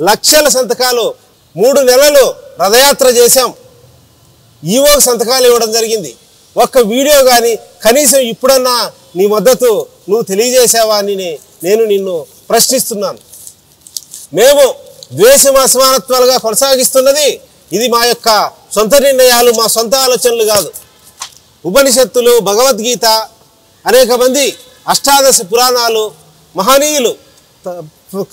లక్షల సంతకాలు 3 నెలలు రథయాత్ర చేశాం. ఈవోకి సంతకాలు ఇవ్వడం జరిగింది. ఒక్క వీడియో కానీ కనీసం ఇప్పుడన్నా నీ మద్దతు నువ్వు తెలియజేసావా అని నేను నిన్ను ప్రశ్నిస్తున్నాను. మేము ద్వేషం, అసమానత్వాలుగా కొనసాగిస్తున్నది ఇది మా యొక్క సొంత నిర్ణయాలు, మా సొంత ఆలోచనలు కాదు. ఉపనిషత్తులు, భగవద్గీత, అనేక మంది అష్టాదశ పురాణాలు, మహనీయులు,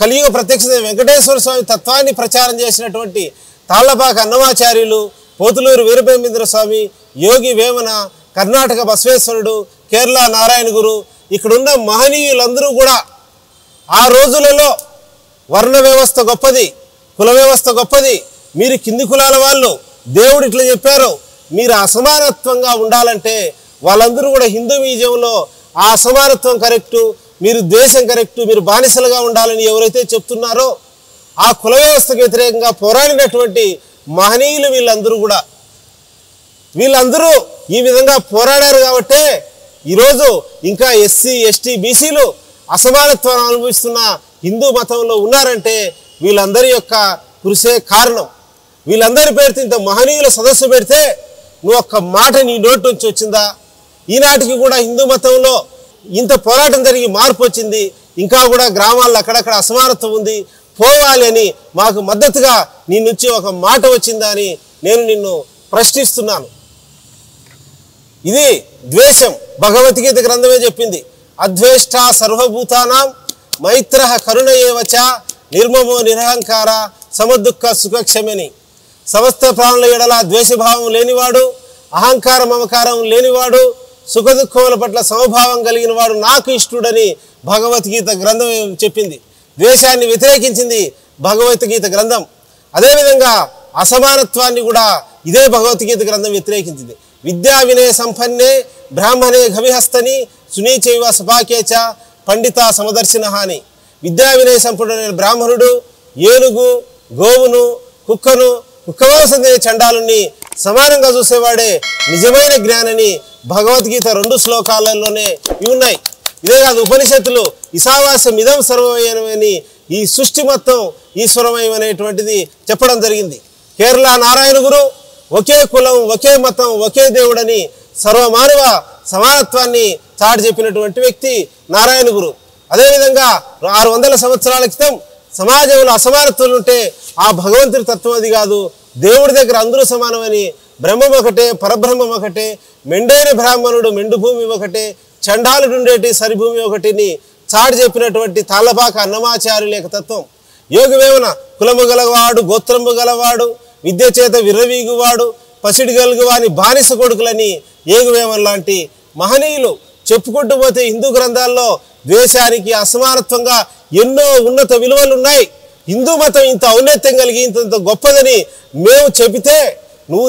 కలియుగ ప్రత్యక్ష వెంకటేశ్వర స్వామి తత్వాన్ని ప్రచారం చేసినటువంటి తాళ్లపాక అన్నమాచార్యులు, పోతులూరు వీరబ్రహ్మేంద్ర స్వామి, యోగి వేమన, కర్ణాటక బసవేశ్వరుడు, కేరళ నారాయణ గురు, ఇక్కడున్న మహనీయులందరూ కూడా ఆ రోజులలో వర్ణ వ్యవస్థ గొప్పది, కుల వ్యవస్థ గొప్పది, మీరు కింది కులాల వాళ్ళు దేవుడు ఇట్లా చెప్పారు, మీరు అసమానత్వంగా ఉండాలంటే వాళ్ళందరూ కూడా హిందూయిజంలో ఆ అసమానత్వం కరెక్టు, మీరు దేశం కరెక్టు, మీరు బానిసలుగా ఉండాలని ఎవరైతే చెప్తున్నారో ఆ కుల వ్యవస్థకు వ్యతిరేకంగా పోరాడినటువంటి మహనీయులు వీళ్ళందరూ ఈ విధంగా పోరాడారు కాబట్టే ఈరోజు ఇంకా ఎస్సీ ఎస్టీ బీసీలు అసమానత్వాన్ని అనుభవిస్తున్న హిందూ మతంలో ఉన్నారంటే వీళ్ళందరి యొక్క కృషే కారణం. వీళ్ళందరి పేరుతో ఇంత మహనీయుల సదస్సు పెడితే నువ్వు ఒక్క మాట నీ నోటి నుంచి వచ్చిందా? ఈనాటికి కూడా హిందూ మతంలో ఇంత పోరాటం జరిగి మార్పు వచ్చింది, ఇంకా కూడా గ్రామాల్లో అక్కడక్కడ అసమానత్వం ఉంది, పోవాలి అని మాకు మద్దతుగా నీ నుంచి ఒక మాట వచ్చిందా అని నేను నిన్ను ప్రశ్నిస్తున్నాను. ఇది ద్వేషం. భగవద్గీత గ్రంథమే చెప్పింది, అద్వేష్ట సర్వభూతానాం మైత్ర కరుణ ఏవచ నిర్మమో నిరహంకార సమదుఃఖ సుఖక్షమని. సమస్త ప్రాణుల ఎడల ద్వేషభావం లేనివాడు, అహంకార మమకారం లేనివాడు, సుఖదుఖముల పట్ల సమభావం కలిగిన వాడు నాకు ఇష్టడని భగవద్గీత గ్రంథం చెప్పింది. ద్వేషాన్ని వ్యతిరేకించింది భగవద్గీత గ్రంథం. అదేవిధంగా అసమానత్వాన్ని కూడా ఇదే భగవద్గీత గ్రంథం వ్యతిరేకించింది. విద్యా వినయ సంపన్నే బ్రాహ్మణే గవిహస్తని సునీచైవ సపాకేచ పండిత సమదర్శిన అని. విద్యా వినయ సంపన్నుడైన బ్రాహ్మణుడు ఏనుగు, గోవును, కుక్కను, కుక్కవాసన చండాలుని సమానంగా చూసేవాడే నిజమైన జ్ఞానని భగవద్గీత 2 శ్లోకాలలోనే ఉన్నాయి. ఇదే కాదు, ఉపనిషత్తులు ఈశావాస్యం ఇదం సర్వమయమని, ఈ సృష్టి మొత్తం ఈశ్వరమయం అనేటువంటిది చెప్పడం జరిగింది. కేరళ నారాయణ గురు ఒకే కులం, ఒకే మతం, ఒకే దేవుడని సర్వమానవ సమానత్వాన్ని చాటి చెప్పినటువంటి వ్యక్తి నారాయణ గురు. అదేవిధంగా 600 సంవత్సరాల క్రితం సమాజంలో అసమానత్వాలు ఉంటే ఆ భగవంతుడి తత్వం అది కాదు, దేవుడి దగ్గర అందరూ సమానమని, బ్రహ్మం ఒకటే, పరబ్రహ్మం ఒకటే, మెండైన బ్రాహ్మణుడు మెండు భూమి ఒకటే, చండాలుడు ఉండేటి సరిభూమి ఒకటిని చాటి చెప్పినటువంటి తాళ్ళపాక అన్నమాచార్యుల యొక్క తత్వం. యోగవేమన కులము గలవాడు, గోత్రము గలవాడు, విద్య చేత విర్రవీగువాడు, పసిడి గలుగువాని బానిస కొడుకులని యోగవేమన్ లాంటి మహనీయులు చెప్పుకుంటూ పోతే హిందూ గ్రంథాల్లో ద్వేషానికి అసమానత్వంగా ఎన్నో ఉన్నత విలువలు ఉన్నాయి. హిందూ మతం ఇంత ఔన్నత్యం కలిగి ఇంత గొప్పదని మేము చెబితే నువ్వు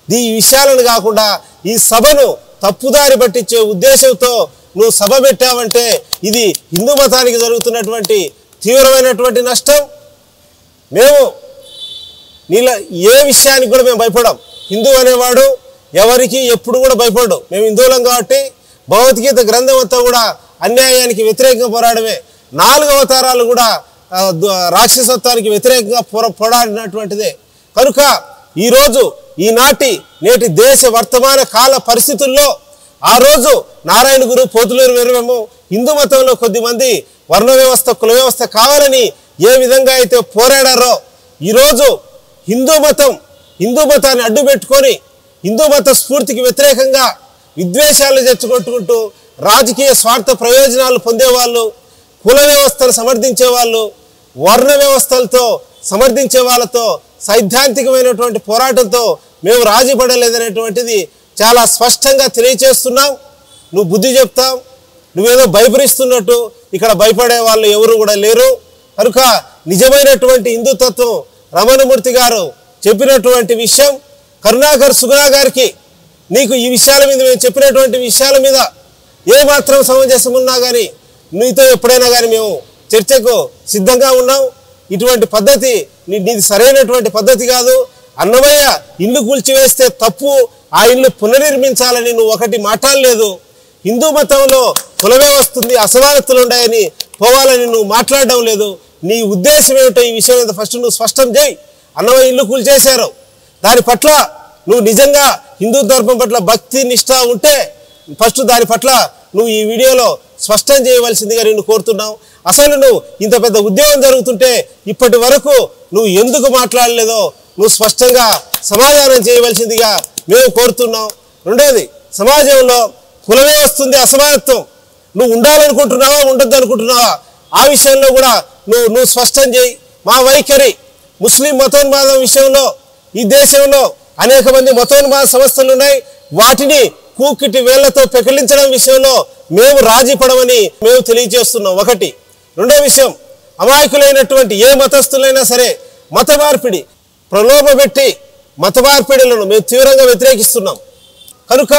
ఈ విషయాలను కాకుండా ఈ సభను తప్పుదారి పట్టించే ఉద్దేశంతో నువ్వు సభ పెట్టావంటే ఇది హిందూ మతానికి జరుగుతున్నటువంటి తీవ్రమైనటువంటి నష్టం. మేము నీళ్ళ ఏ విషయానికి కూడా మేము భయపడం. హిందూ అనేవాడు ఎవరికి ఎప్పుడు కూడా భయపడడు. మేము హిందువులం కాబట్టి భగవద్గీత గ్రంథం అంతా కూడా అన్యాయానికి వ్యతిరేకంగా పోరాడమే. 4 అవతారాలు కూడా రాక్షసత్వానికి వ్యతిరేకంగా పోరాడినటువంటిదే. కనుక ఈరోజు నేటి దేశ వర్తమాన కాల పరిస్థితుల్లో ఆ రోజు నారాయణ గురు, పోతులూరు వీరబ్రహ్మం హిందూ మతంలో కొద్దిమంది వర్ణ వ్యవస్థ, కుల వ్యవస్థ కావాలని ఏ విధంగా అయితే పోరాడారో ఈరోజు హిందూ మతాన్ని అడ్డుపెట్టుకొని హిందూ మత స్ఫూర్తికి వ్యతిరేకంగా విద్వేషాలు తెచ్చుకొట్టుకుంటూ రాజకీయ స్వార్థ ప్రయోజనాలు పొందేవాళ్ళు, కుల వ్యవస్థను సమర్థించే వాళ్ళు, వర్ణ వ్యవస్థలతో సమర్థించే వాళ్ళతో సైద్ధాంతికమైనటువంటి పోరాటంతో మేము రాజీ పడలేదనేటువంటిది చాలా స్పష్టంగా తెలియచేస్తున్నాం. నువ్వు బుద్ధి చెప్తాం, నువ్వేదో భయపడిస్తున్నట్టు ఇక్కడ భయపడే వాళ్ళు ఎవరు కూడా లేరు. కనుక నిజమైనటువంటి హిందుతత్వం రమణమూర్తి గారు చెప్పినటువంటి విషయం, కరుణాకర్ సుగుణా గారికి నీకు ఈ విషయాల మీద మేము చెప్పినటువంటి విషయాల మీద ఏమాత్రం సమంజసం ఉన్నా కానీ నీతో ఎప్పుడైనా కానీ మేము చర్చకు సిద్ధంగా ఉన్నాం. ఇటువంటి పద్ధతి నీది సరైనటువంటి పద్ధతి కాదు. అన్నమయ్య ఇల్లు కూల్చివేస్తే తప్పు, ఆ ఇల్లు పునర్నిర్మించాలని నువ్వు ఒకటి మాట్లాడలేదు. హిందూ మతంలో కుల వ్యవస్థ ఉంది, అసమానతలు ఉన్నాయని పోవాలని నువ్వు మాట్లాడడం లేదు. నీ ఉద్దేశం ఏమిటో ఈ విషయం మీద ఫస్ట్ నువ్వు స్పష్టం చేయి. అన్నమయ్య ఇల్లు కూల్చేశారు, దాని పట్ల నువ్వు నిజంగా హిందూ ధర్మం పట్ల భక్తి నిష్ఠ ఉంటే ఫస్ట్ దాని పట్ల నువ్వు ఈ వీడియోలో స్పష్టం చేయవలసిందిగా నేను కోరుతున్నావు. అసలు నువ్వు ఇంత పెద్ద ఉద్యమం జరుగుతుంటే ఇప్పటి వరకు నువ్వు ఎందుకు మాట్లాడలేదో నువ్వు స్పష్టంగా సమాధానం చేయవలసిందిగా మేము కోరుతున్నాం. రెండోది, సమాజంలో కుల వ్యవస్థ ఉంది, అసమానత్వం, నువ్వు ఉండాలనుకుంటున్నావా ఉండొద్దు అనుకుంటున్నావా ఆ విషయంలో కూడా నువ్వు స్పష్టం చేయి. మా వైఖరి ముస్లిం మతోన్మాదం విషయంలో ఈ దేశంలో అనేక మంది మతోన్మాద సంస్థలు ఉన్నాయి, వాటిని కూకిటి వేళ్లతో పెకిలించడం విషయంలో మేము రాజీ పడమని మేము తెలియజేస్తున్నాం. ఒకటి. రెండో విషయం, అమాయకులైనటువంటి ఏ మతస్థులైనా సరే మత మార్పిడి ప్రలోభపెట్టి మత మార్పిడులను మేము తీవ్రంగా వ్యతిరేకిస్తున్నాం. కనుక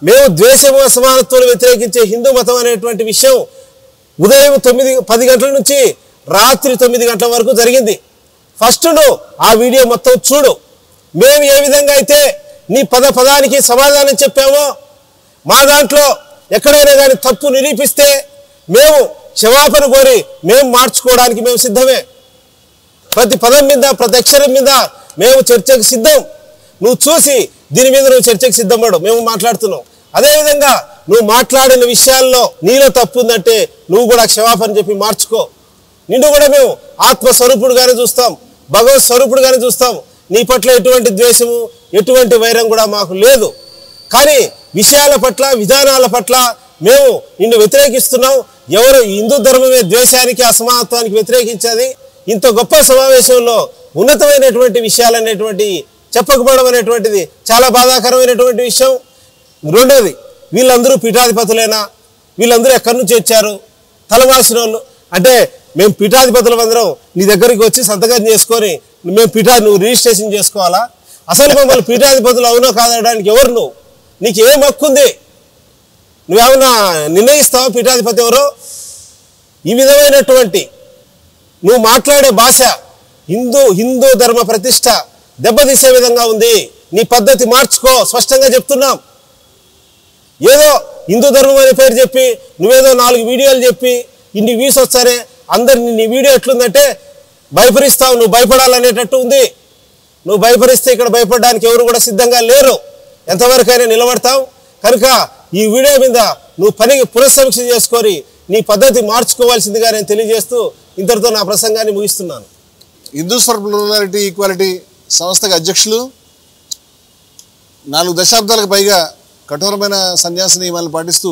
మేము ద్వేషము అసమానత్వాలు వ్యతిరేకించే హిందూ మతం అనేటువంటి విషయం ఉదయం 10 గంటల నుంచి రాత్రి 9 గంటల వరకు జరిగింది. ఫస్ట్ నువ్వు ఆ వీడియో మొత్తం చూడు. మేము ఏ విధంగా అయితే నీ పదానికి సమాధానం చెప్పామో, మా దాంట్లో ఎక్కడైనా కానీ తప్పు నిరూపిస్తే మేము క్షమాపణ కోరి మేము మార్చుకోవడానికి మేము సిద్ధమే. ప్రతి పదం మీద ప్రతి అక్షరం మీద మేము చర్చకు సిద్ధం. నువ్వు చూసి దీని మీద నువ్వు చర్చకు సిద్ధపడు. మేము మాట్లాడుతున్నాం. అదేవిధంగా నువ్వు మాట్లాడిన విషయాల్లో నీలో తప్పు ఉందంటే నువ్వు కూడా క్షమాపణ చెప్పి మార్చుకో. నిన్ను కూడా మేము ఆత్మస్వరూపుడుగానే చూస్తాం, భగవత్ స్వరూపుడుగానే చూస్తాం. నీ పట్ల ఎటువంటి ద్వేషము ఎటువంటి వైరం కూడా మాకు లేదు. కానీ విషయాల పట్ల విధానాల పట్ల మేము నిన్ను వ్యతిరేకిస్తున్నాం. ఎవరు హిందూ ధర్మమే ద్వేషానికి అసమానత్వానికి వ్యతిరేకించేది? ఇంత గొప్ప సమావేశంలో ఉన్నతమైనటువంటి విషయాలు అనేటువంటి చెప్పకపోవడం అనేటువంటిది చాలా బాధాకరమైనటువంటి విషయం. రెండోది, వీళ్ళందరూ పీఠాధిపతులేనా? వీళ్ళందరూ ఎక్కడి నుంచి వచ్చారు? తలమాసిన వాళ్ళు అంటే మేము పీఠాధిపతులు అందరం నీ దగ్గరికి వచ్చి సంతకం చేసుకొని నువ్వు రిజిస్ట్రేషన్ చేసుకోవాలా? అసలు మమ్మల్ని పీఠాధిపతులు అవునో కాదనడానికి ఎవరు నువ్వు? నీకు ఏం హక్కు ఉంది? నువ్వేమన్నా నిర్ణయిస్తావా పీఠాధిపతి ఎవరో? ఈ విధమైనటువంటి నువ్వు మాట్లాడే భాష హిందూ ధర్మ ప్రతిష్ట దెబ్బతీసే విధంగా ఉంది. నీ పద్ధతి మార్చుకో, స్పష్టంగా చెప్తున్నాం. ఏదో హిందూ ధర్మం అనే పేరు చెప్పి నువ్వేదో 4 వీడియోలు చెప్పి ఇన్ని వ్యూస్ వస్తారే అందరిని నీ వీడియో ఎట్లుందంటే భయపరిస్తావు. నువ్వు భయపడాలనేటట్టు ఉంది. నువ్వు భయపరిస్తే ఇక్కడ భయపడడానికి ఎవరు కూడా సిద్ధంగా లేరు. ఎంతవరకైనా నిలబడతావు. కనుక ఈ వీడియో మీద నువ్వు పునఃసమీక్ష చేసుకొని నీ పద్ధతి మార్చుకోవాల్సిందిగా నేను తెలియజేస్తూ ఇంతటితో నా ప్రసంగాన్ని ముగిస్తున్నాను. హిందూస్ ఫర్ ప్లూరాలిటీ ఈక్వాలిటీ సంస్థకు అధ్యక్షులు 4 దశాబ్దాలకు పైగా కఠోరమైన సన్యాస నియమాలను పాటిస్తూ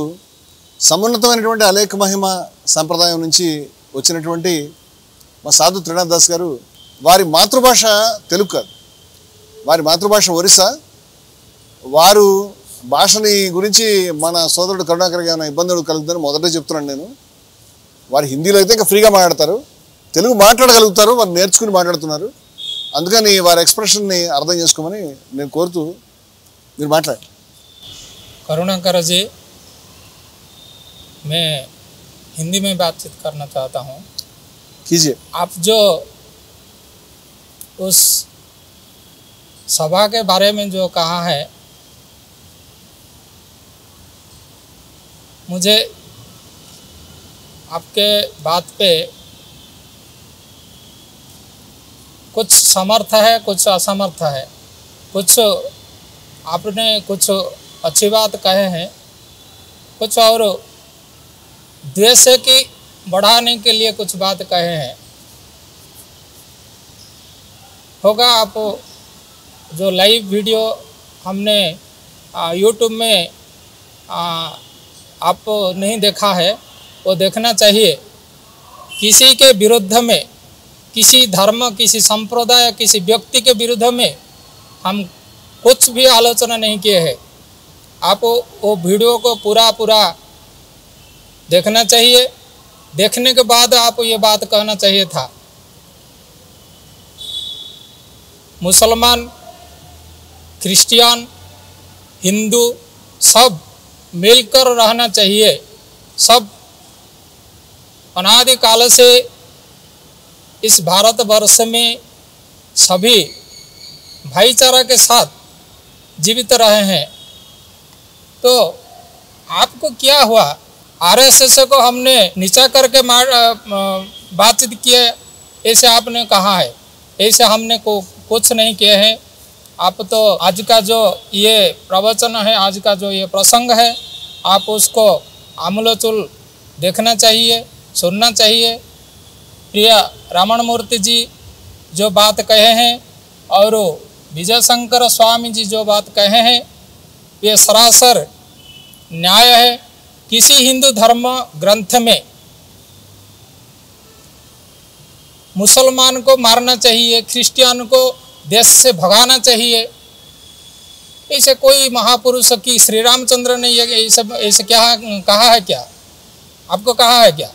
సమున్నతమైనటువంటి అలేఖ మహిమ సంప్రదాయం నుంచి వచ్చినటువంటి మా సాధు త్రినాథ్ దాస్ గారు, వారి మాతృభాష తెలుగు కాదు, వారి మాతృభాష ఒరిస్సా. వారు భాషని గురించి మన సోదరుడు కరుణాకర్కి ఏమైనా ఇబ్బందులు కలుగుతుందని మొదటే చెప్తున్నాను నేను. వారు హిందీలో అయితే ఇంకా ఫ్రీగా మాట్లాడతారు, తెలుగు మాట్లాడగలుగుతారు, వారు నేర్చుకుని మాట్లాడుతున్నారు. అందుకని వారి ఎక్స్ప్రెషన్ని అర్థం చేసుకోమని నేను కోరుతూ మీరు మాట్లాడండి. करुणाकर जी, मैं हिंदी में बातचीत करना चाहता हूँ. कीजिए. आप जो उस सभा के बारे में जो कहा है, मुझे आपके बात पे कुछ समर्थ है, कुछ असमर्थ है. कुछ आपने कुछ अच्छी बात कहे हैं, कुछ और द्वेष की बढ़ाने के लिए कुछ बात कहे हैं. होगा आप जो लाइव वीडियो हमने यूट्यूब में आप नहीं देखा है, वो देखना चाहिए. किसी के विरुद्ध में, किसी धर्म, किसी संप्रदाय, किसी व्यक्ति के विरुद्ध में हम कुछ भी आलोचना नहीं किए हैं. आप वो वीडियो को पूरा देखना चाहिए. देखने के बाद आप ये बात कहना चाहिए था. मुसलमान, क्रिश्चियन, हिंदू सब मिलकर रहना चाहिए. सब अनादिकाल से इस भारतवर्ष में सभी भाईचारा के साथ जीवित रहे हैं. तो आपको क्या हुआ? आरएसएस को हमने नीचा करके बातचीत किए ऐसे आपने कहा है. ऐसे हमने कुछ नहीं किए हैं. आप तो आज का जो ये प्रवचन है, आज का जो ये प्रसंग है, आप उसको आमूलचूल देखना चाहिए, सुनना चाहिए. प्रिय रमण मूर्ति जी जो बात कहे हैं और विजय शंकर स्वामी जी जो बात कहे हैं, ये सरासर न्याय है. किसी हिंदू धर्म ग्रंथ में मुसलमान को मारना चाहिए, क्रिश्चियन को देश से भगाना चाहिए, ऐसे कोई महापुरुष की श्री रामचंद्र ने ये सब ऐसे क्या कहा है? क्या आपको कहा है? क्या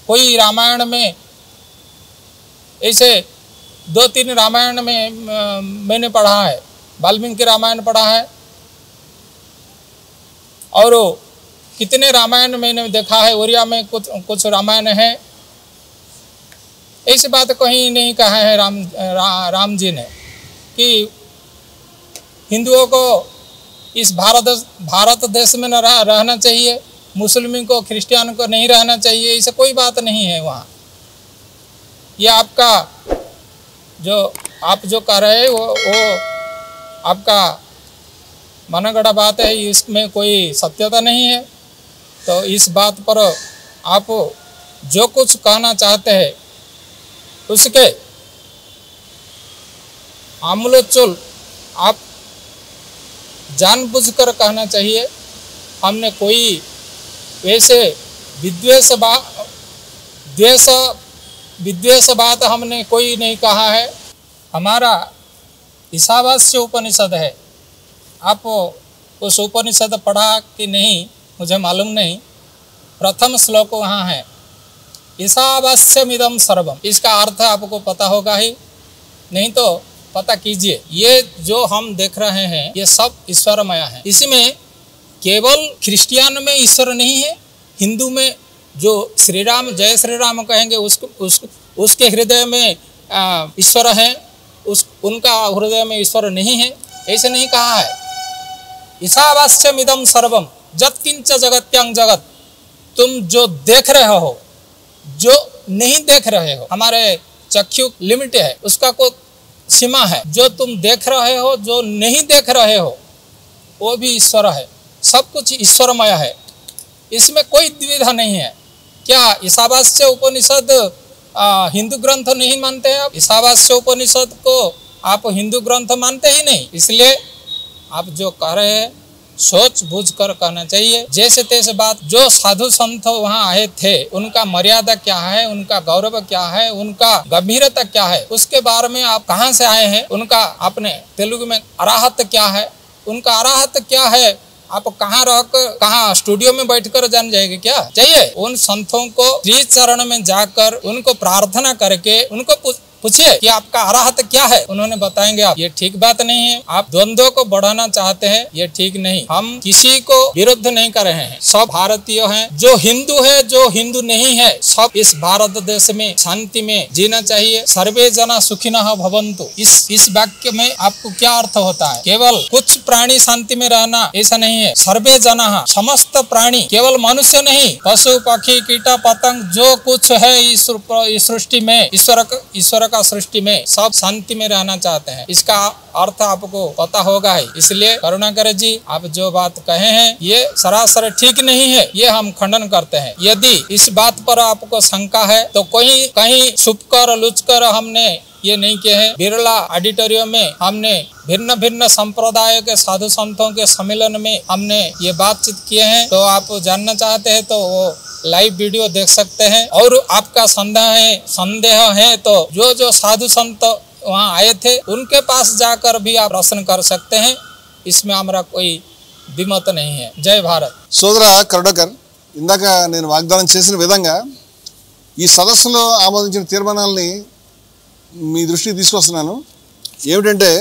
कोई रामायण में ऐसे 2-3 रामायण में मैंने पढ़ा है, वाल्मीकि रामायण पढ़ा है और कितने रामायण मैंने देखा है, ओरिया में कुछ रामायण है। ऐसी बात कहीं नहीं कहा है राम जी ने कि हिंदुओं को इस भारत देश में न रहना चाहिए, मुस्लिम को क्रिश्चियन को नहीं रहना चाहिए, ऐसा कोई बात नहीं है वहाँ। ये आपका आप जो कह रहे हैं वो आपका मनगढ़ा बात है, इसमें कोई सत्यता नहीं है। तो इस बात पर आप जो कुछ कहना चाहते हैं उसके आमूलचूल आप जानबूझकर कहना चाहिए। हमने कोई वैसे विद्वेष बात हमने कोई नहीं कहा है। हमारा ईशावास्य उपनिषद है, आप उस उपनिषद पढ़ा कि नहीं मुझे मालूम नहीं। प्रथम श्लोक वहाँ है, ईशावास्यमिदं सर्वम। इसका अर्थ आपको पता होगा ही, नहीं तो पता कीजिए। ये जो हम देख रहे हैं ये सब ईश्वरमय है। इसमें केवल क्रिश्चियन में ईश्वर नहीं है, हिंदू में जो श्री राम जय श्री राम कहेंगे उसके हृदय में ईश्वर है, उनका हृदय में ईश्वर नहीं है, ऐसे नहीं कहा है। ईशावास्यमिदं सर्वम यत्किंच जगत्यां जगत। तुम जो देख रहे हो, जो नहीं देख रहे हो, हमारे चक्षु लिमिट है, उसका कोई सीमा है। जो तुम देख रहे हो, जो नहीं देख रहे हो, वो भी ईश्वर है। सब कुछ ईश्वरमय है, इसमें कोई द्विधा नहीं है। क्या ईशावास्य उपनिषद हिंदू ग्रंथ नहीं मानते हैं आप? ईशावास्य उपनिषद को आप हिंदू ग्रंथ मानते ही नहीं। इसलिए आप जो कह रहे हैं सोच बूझ कर कहना चाहिए। जैसे तैसे बात, जो साधु संत वहाँ आए थे उनका मर्यादा क्या है, उनका गौरव क्या है, उनका गंभीरता क्या है, उसके बारे में आप कहाँ से आए हैं, उनका आपने तेलुगु में अराहत क्या है, उनका अराहत क्या है, आप कहाँ रहकर कहाँ स्टूडियो में बैठकर जान जाएंगे क्या? चाहिए उन संतों को श्री चरण में जाकर उनको प्रार्थना करके उनको पूछिए कि आपका अराहत क्या है, उन्होंने बताएंगे। आप ये ठीक बात नहीं है। आप द्वंद्व को बढ़ाना चाहते हैं, ये ठीक नहीं। हम किसी को विरुद्ध नहीं कर रहे हैं, सब भारतीय हैं। जो हिंदू है, जो हिंदू नहीं है, सब इस भारत देश में शांति में जीना चाहिए। सर्वे जना सुखिनः भवन्तु। इस वाक्य में आपको क्या अर्थ होता है? केवल कुछ प्राणी शांति में रहना ऐसा नहीं है। सर्वे जना, समस्त प्राणी, केवल मनुष्य नहीं, पशु पक्षी कीट पतंग जो कुछ है इस सृष्टि में, ईश्वर का सृष्टि में सब शांति में रहना चाहते हैं। इसका अर्थ आपको पता होगा ही। इसलिए करुणाकर जी, आप जो बात कहे हैं ये सरासर ठीक नहीं है, ये हम खंडन करते हैं। यदि इस बात पर आपको शंका है तो कोई कहीं छुपकर लुचकर हमने ये नहीं किए हैं। बिरला ऑडिटोरियम में हमने भिन्न भिन्न संप्रदाय के साधु संतों के सम्मेलन में हमने ये बातचीत किए हैं। तो आप जानना चाहते हैं तो वो लाइव वीडियो देख सकते हैं। और आपका संदेह है तो जो साधु संत वहाँ आए थे उनके पास जाकर भी आप प्रश्न कर सकते हैं। इसमें हमारा कोई विमत नहीं है। जय भारत। సోదర కరుణాకర్, ఇందాక నేను వాగ్దానం చేసిన విధంగా ఈ సదస్సులో ఆమోదించిన తీర్మానాలని మీ దృష్టికి తీసుకొస్తున్నాను. ఏమిటంటే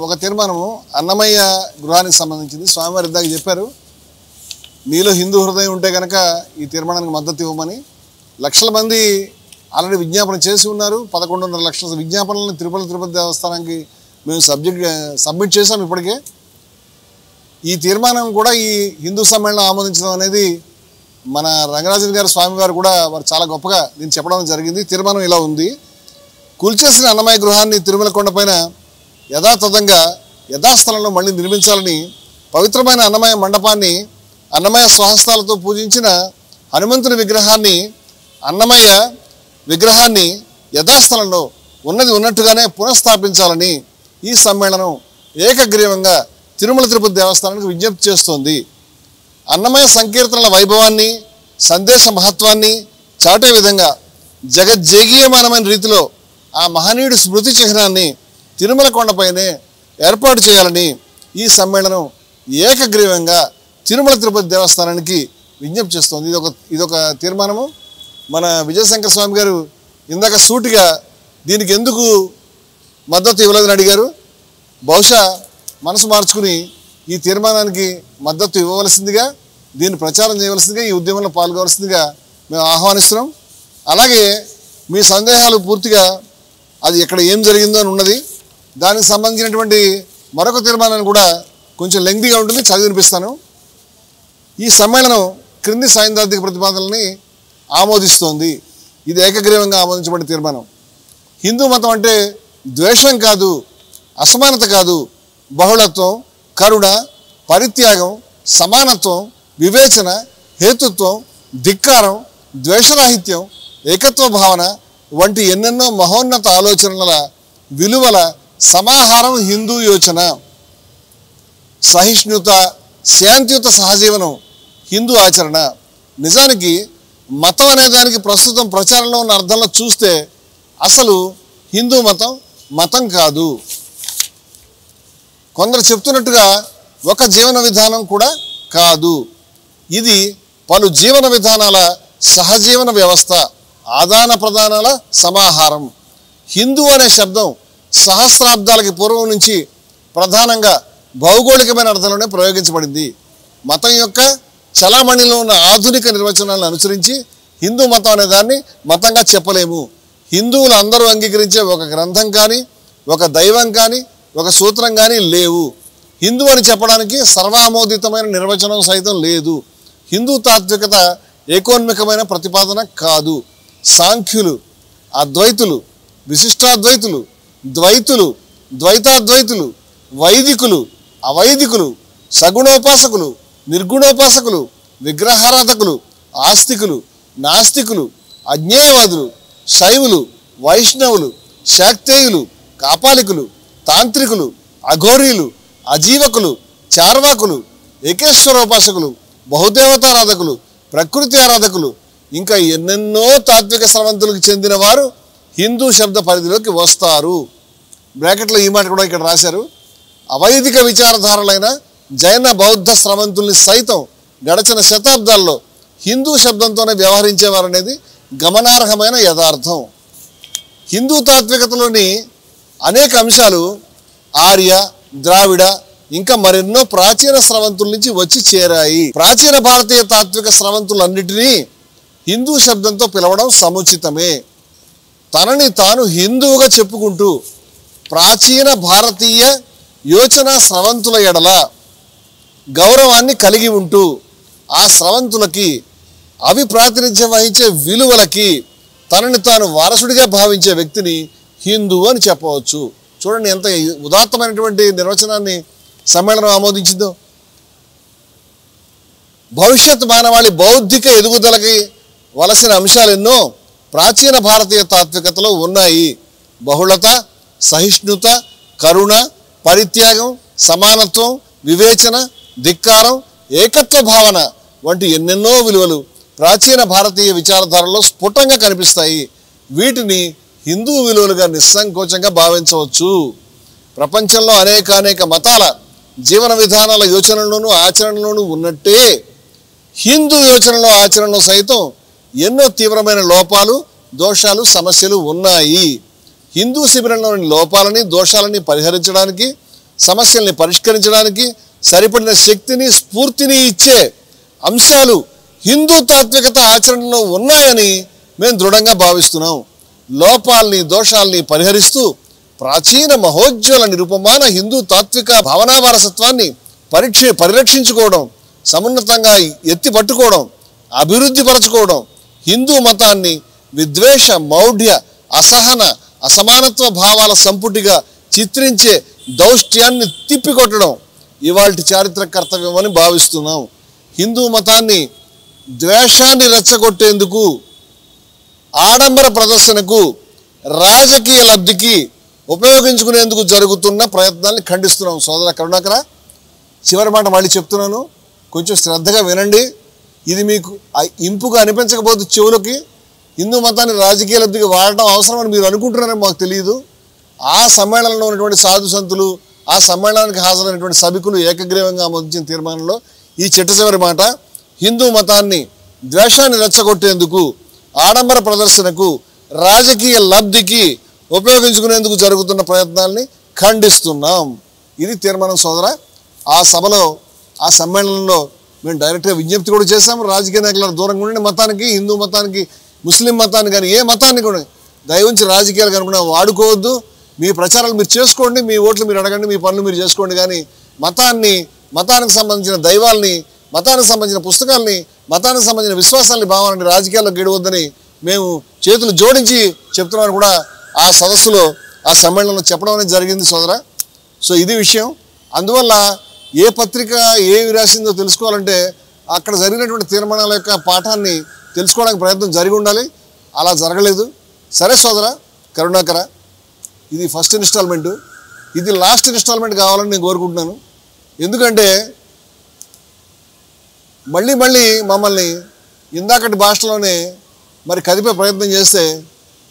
ఒక తీర్మానము అన్నమయ్య గృహానికి సంబంధించింది. స్వామివారి ఇందాక చెప్పారు మీలో హిందూ హృదయం ఉంటే కనుక ఈ తీర్మానానికి మద్దతు ఇవ్వమని. లక్షల మంది ఆల్రెడీ విజ్ఞాపన చేసి ఉన్నారు. 11,500 లక్షల విజ్ఞాపనలను తిరుపతి దేవస్థానానికి మేము సబ్మిట్ చేసాం ఇప్పటికే. ఈ తీర్మానం కూడా ఈ హిందూ సమ్మేళనం ఆమోదించడం అనేది మన రంగరాజన్ గారు స్వామివారు కూడా వారు చాలా గొప్పగా దీన్ని చెప్పడం జరిగింది. తీర్మానం ఇలా ఉంది: కూల్చేసిన అన్నమయ్య గృహాన్ని తిరుమల కొండపైన యథాతథంగా యథాస్థలంలో మళ్ళీ నిర్మించాలని, పవిత్రమైన అన్నమయ్య మండపాన్ని, అన్నమయ్య స్వహస్తాలతో పూజించిన హనుమంతుని అన్నమయ్య విగ్రహాన్ని యథాస్థలంలో ఉన్నది ఉన్నట్టుగానే పునఃస్థాపించాలని ఈ సమ్మేళనం ఏకగ్రీవంగా తిరుమల తిరుపతి దేవస్థానానికి విజ్ఞప్తి చేస్తోంది. అన్నమయ్య సంకీర్తనల వైభవాన్ని, సందేశ మహత్వాన్ని చాటే విధంగా జగజ్జేగీయమానమైన రీతిలో ఆ మహనీయుడి స్మృతి చిహ్నాన్ని తిరుమల కొండపైనే ఏర్పాటు చేయాలని ఈ సమ్మేళనం ఏకగ్రీవంగా తిరుమల తిరుపతి దేవస్థానానికి విజ్ఞప్తి చేస్తోంది. ఇదొక తీర్మానము. మన విజయశంకర స్వామి గారు ఇందాక సూటిగా దీనికి ఎందుకు మద్దతు ఇవ్వలేదని అడిగారు. బహుశా మనసు మార్చుకుని ఈ తీర్మానానికి మద్దతు ఇవ్వవలసిందిగా, దీన్ని ప్రచారం చేయవలసిందిగా, ఈ ఉద్యమంలో పాల్గొవలసిందిగా మేము ఆహ్వానిస్తున్నాం. అలాగే మీ సందేహాలు పూర్తిగా అది ఎక్కడ ఏం జరిగిందో అని ఉన్నది. దానికి సంబంధించినటువంటి మరొక తీర్మానాన్ని కూడా కొంచెం లెంగ్తీగా ఉంటుంది, చదివి వినిపిస్తాను. ఈ సమ్మేళనం క్రింది సైద్ధాంతిక ప్రతిపాదనల్ని ఆమోదిస్తోంది. ఇది ఏకగ్రీవంగా ఆమోదించబడిన తీర్మానం. హిందూ మతం అంటే ద్వేషం కాదు, అసమానత కాదు, బహుళత్వం, కరుణ, పరిత్యాగం, సమానత్వం, వివేచన, హేతుత్వం, ధిక్కారం, ద్వేషరాహిత్యం, ఏకత్వ భావన వంటి ఎన్నెన్నో మహోన్నత ఆలోచనల విలువల సమాహారం హిందూ యోచన. సహిష్ణుత, శాంతియుత సహజీవనం హిందూ ఆచరణ. నిజానికి మతం అనే దానికి ప్రస్తుతం ప్రచారంలో ఉన్న అర్థంలో చూస్తే అసలు హిందూ మతం మతం కాదు. కొందరు చెప్తున్నట్టుగా ఒక జీవన విధానం కూడా కాదు. ఇది పలు జీవన విధానాల సహజీవన వ్యవస్థ, ఆదాన ప్రదానాల సమాహారం. హిందూ అనే శబ్దం సహస్రాబ్దాలకి పూర్వం నుంచి ప్రధానంగా భౌగోళికమైన అర్థంలోనే ప్రయోగించబడింది. మతం యొక్క చలామణిలో ఉన్న ఆధునిక నిర్వచనాలను అనుసరించి హిందూ మతం అనే దాన్ని మతంగా చెప్పలేము. హిందువులు అందరూ అంగీకరించే ఒక గ్రంథం కానీ, ఒక దైవం కానీ, ఒక సూత్రం కానీ లేవు. హిందూ అని చెప్పడానికి సర్వామోదితమైన నిర్వచనం సైతం లేదు. హిందూ తాత్వికత ఏకోన్మికమైన ప్రతిపాదన కాదు. సాంఖ్యులు, అద్వైతులు, విశిష్టాద్వైతులు, ద్వైతులు, ద్వైతాద్వైతులు, వైదికులు, అవైదికులు, సగుణోపాసకులు, నిర్గుణోపాసకులు, విగ్రహారాధకులు, ఆస్తికులు, నాస్తికులు, అజ్ఞేయవాదులు, శైవులు, వైష్ణవులు, శాక్తేయులు, కాపాలికులు, తాంత్రికులు, అఘోరీలు, అజీవకులు, చార్వాకులు, ఏకేశ్వరోపాసకులు, బహుదేవతారాధకులు, ప్రకృతి ఆరాధకులు, ఇంకా ఎన్నెన్నో తాత్విక స్రవంతులకు చెందిన వారు హిందూ శబ్ద పరిధిలోకి వస్తారు. బ్రాకెట్లో ఈ మాట కూడా ఇక్కడ రాశారు. అవైదిక విచారధారలైన జైన బౌద్ధ స్రవంతుల్ని సైతం గడచిన శతాబ్దాల్లో హిందూ శబ్దంతోనే వ్యవహరించేవారనేది గమనార్హమైన యథార్థం. హిందూ తాత్వికతలోని అనేక అంశాలు ఆర్య, ద్రావిడ, ఇంకా మరెన్నో ప్రాచీన స్రవంతుల నుంచి వచ్చి చేరాయి. ప్రాచీన భారతీయ తాత్విక స్రవంతులన్నిటినీ హిందూ శబ్దంతో పిలవడం సముచితమే. తనని తాను హిందువుగా చెప్పుకుంటూ ప్రాచీన భారతీయ యోచన స్రవంతుల ఎడల గౌరవాన్ని కలిగి ఉంటూ ఆ స్రవంతులకి, అవి ప్రాతినిధ్యం వహించే విలువలకి తనని తాను వారసుడిగా భావించే వ్యక్తిని హిందూ అని చెప్పవచ్చు. చూడండి ఎంత ఉదాత్తమైనటువంటి నిర్వచనాన్ని సమ్మేళనం ఆమోదించిందో. భవిష్యత్ మానవాళి బౌద్ధిక ఎదుగుదలకి వలసిన అంశాలు ఎన్నో ప్రాచీన భారతీయ తాత్వికతలో ఉన్నాయి. బహుళత, సహిష్ణుత, కరుణ, పరిత్యాగం, సమానత్వం, వివేచన, ధిక్కారం, ఏకత్వ భావన వంటి ఎన్నెన్నో విలువలు ప్రాచీన భారతీయ విచారధారలో స్ఫుటంగా కనిపిస్తాయి. వీటిని హిందూ విలువలుగా నిస్సంకోచంగా భావించవచ్చు. ప్రపంచంలో అనేక మతాల జీవన విధానాల యోచనలోనూ ఆచరణలోనూ ఉన్నట్టే హిందూ యోచనలో ఆచరణలో సైతం ఎన్నో తీవ్రమైన లోపాలు, దోషాలు, సమస్యలు ఉన్నాయి. హిందూ శిబిరంలోని లోపాలని, దోషాలని పరిహరించడానికి, సమస్యల్ని పరిష్కరించడానికి సరిపడిన శక్తిని, స్ఫూర్తిని ఇచ్చే అంశాలు హిందూ తాత్వికత ఆచరణలో ఉన్నాయని మేము దృఢంగా భావిస్తున్నాం. లోపాల్ని, దోషాల్ని పరిహరిస్తూ ప్రాచీన మహోజ్వల నిరుపమాన హిందూ తాత్విక భావనా వారసత్వాన్ని పరిరక్షించుకోవడం, సమున్నతంగా ఎత్తి పట్టుకోవడం, అభివృద్ధి పరచుకోవడం, హిందూ మతాన్ని విద్వేష, మౌఢ్య, అసహన, అసమానత్వ భావాల సంపుటిగా చిత్రించే దౌష్ట్యాన్ని తిప్పికొట్టడం ఇవాల్టి చారిత్రక కర్తవ్యం అని భావిస్తున్నాం. హిందూ మతాన్ని ద్వేషాన్ని రెచ్చగొట్టేందుకు, ఆడంబర ప్రదర్శనకు, రాజకీయ లబ్ధికి ఉపయోగించుకునేందుకు జరుగుతున్న ప్రయత్నాన్ని ఖండిస్తున్నాం. సోదర కరుణాకర, చివరి మాట మళ్ళీ చెప్తున్నాను, కొంచెం శ్రద్ధగా వినండి. ఇది మీకు ఇంపుగా అనిపించకపోతే చెవులకి, హిందూ మతాన్ని రాజకీయ లబ్ధికి వాడటం అవసరమని మీరు అనుకుంటున్నారని మాకు తెలియదు. ఆ సమ్మేళనంలో ఉన్నటువంటి సాధు సంతులు, ఆ సమ్మేళనానికి హాజరైనటువంటి సభికులు ఏకగ్రీవంగా ఆమోదించిన తీర్మానంలో ఈ చిట్ట చివరి మాట, హిందూ మతాన్ని ద్వేషాన్ని రెచ్చగొట్టేందుకు, ఆడంబర ప్రదర్శనకు, రాజకీయ లబ్ధికి ఉపయోగించుకునేందుకు జరుగుతున్న ప్రయత్నాల్ని ఖండిస్తున్నాం. ఇది తీర్మానం సోదరా. ఆ సభలో ఆ సమ్మేళనంలో మేము డైరెక్ట్గా విజ్ఞప్తి కూడా చేశాము. రాజకీయ నాయకుల దూరంగా ఉండి మతానికి, హిందూ మతానికి, ముస్లిం మతానికి కానీ ఏ మతాన్ని కూడా దయవుంచి రాజకీయాలు కనుక వాడుకోవద్దు. మీ ప్రచారాలు మీరు చేసుకోండి, మీ ఓట్లు మీరు అడగండి, మీ పనులు మీరు చేసుకోండి. కానీ మతానికి సంబంధించిన దైవాల్ని, మతానికి సంబంధించిన పుస్తకాల్ని, మతానికి సంబంధించిన విశ్వాసాలని, భావాలని రాజకీయాల్లో గెడవద్దని మేము చేతులు జోడించి చెప్తున్నాను కూడా ఆ సదస్సులో ఆ సమ్మేళనంలో చెప్పడం అనేది జరిగింది సోదరా. సో ఇది విషయం. అందువల్ల ఏ పత్రిక ఏమి రాసిందో తెలుసుకోవాలంటే అక్కడ జరిగినటువంటి తీర్మానాల యొక్క పాఠాన్ని తెలుసుకోవడానికి ప్రయత్నం జరిగి ఉండాలి. అలా జరగలేదు. సరే సోదరా కరుణాకర, ఇది ఫస్ట్ ఇన్స్టాల్మెంటు, ఇది లాస్ట్ ఇన్స్టాల్మెంట్ కావాలని నేను కోరుకుంటున్నాను. ఎందుకంటే మళ్ళీ మమ్మల్ని ఇందాకటి భాషలోనే మరి కదిపే ప్రయత్నం చేస్తే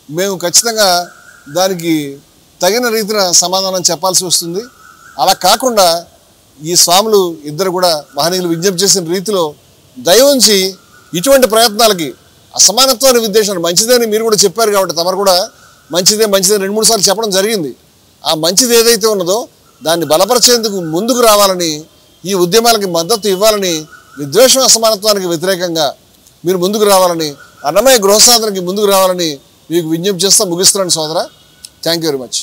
మేము ఖచ్చితంగా దానికి తగిన రీతిన సమాధానం చెప్పాల్సి వస్తుంది. అలా కాకుండా ఈ స్వాములు ఇద్దరు కూడా మహనీయులు విజ్ఞప్తి చేసిన రీతిలో దయవుంచి ఇటువంటి ప్రయత్నాలకి అసమానత్వాన్ని విద్వేషాన్ని మంచిదని మీరు కూడా చెప్పారు కాబట్టి తమరు కూడా మంచిదే 2-3 సార్లు చెప్పడం జరిగింది. ఆ మంచిది ఏదైతే ఉన్నదో దాన్ని బలపరిచేందుకు ముందుకు రావాలని, ఈ ఉద్యమాలకి మద్దతు ఇవ్వాలని, విద్వేషం అసమానత్వానికి వ్యతిరేకంగా మీరు ముందుకు రావాలని, అన్నమయ్య గృహసాధనకి ముందుకు రావాలని మీకు విజ్ఞప్తి చేస్తా ముగిస్తున్నాను సోదరా. Thank you very much.